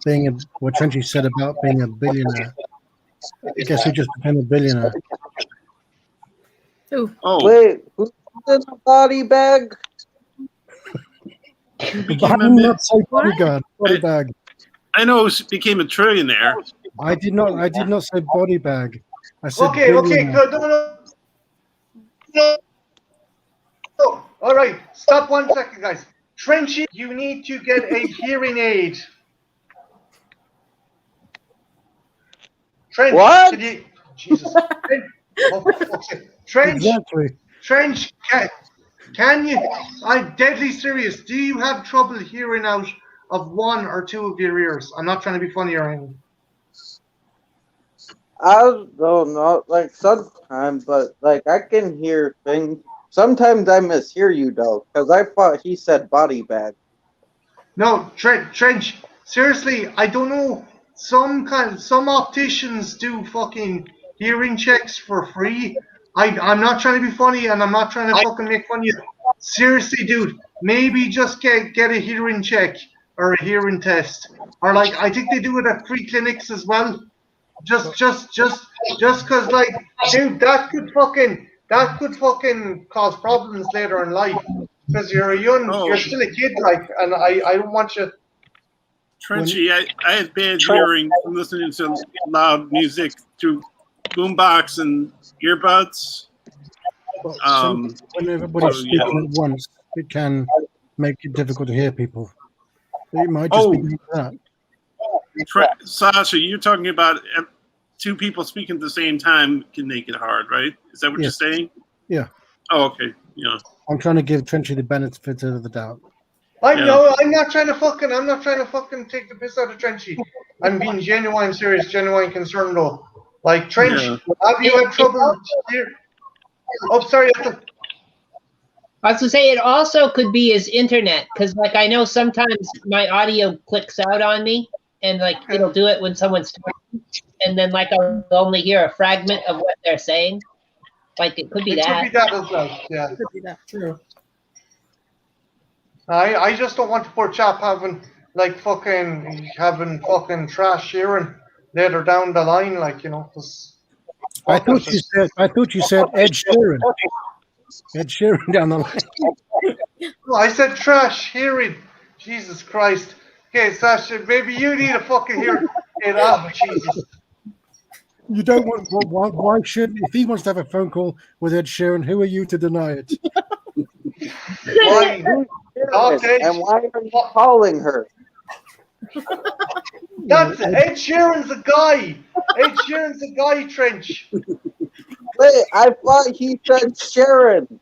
being what Trenchy said about being a billionaire, I guess he just became a billionaire. Who? Oh. Wait, who's in a body bag? Not say bodyguard, body bag. I know he became a trillionaire. I did not say body bag. I said Okay, billionaire. good. No. All right, stop 1 second, guys. Trenchy, you need to get a hearing aid. Trench, what? Jesus. Trench, exactly. Trench, can you? I'm deadly serious. Do you have trouble hearing out of 1 or 2 of your ears? I'm not trying to be funny or anything. I don't know, like sometimes, but like I can hear things. Sometimes I mishear you though, because I thought he said body bag. No, Trench. Seriously, I don't know. Some opticians do fucking hearing checks for free. I'm not trying to be funny, and I'm not trying to fucking make fun of you. Seriously, dude, maybe just get a hearing check or a hearing test, or like I think they do it at free clinics as well. Just because, like, dude, that could fucking cause problems later in life because you're still a kid, like, and I don't want you. Trenchy, I had bad hearing from listening to loud music through boombox and earbuds. When everybody's speaking at once, it can make it difficult to hear people. It might just be that. Sasha, you're talking about two people speaking at the same time can make it hard, right? Is that what Yes. you're saying? Yeah. Oh, okay. Yeah. I'm trying to give Trenchy the benefit of the doubt. I'm not trying to fucking take the piss out of Trenchy. I'm being genuine concerned though. Like Trench, have you had trouble here? Oh, sorry. I was to say it also could be his internet, because like I know sometimes my audio clicks out on me, and like it'll do it when someone's talking, and then like I'll only hear a fragment of what they're saying. Like it could be that. Could be that as well. Yeah. Could be that. True. I just don't want the poor chap having fucking trash hearing later down the line, like, you know. I thought you said Ed Sheeran. Ed Sheeran down the line. No, I said trash hearing. Jesus Christ. Okay, Sasha, maybe you need a fucking hearing. Oh, Jesus. You don't want. Why should? If he wants to have a phone call with Ed Sheeran, who are you to deny it? Why? Okay. And why are you calling her? That's Ed Sheeran's a guy. Ed Sheeran's a guy, Trench. Wait, I thought he said Sharon.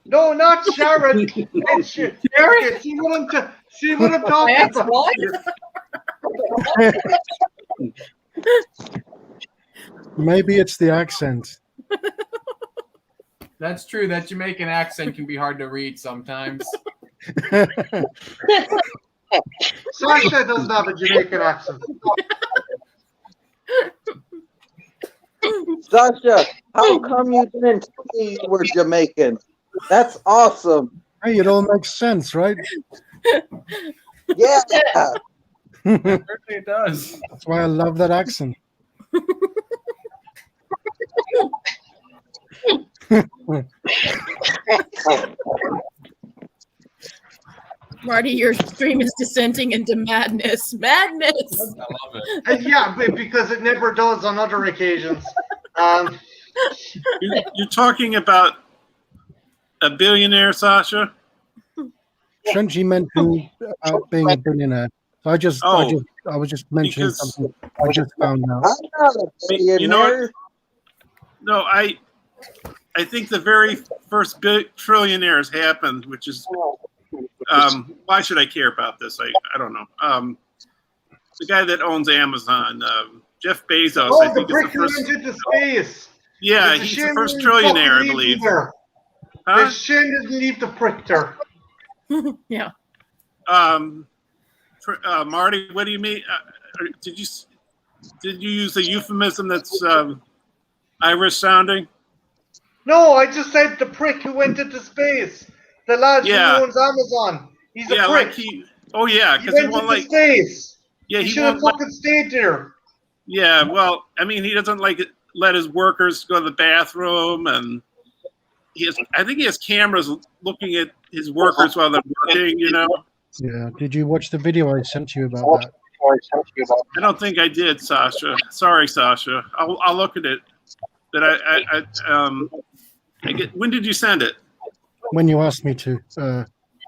No, not Sharon. Ed Sheeran. Okay, see what I'm talking about. Maybe it's the accent. That's true. That Jamaican accent can be hard to read sometimes. Sasha doesn't have a Jamaican accent. Sasha, how come you didn't tell me you were Jamaican? That's awesome. Hey, it all makes sense, right? Yeah. It does. That's why I love that accent. Marty, your stream is descending into madness. Madness. I love it. And yeah, because it never does on other occasions. You're talking about a billionaire, Sasha? Trenchy mentioned being a billionaire. So I was just mentioning something I just found out. I'm not a billionaire. You know what? No, I think the very first trillionaires happened, which is why should I care about this? I don't know. The guy that owns Amazon, Jeff Bezos, I think is the first. Into space. Yeah, he's the first trillionaire, I believe. Huh? The shame didn't leave the prick there. Yeah. Marty, what do you mean? Did you use a euphemism that's Irish sounding? No, I just said the prick who went into space. The lad who owns Amazon. He's a prick. Like because he won't like space. Yeah, he should have fucking stayed there. Yeah, well, I mean, he doesn't let his workers go to the bathroom, and I think he has cameras looking at his workers while they're working. You know. Yeah. Did you watch the video I sent you about that? I don't think I did, Sasha. Sorry, Sasha. I'll look at it. But when did you send it? When you asked me to, a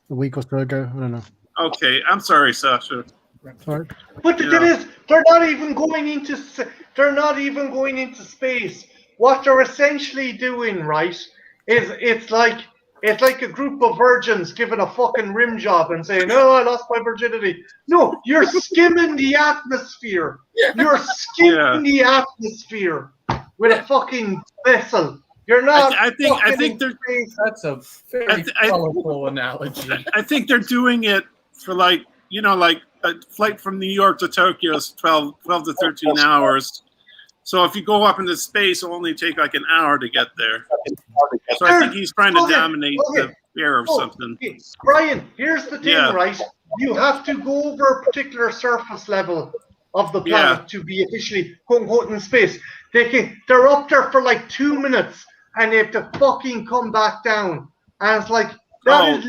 week or so ago. I don't know. Okay, I'm sorry, Sasha. Sorry. But the thing is, they're not even going into space. What they're essentially doing, right, is it's like a group of virgins giving a fucking rim job and saying, "Oh, I lost my virginity." No, you're skimming the atmosphere. You're skimming the atmosphere with a fucking vessel. You're not. I think that's a very colorful analogy. I think they're doing it for like a flight from New York to Tokyo is 12 to 13 hours. So if you go up into space, it'll only take like an hour to get there. So I think he's trying to dominate the air or something. Brian, here's the thing, right? You have to go over a particular surface level of the planet to be officially quote-unquote in space. They're up there for like 2 minutes and they have to fucking come back down. And it's like, that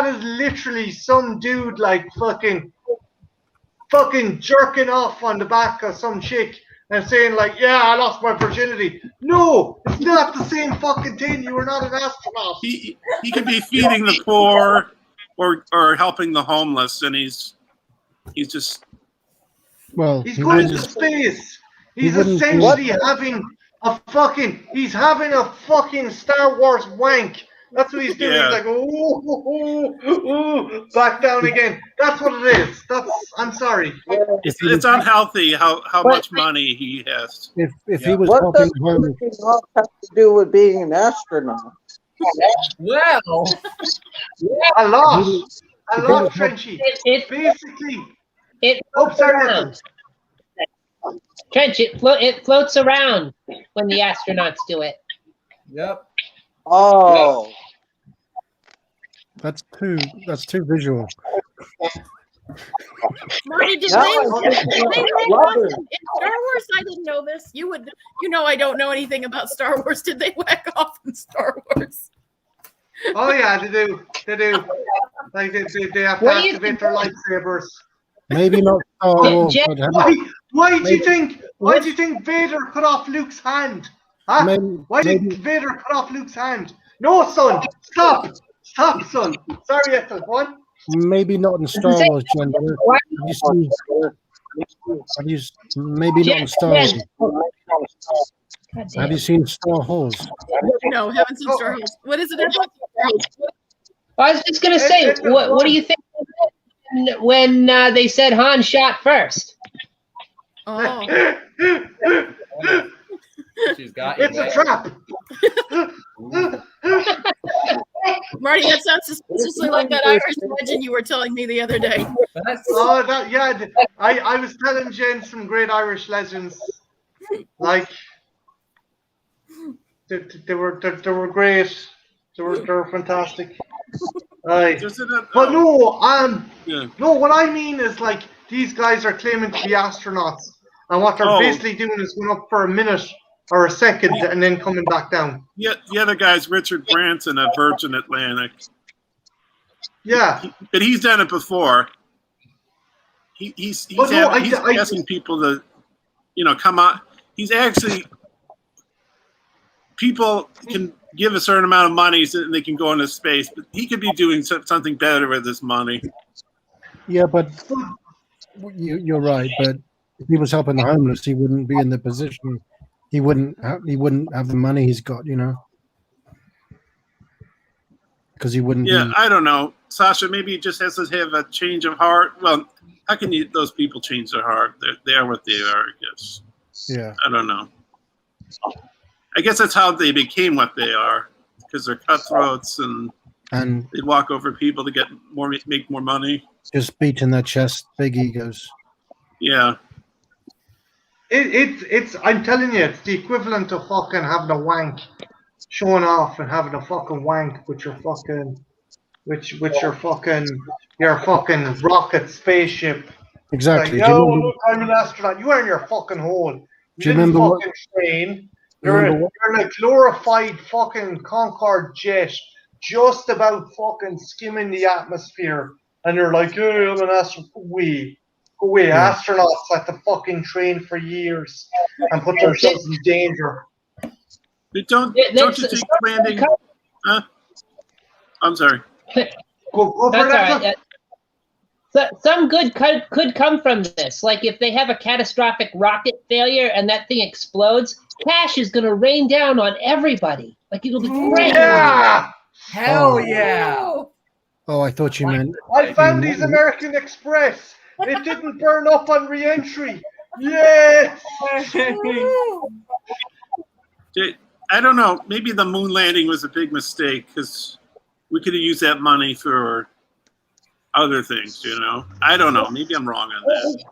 is literally some dude like fucking jerking off on the back of some chick and saying like, "Yeah, I lost my virginity." No, it's not the same fucking thing. You are not an astronaut. He could be feeding the poor or helping the homeless, and he's just Well, He's he going into wouldn't. space. he He's wouldn't do essentially it. having he's having a fucking Star Wars wank. That's what he's doing. Yeah. He's like, ooh, back down again. That's what it is. I'm sorry. It's unhealthy how much money he has. If he was What helping does home, working out have to do with being an astronaut? Well, A lot, was Trenchy. It Basically, it oh, floats sorry, around. Ethel. Trench, it floats around when the astronauts do it. yep. Oh, that's too visual. Marty, did Now they I land love in it. Star Wars? I didn't know this. You know I don't know anything about Star Wars. Did they whack off in Star Wars? Oh yeah, they do. Like they have to What do you activate think? their lightsabers. Maybe not Star Wars, Jet- but have you- Why do you Maybe- think? Why do you think Vader cut off Luke's hand? Huh? maybe, Why did maybe Vader cut off Luke's hand? No, son. Stop, son. Sorry, Ethel. What? maybe not in Star Wars, Jen. But Why- have you seen? Maybe not in Star Wars. God Have you damn. seen Star Wars? No, haven't seen Star Wars. What is it? I was just gonna say, what do you think when they said Han shot first? Oh, She's got you. It's a trap. Marty, that sounds suspiciously like that Irish legend you were telling me the other day. That's, Oh, I was telling Jen some great Irish legends. Like they were great. They were fantastic. Aye. But no, Yeah. no. What I mean is like these guys are claiming to be astronauts, and what they're Oh. basically doing is going up for a minute or a second and then coming back down. Yeah, the other guy's Richard Branson at Virgin Atlantic, Yeah. but he's done it before. He's But no, asking people to, come on. He's actually people can give a certain amount of money so they can go into space, but he could be doing something better with this money. Yeah, but you're right. But if he was helping the homeless, he wouldn't be in the position. He wouldn't have the money he's got, because he wouldn't. Yeah, be, I don't know, Sasha. Maybe he just has to have a change of heart. Well, how can those people change their heart? They are what they are, I guess. Yeah. I don't know. I guess that's how they became what they are, because they're cutthroats and they walk over people to make more money. Just beating their chest, big egos. Yeah. It's I'm telling you, it's the equivalent of fucking having a wank, showing off and having a fucking wank with your fucking, your fucking rocket spaceship. Exactly. Like, Do you yo, remember- look, I'm an astronaut. You are in your fucking hole. You Do you didn't remember what- fucking train. remember what- You're in a glorified fucking Concorde jet, just about fucking skimming the atmosphere, and you're like, hey, I'm an astronaut. Go away. Yeah. Astronauts have to fucking train for years and put themselves in danger. But don't you think landing? Huh? I'm sorry. Go for That's that. all right. Some good could come from this. Like if they have a catastrophic rocket failure and that thing explodes, cash is going to rain down on everybody. Like it'll be great. Yeah! hell Oh. yeah. Oh, I thought you meant. I found these American Express. It didn't burn up on re-entry. Yes! I don't know. Maybe the moon landing was a big mistake because we could have used that money for other things. I don't know. Maybe I'm wrong on that.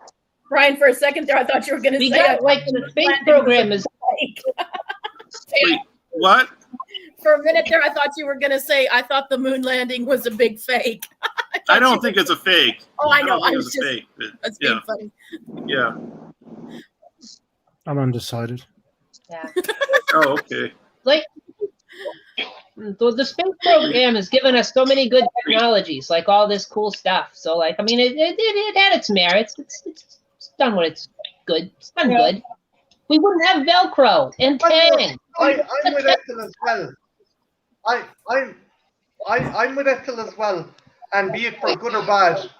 Brian, for a second there, I thought you were going to We say got like the space program is. Wait, what? For a minute there, I thought you were going to say, I thought the moon landing was a big fake. I don't think it's a fake. Oh, I know. don't think I it's was a just, fake. But that's yeah, being funny. yeah. I'm undecided. Yeah. Oh, okay. Like the space program has given us so many good technologies, like all this cool stuff. So, like, I mean, it had its merits. It's done what it's good. It's done good. We wouldn't have Velcro and Tang. I'm with Ethel as well. I'm with Ethel as well. and be it for good or bad,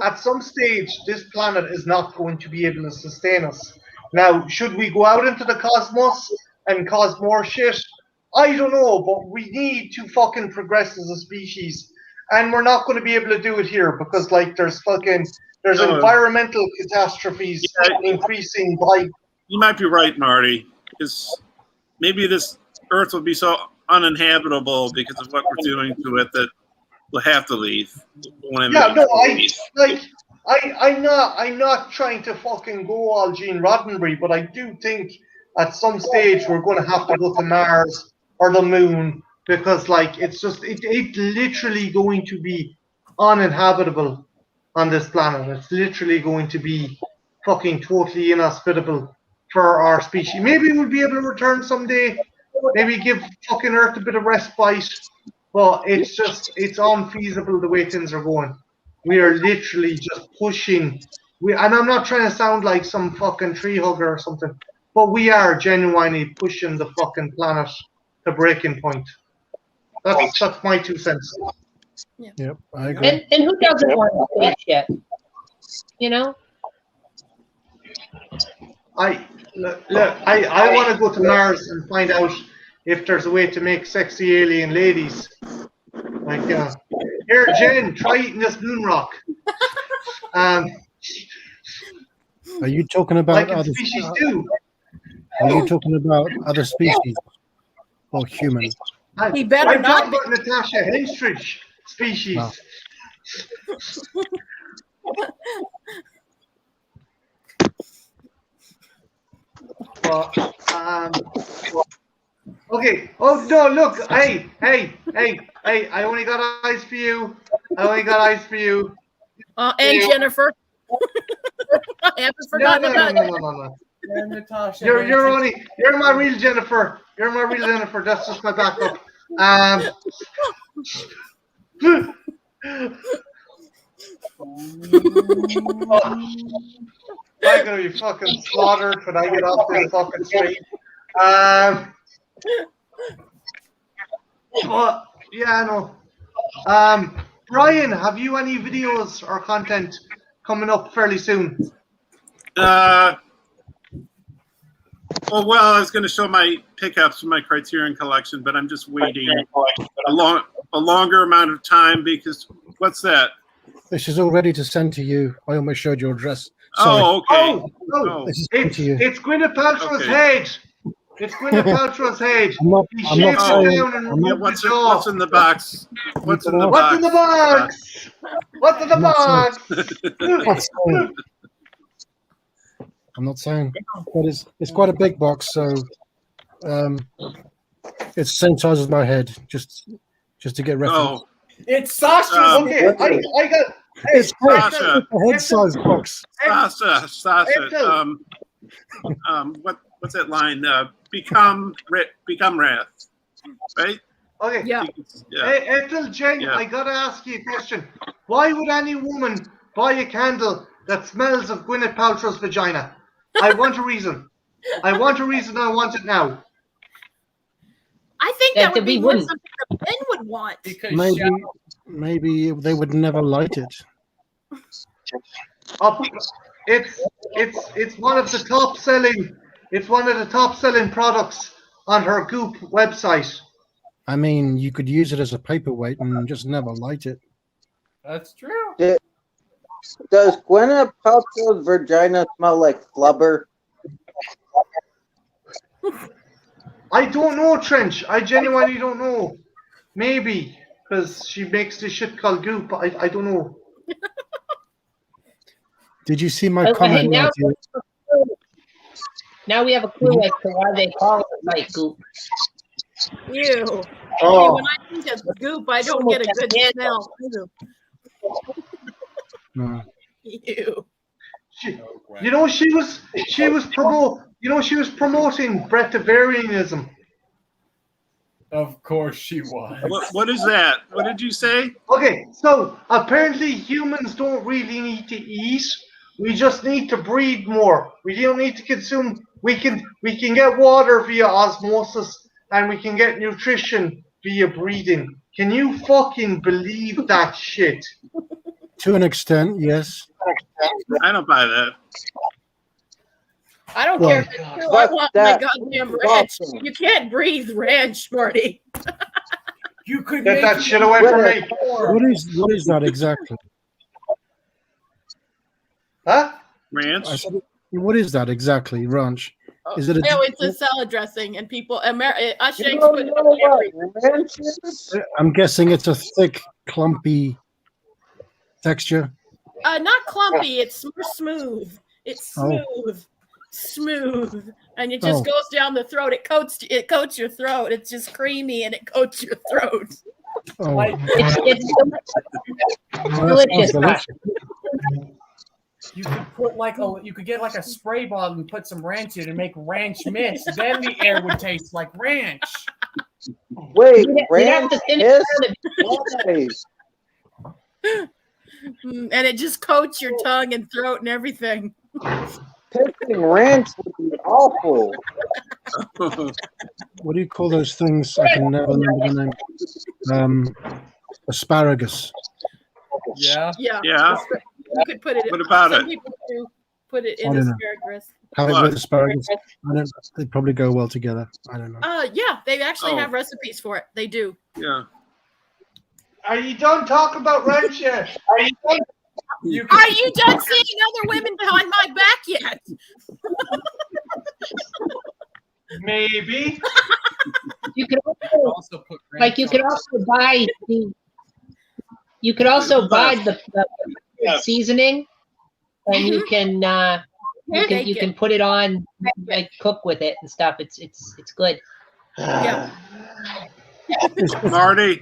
at some stage, this planet is not going to be able to sustain us. Now, should we go out into the cosmos and cause more shit? I don't know, but we need to fucking progress as a species. And we're not going to be able to do it here because, like, there's environmental catastrophes increasing by. You might be right, Marty. Because maybe this Earth will be so uninhabitable because of what we're doing to it that we'll have to leave. I'm not trying to fucking go all Gene Roddenberry, but I do think at some stage we're going to have to go to Mars or the moon because, like, it's literally going to be uninhabitable on this planet. It's literally going to be fucking totally inhospitable for our species. Maybe we'll be able to return someday. Maybe give fucking Earth a bit of respite. But it's unfeasible the way things are going. We are literally just pushing. And I'm not trying to sound like some fucking tree hugger or something, but we are genuinely pushing the fucking planet to breaking point. That's my 2 cents. Yep, I agree. And who doesn't want to space yet? You know? I want to go to Mars and find out if there's a way to make sexy alien ladies. Like, here, Jen, try eating this moon rock. Are you talking about like other species do? Are you talking about other species or humans? He better I'm not talking about Natasha Henstridge species. Okay. Oh no! Look, hey! I only got eyes for you. And Jennifer. I haven't forgotten about it. No. Natasha, You're my real Jennifer. You're my real Jennifer. That's just my backup. I'm gonna be fucking slaughtered when I get off this fucking street. But yeah, no. Brian, have you any videos or content coming up fairly soon? Well, I was going to show my pickups from my Criterion collection, but I'm just waiting a longer amount of time because what's that? This is all ready to send to you. I almost showed your address. Oh, okay. This is sent to you. It's Gwyneth Paltrow's head. It's Gwyneth Paltrow's head. What's in the box? What's in the box? I'm not saying, but it's quite a big box, so it's the same size as my head, just to get reference. Oh, it's Sasha's. Okay, I got. It's Sasha. a head size box. Sasha. What's that line? Become wrath, right? Okay. Yeah. Hey, Ethel, Jen, I gotta ask you a question. Why would any woman buy a candle that smells of Gwyneth Paltrow's vagina? I want a reason. I want it now. I think that would be something that men would want. Maybe they would never light it. It's one of the top selling. It's one of the top selling products on her Goop website. I mean, you could use it as a paperweight and just never light it. That's true. Does Gwyneth Paltrow's vagina smell like flubber? I don't know, Trench. I genuinely don't know. Maybe because she makes this shit called Goop. I don't know. Did you see my comment? Now we have a clue as to why they call it like Goop. Ew. Oh. See, when I think of Goop, I don't get a good smell. No. Ew. She was promoting breatharianism. Of course she was. What is that? What did you say? Okay, so apparently humans don't really need to eat. We just need to breathe more. We don't need to consume. We can get water via osmosis, and we can get nutrition via breeding. Can you fucking believe that shit? To an extent, yes. I don't buy that. I don't Well, care if it's true. I Fuck want my that. goddamn Fuck ranch. them. You can't breathe ranch, Marty. You could Get make that it shit away from me. What is that exactly? Huh? Ranch? I said, what is that exactly, ranch? Is it a No, it's a salad dressing, and people, us You Yanks don't put it know on what everything. ranch is? I'm guessing it's a thick, clumpy texture. Not clumpy. It's more smooth. It's Oh. smooth, and it just Oh. goes down the throat. It coats your throat. It's just creamy, and it coats your throat. Oh, like It's that delicious. sounds delicious. you could put like you could get like a spray bottle and put some ranch in and make ranch mist. Then the air would taste like ranch. Wait, You'd have ranch to thin it is? down Why? And it just coats your tongue and throat and everything. Pissing ranch would be awful. What do you call those things? I can never remember the name. Asparagus. Yeah. Yeah. Yeah. You could put it. What about some it? people do put it I in don't know. asparagus. Have it What? with asparagus. I don't. They probably go well together. I don't know. Yeah, they actually Oh. have recipes for it. They do. Yeah. Are you done talking about ranch yet? Are you done? You Are you done seeing other women behind my back yet? Maybe. You could also put ranch like you could on. also buy the you could also buy the seasoning, and you can you can put it on, like cook with it and stuff. It's good. Yeah. Marty,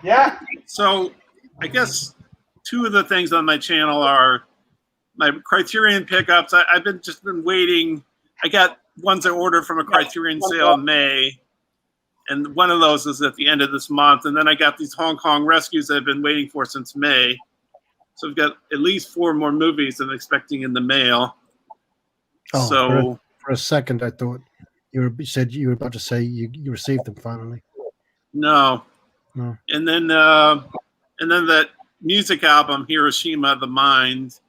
Yeah. so I guess two of the things on my channel are my Criterion pickups. I've been waiting. I got ones I ordered from a Criterion sale in May, and one of those is at the end of this month. And then I got these Hong Kong rescues I've been waiting for since May. So I've got at least 4 more movies I'm expecting in the mail. Oh, So for a second, I thought said you were about to say you received them finally. no. No. And then that music album Hiroshima the Mind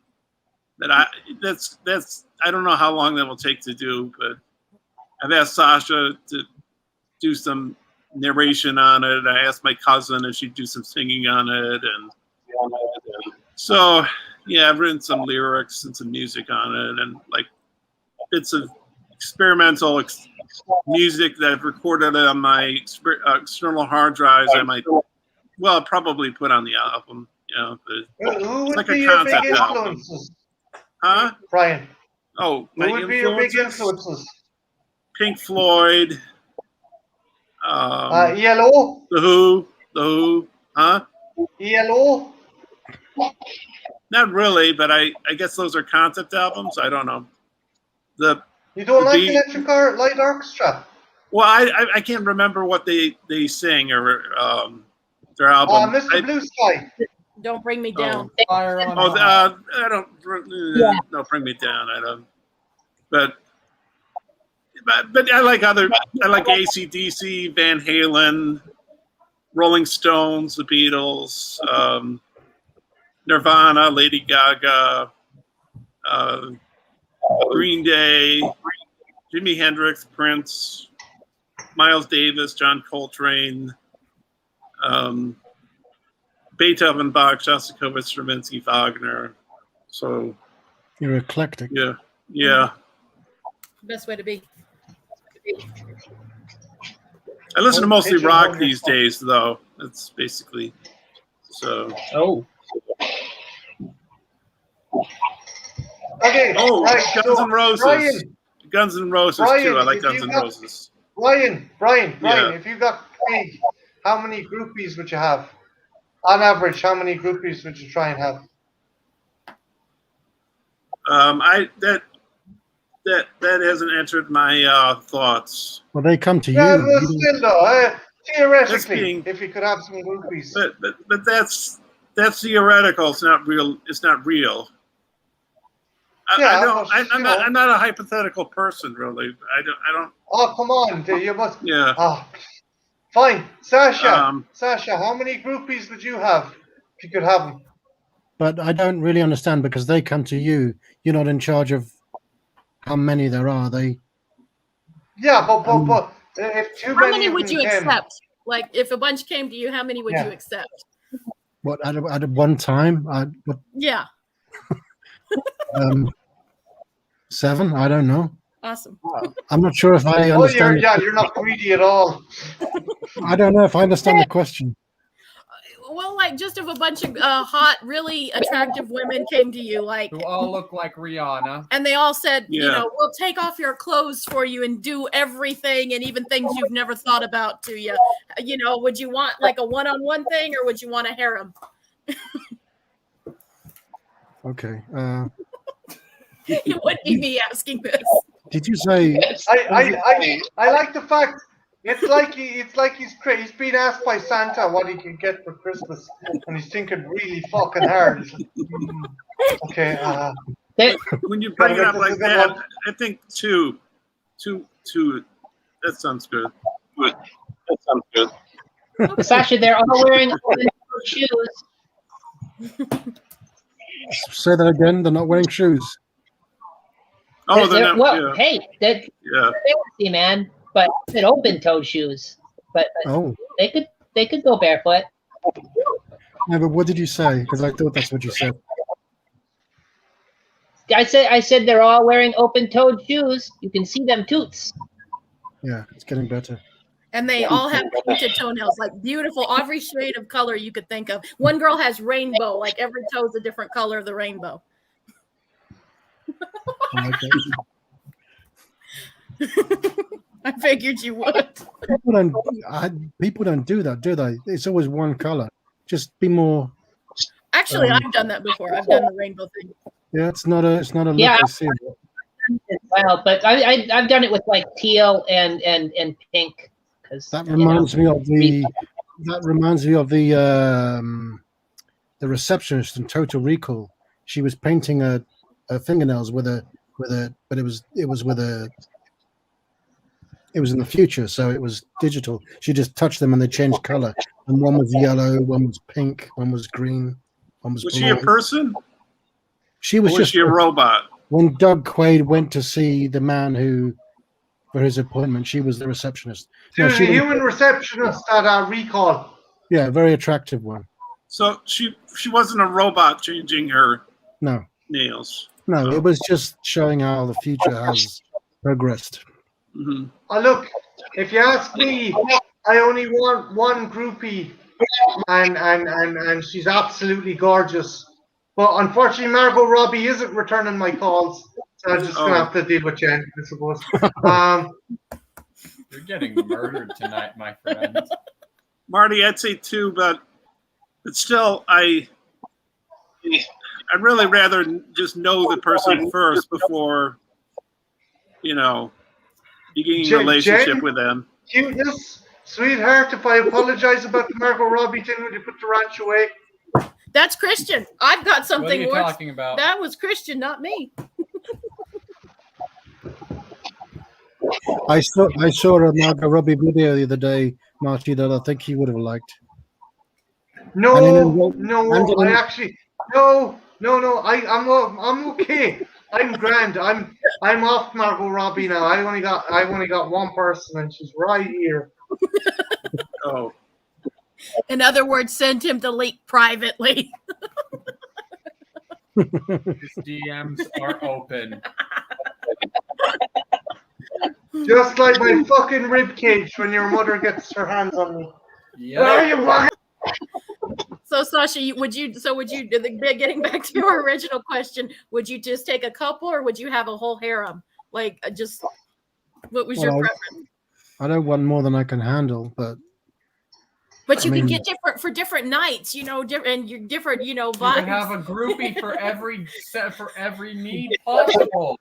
that's I don't know how long that will take to do, but I've asked Sasha to do some narration on it. I asked my cousin if she'd do some singing on it, and so yeah, I've written some lyrics and some music on it, and like bits of experimental music that I've recorded on my external hard drives. I might probably put on the album. But Who it's would like be a your big concept album. influences, Huh? Brian? Oh, Who my would be your big influences? influences? Pink Floyd. ELO? The Who. Huh? ELO? Not really, but I guess those are concept albums. I don't know. You don't like the- Electric Light Orchestra? Well, I can't remember what they sing or their album. Mr. Blue Sky. Don't bring me down. Fire on I don't. No, bring me down. I don't. But I like AC/DC, Van Halen, Rolling Stones, the Beatles, Nirvana, Lady Gaga, Green Day, Jimi Hendrix, Prince, Miles Davis, John Coltrane, Beethoven, Bach, Shostakovich, Stravinsky, Wagner. So You're eclectic. yeah. Best way to be. I listen to mostly rock these days, though. That's basically so. Oh. Okay. Oh, right, Guns N' Roses. Brian, Guns N' Roses Brian, too. I like if Guns you N' got- Roses. Brian, Yeah. if you got paid, how many groupies would you have? On average, how many groupies would you try and have? That hasn't entered my thoughts. Well, they come to Yeah, you. but You don't- still though, theoretically, That's being- if you could have some groupies. But that's theoretical. It's not real. It's not real. Yeah, I'm not a hypothetical person, really. I don't. Oh, come on, dude, you must. Yeah. Oh, Fine. Sasha, how many groupies would you have if you could have them? But I don't really understand because they come to you. You're not in charge of how many there are. They. Yeah, but if too How many many of would them you came, accept? Like, if a bunch came to you, how many would Yeah. you accept? What at one time? Yeah. 7? I don't know. Awesome. I'm not sure if I Oh, understand. you're not greedy at all. I don't know if I understand the question. Well, like, just if a bunch of hot, really attractive women came to you, like, Who all look like Rihanna. and they all said, you Yeah. know, we'll take off your clothes for you and do everything and even things you've never thought about to you. You know, would you want like a one-on-one thing or would you want a harem? Okay. It would be me asking this. Did you say? I like the fact it's like he's being asked by Santa what he can get for Christmas, and he's thinking really fucking hard. He's like, okay. When you bring it up This is like a good that, one. I think two. That sounds good. That sounds good. Sasha, they're all wearing open-toed shoes. Say that again. They're not wearing shoes. Oh, they're not. Well, Yeah. hey, they're Yeah. fancy, man. But it's open-toed shoes. But Oh. they could go barefoot. No, but what did you say? Because I thought that's what you said. I said they're all wearing open-toed shoes. You can see them toots. Yeah, it's getting better. And they all have pointed toenails, like beautiful, every shade of color you could think of. One girl has rainbow, like every toe is a different color of the rainbow. I figured you would. People don't do that, do they? It's always one color. Just be more. Actually, I've done that before. I've done the rainbow thing. Yeah, it's not a look Yeah. I see. Well, but I've done it with like teal and pink. Because That reminds me of the. That reminds me of the receptionist in Total Recall. She was painting her fingernails with a, but it was in the future, so it was digital. She just touched them and they changed color. And one was yellow, one was pink, one was green, one was Was blue. she a person? She was Or was just she a robot? When Doug Quaid went to see the man who, for his appointment, she was the receptionist. To No, the she was, human receptionist at Recall. yeah, very attractive one. So she wasn't a robot changing her No, nails. no, it was just showing how the future has progressed. Mm-hmm. Oh, look, if you ask me, I only want one groupie, and she's absolutely gorgeous. But unfortunately, Margot Robbie isn't returning my calls, so I'm just going to have to deal with Jen, I suppose. You're getting murdered tonight, my friend. Marty, I'd say 2, but still, I'd really rather just know the person first before, beginning a relationship Jen? with them. Cuteness, sweetheart, if I apologize about the Margot Robbie thing, would you put the ranch away? That's Christian. I've got What are something you worse. talking about? That was Christian, not me. I saw a Margot Robbie video the other day, Marty, that I think he would have liked. No, And then- no, and then- I actually, no, I'm okay. I'm grand. I'm off Margot Robbie now. I only got one person, and she's right here. Oh, In other words, send him the link privately. His DMs are open. Just like my fucking rib cage when your mother gets her hands on me. Yeah. Where are you fucking? So, Sasha, getting back to your original question, would you just take a couple or would you have a whole harem? Like, just what was your Well, preference? I don't want more than I can handle, but But you I can mean- get different for different nights, and you're different, You vibes. can have a groupie for every need possible.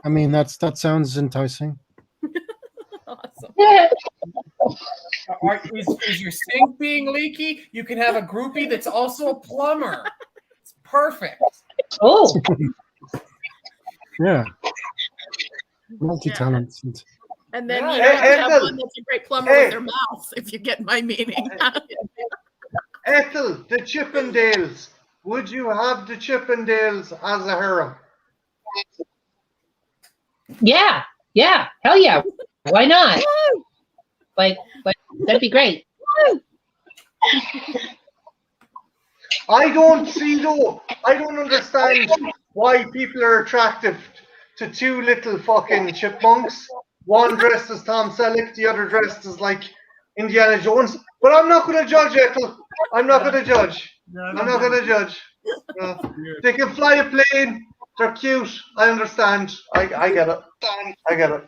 I mean that sounds enticing. Awesome. Is your sink being leaky? You can have a groupie that's also a plumber. It's perfect. Oh, Yeah, multi-talented. And then Yeah, you have to have Ethel. one that's a great plumber Hey. with their mouth, if you get my meaning. Ethel, the Chippendales. Would you have the Chippendales as a harem? Yeah, hell yeah. Why not? Like that'd be great. I don't understand why people are attracted to two little fucking chipmunks. One dressed as Tom Selleck, the other dressed as like Indiana Jones. But I'm not going to judge, Ethel. I'm not going to judge. They can fly a plane. They're cute. I understand. I get it. I get it.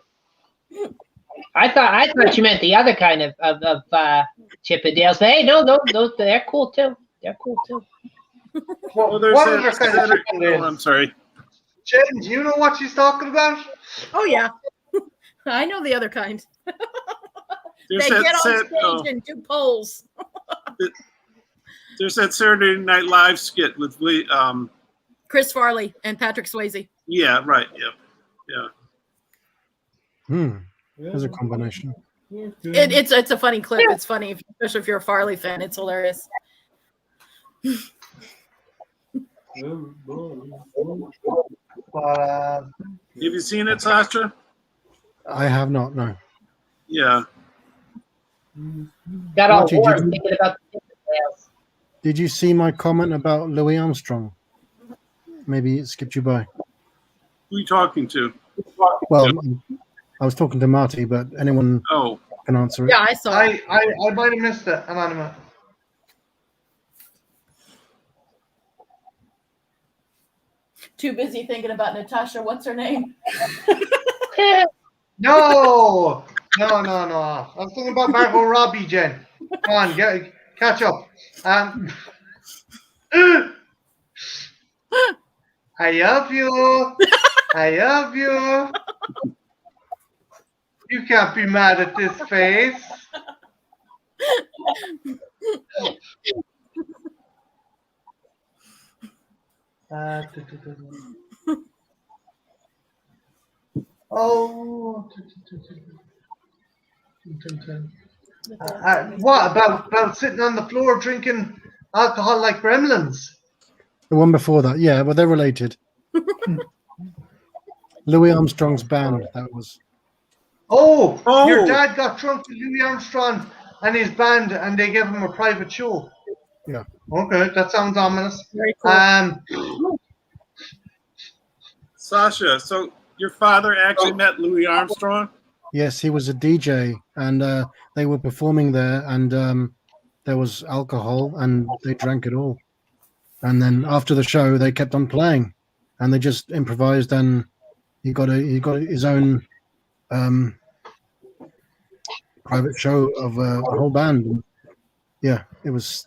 I thought you meant the other kind of Chippendales. But hey, no, they're cool too. They're cool too. Well, there's What that- other kind of Chippendales? I'm sorry. Jen, do you know what she's talking about? Oh yeah, I know the other kind. There's They that get on set, stage and do polls. there's that Saturday Night Live skit with Chris Farley and Patrick Swayze. yeah, right, yeah. There's a combination. It's a funny clip. It's funny, especially if you're a Farley fan. It's hilarious. Have you seen it, Sasha? I have not. No. Yeah. Got all Marty, warm thinking about the Chippendales. Did you see my comment about Louis Armstrong? Maybe it skipped you by. Who are you talking to? Well, I was talking to Marty, but anyone Oh, can answer it. Yeah, I saw it. I might have missed it. Hang on a minute. Too busy thinking about Natasha. What's her name? No. I was thinking about Margot Robbie, Jen. Come on, catch up. I love you. I love you. You can't be mad at this face. Oh. What about sitting on the floor drinking alcohol like gremlins? The one before that, yeah, well, they're related. Louis Armstrong's band, that was. Oh, Oh. your dad got drunk with Louis Armstrong and his band, and they gave him a private show. Yeah. Okay, that sounds ominous. Very cool. Sasha, so your father actually met Louis Armstrong? Yes, he was a DJ, and they were performing there, and there was alcohol, and they drank it all. And then after the show, they kept on playing, and they just improvised, and he got his own private show of a whole band. Yeah, it was.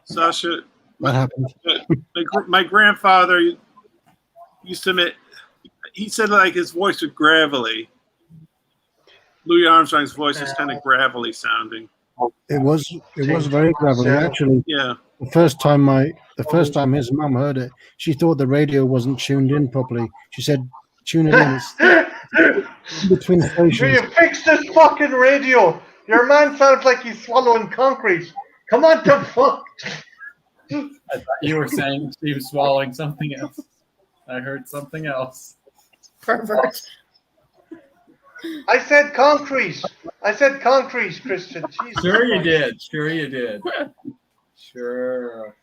Sasha, That happened. my grandfather used to admit, he said like his voice was gravelly. Louis Armstrong's voice is kind of gravelly sounding. It was very gravelly. Actually, Yeah. the first time his mum heard it, she thought the radio wasn't tuned in properly. She said, "Tune it in. It's between Will stations." you fix this fucking radio? Your man sounds like he's swallowing concrete. Come on, the fuck. I thought you were saying she was swallowing something else. I heard something else. Pervert. I said concrete. Christian. Jesus Sure you Christ. did. Sure you did. Sure.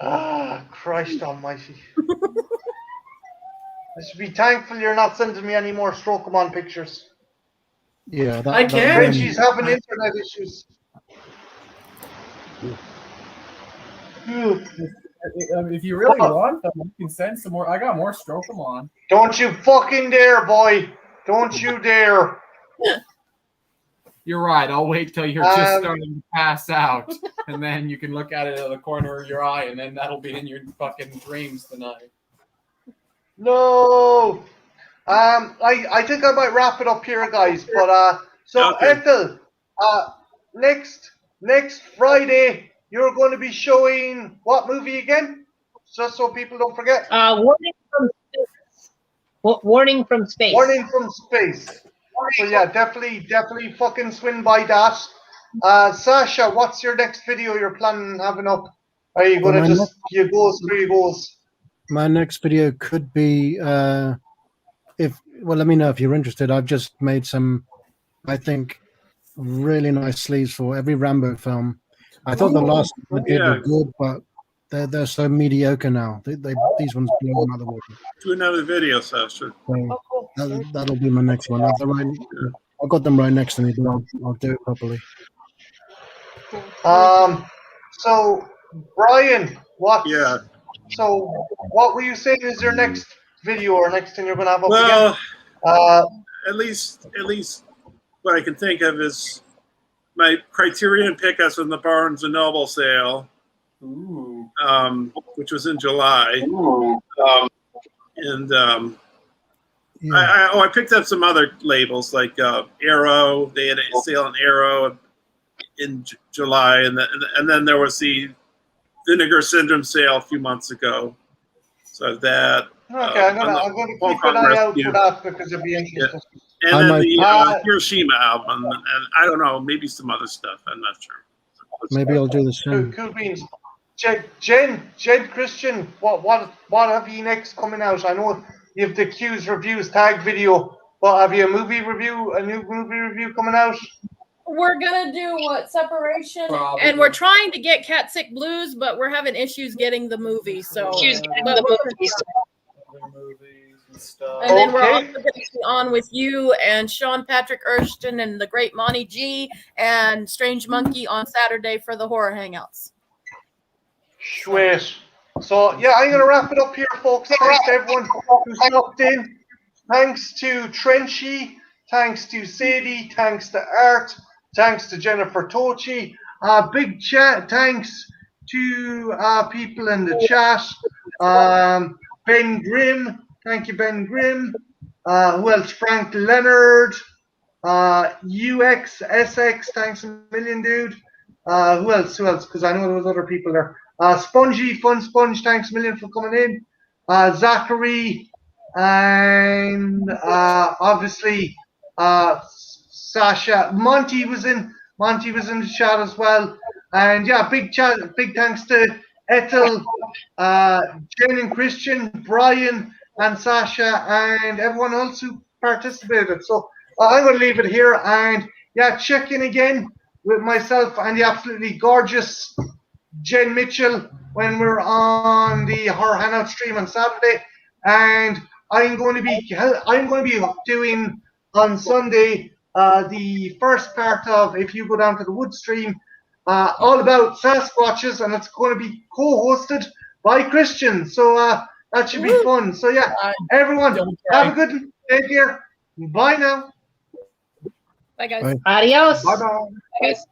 Ah, Christ almighty. I should be thankful you're not sending me any more Stroke-a-mon pictures. Yeah, I can. Reggie's having internet issues. If you really want them, you can send some more. I got more Stroke-a-mon. Don't you fucking dare, boy. Don't you dare. You're right. I'll wait till you're just Um, starting to pass out, and then you can look at it out of the corner of your eye, and then that'll be in your fucking dreams tonight. No. I think I might wrap it up here, guys. But so Okay. Ethel, next Friday you're going to be showing what movie again? Just so people don't forget. Warning from space. Warning from space. Warning from Space. So yeah, definitely fucking swing by that. Sasha, what's your next video you're planning on having up? Are you Well, gonna my just you goes where you goes? My next video could be let me know if you're interested. I've just made some, I think, really nice sleeves for every Rambo film. I thought the last one I did were good, but they're so mediocre now. These ones blow them out of the water. Do another video, Sasha. So that'll be my next one. I've got them right next to me, but I'll do it properly. So Brian, Yeah. So what were you saying is your next video or next thing you're gonna have up Well, again? at least what I can think of is my Criterion pickups from the Barnes and Noble sale, which was in July. I picked up some other labels like Arrow. They had a sale on Arrow in July, and then there was the Vinegar Syndrome sale a few months ago. So that. Okay, I'm gonna keep an eye out for that because it'd be interesting. Yeah. And then the Hiroshima album, and I don't know, maybe some other stuff. I'm not sure. Maybe I'll do the same. Cool beans. Jen Christian, what have you next coming out? I know you have the Q's Reviews tag video, but have you a new movie review coming out? We're gonna do what Separation, and we're trying to get Cat Sick Blues, but we're having issues getting the movie. So, and then we're also going to be on with you and Sean Patrick Erston and the great Monty G and Strange Monkey on Saturday for the horror hangouts. Sweet. So yeah, I'm gonna wrap it up here, folks. Thanks to everyone who stopped in. Thanks to Trenchy. Thanks to Sadie. Thanks to Art. Thanks to Jennifer Tochi. Big chat. Thanks to people in the chat. Ben Grimm. Thank you, Ben Grimm. Who else? Frank Leonard. UXSX. Thanks a million, dude. Who else? Because I know there was other people there. Spongy, Fun Sponge. Thanks a million for coming in. Zachary. And obviously Sasha. Monty was in the chat as well. And yeah, big thanks to Ethel, Jen and Christian, Brian and Sasha and everyone else who participated. So I'm going to leave it here and yeah, check in again with myself and the absolutely gorgeous Jen Mitchell when we're on the Horror Hangout stream on Saturday. And I'm going to be doing on Sunday the first part of If You Go Down to the Woods stream, all about Sasquatches, and it's going to be co-hosted by Christian. So that should be fun. So yeah, everyone, have a good one. Take care. Bye now. Bye guys. Adios. Bye bye. Guys.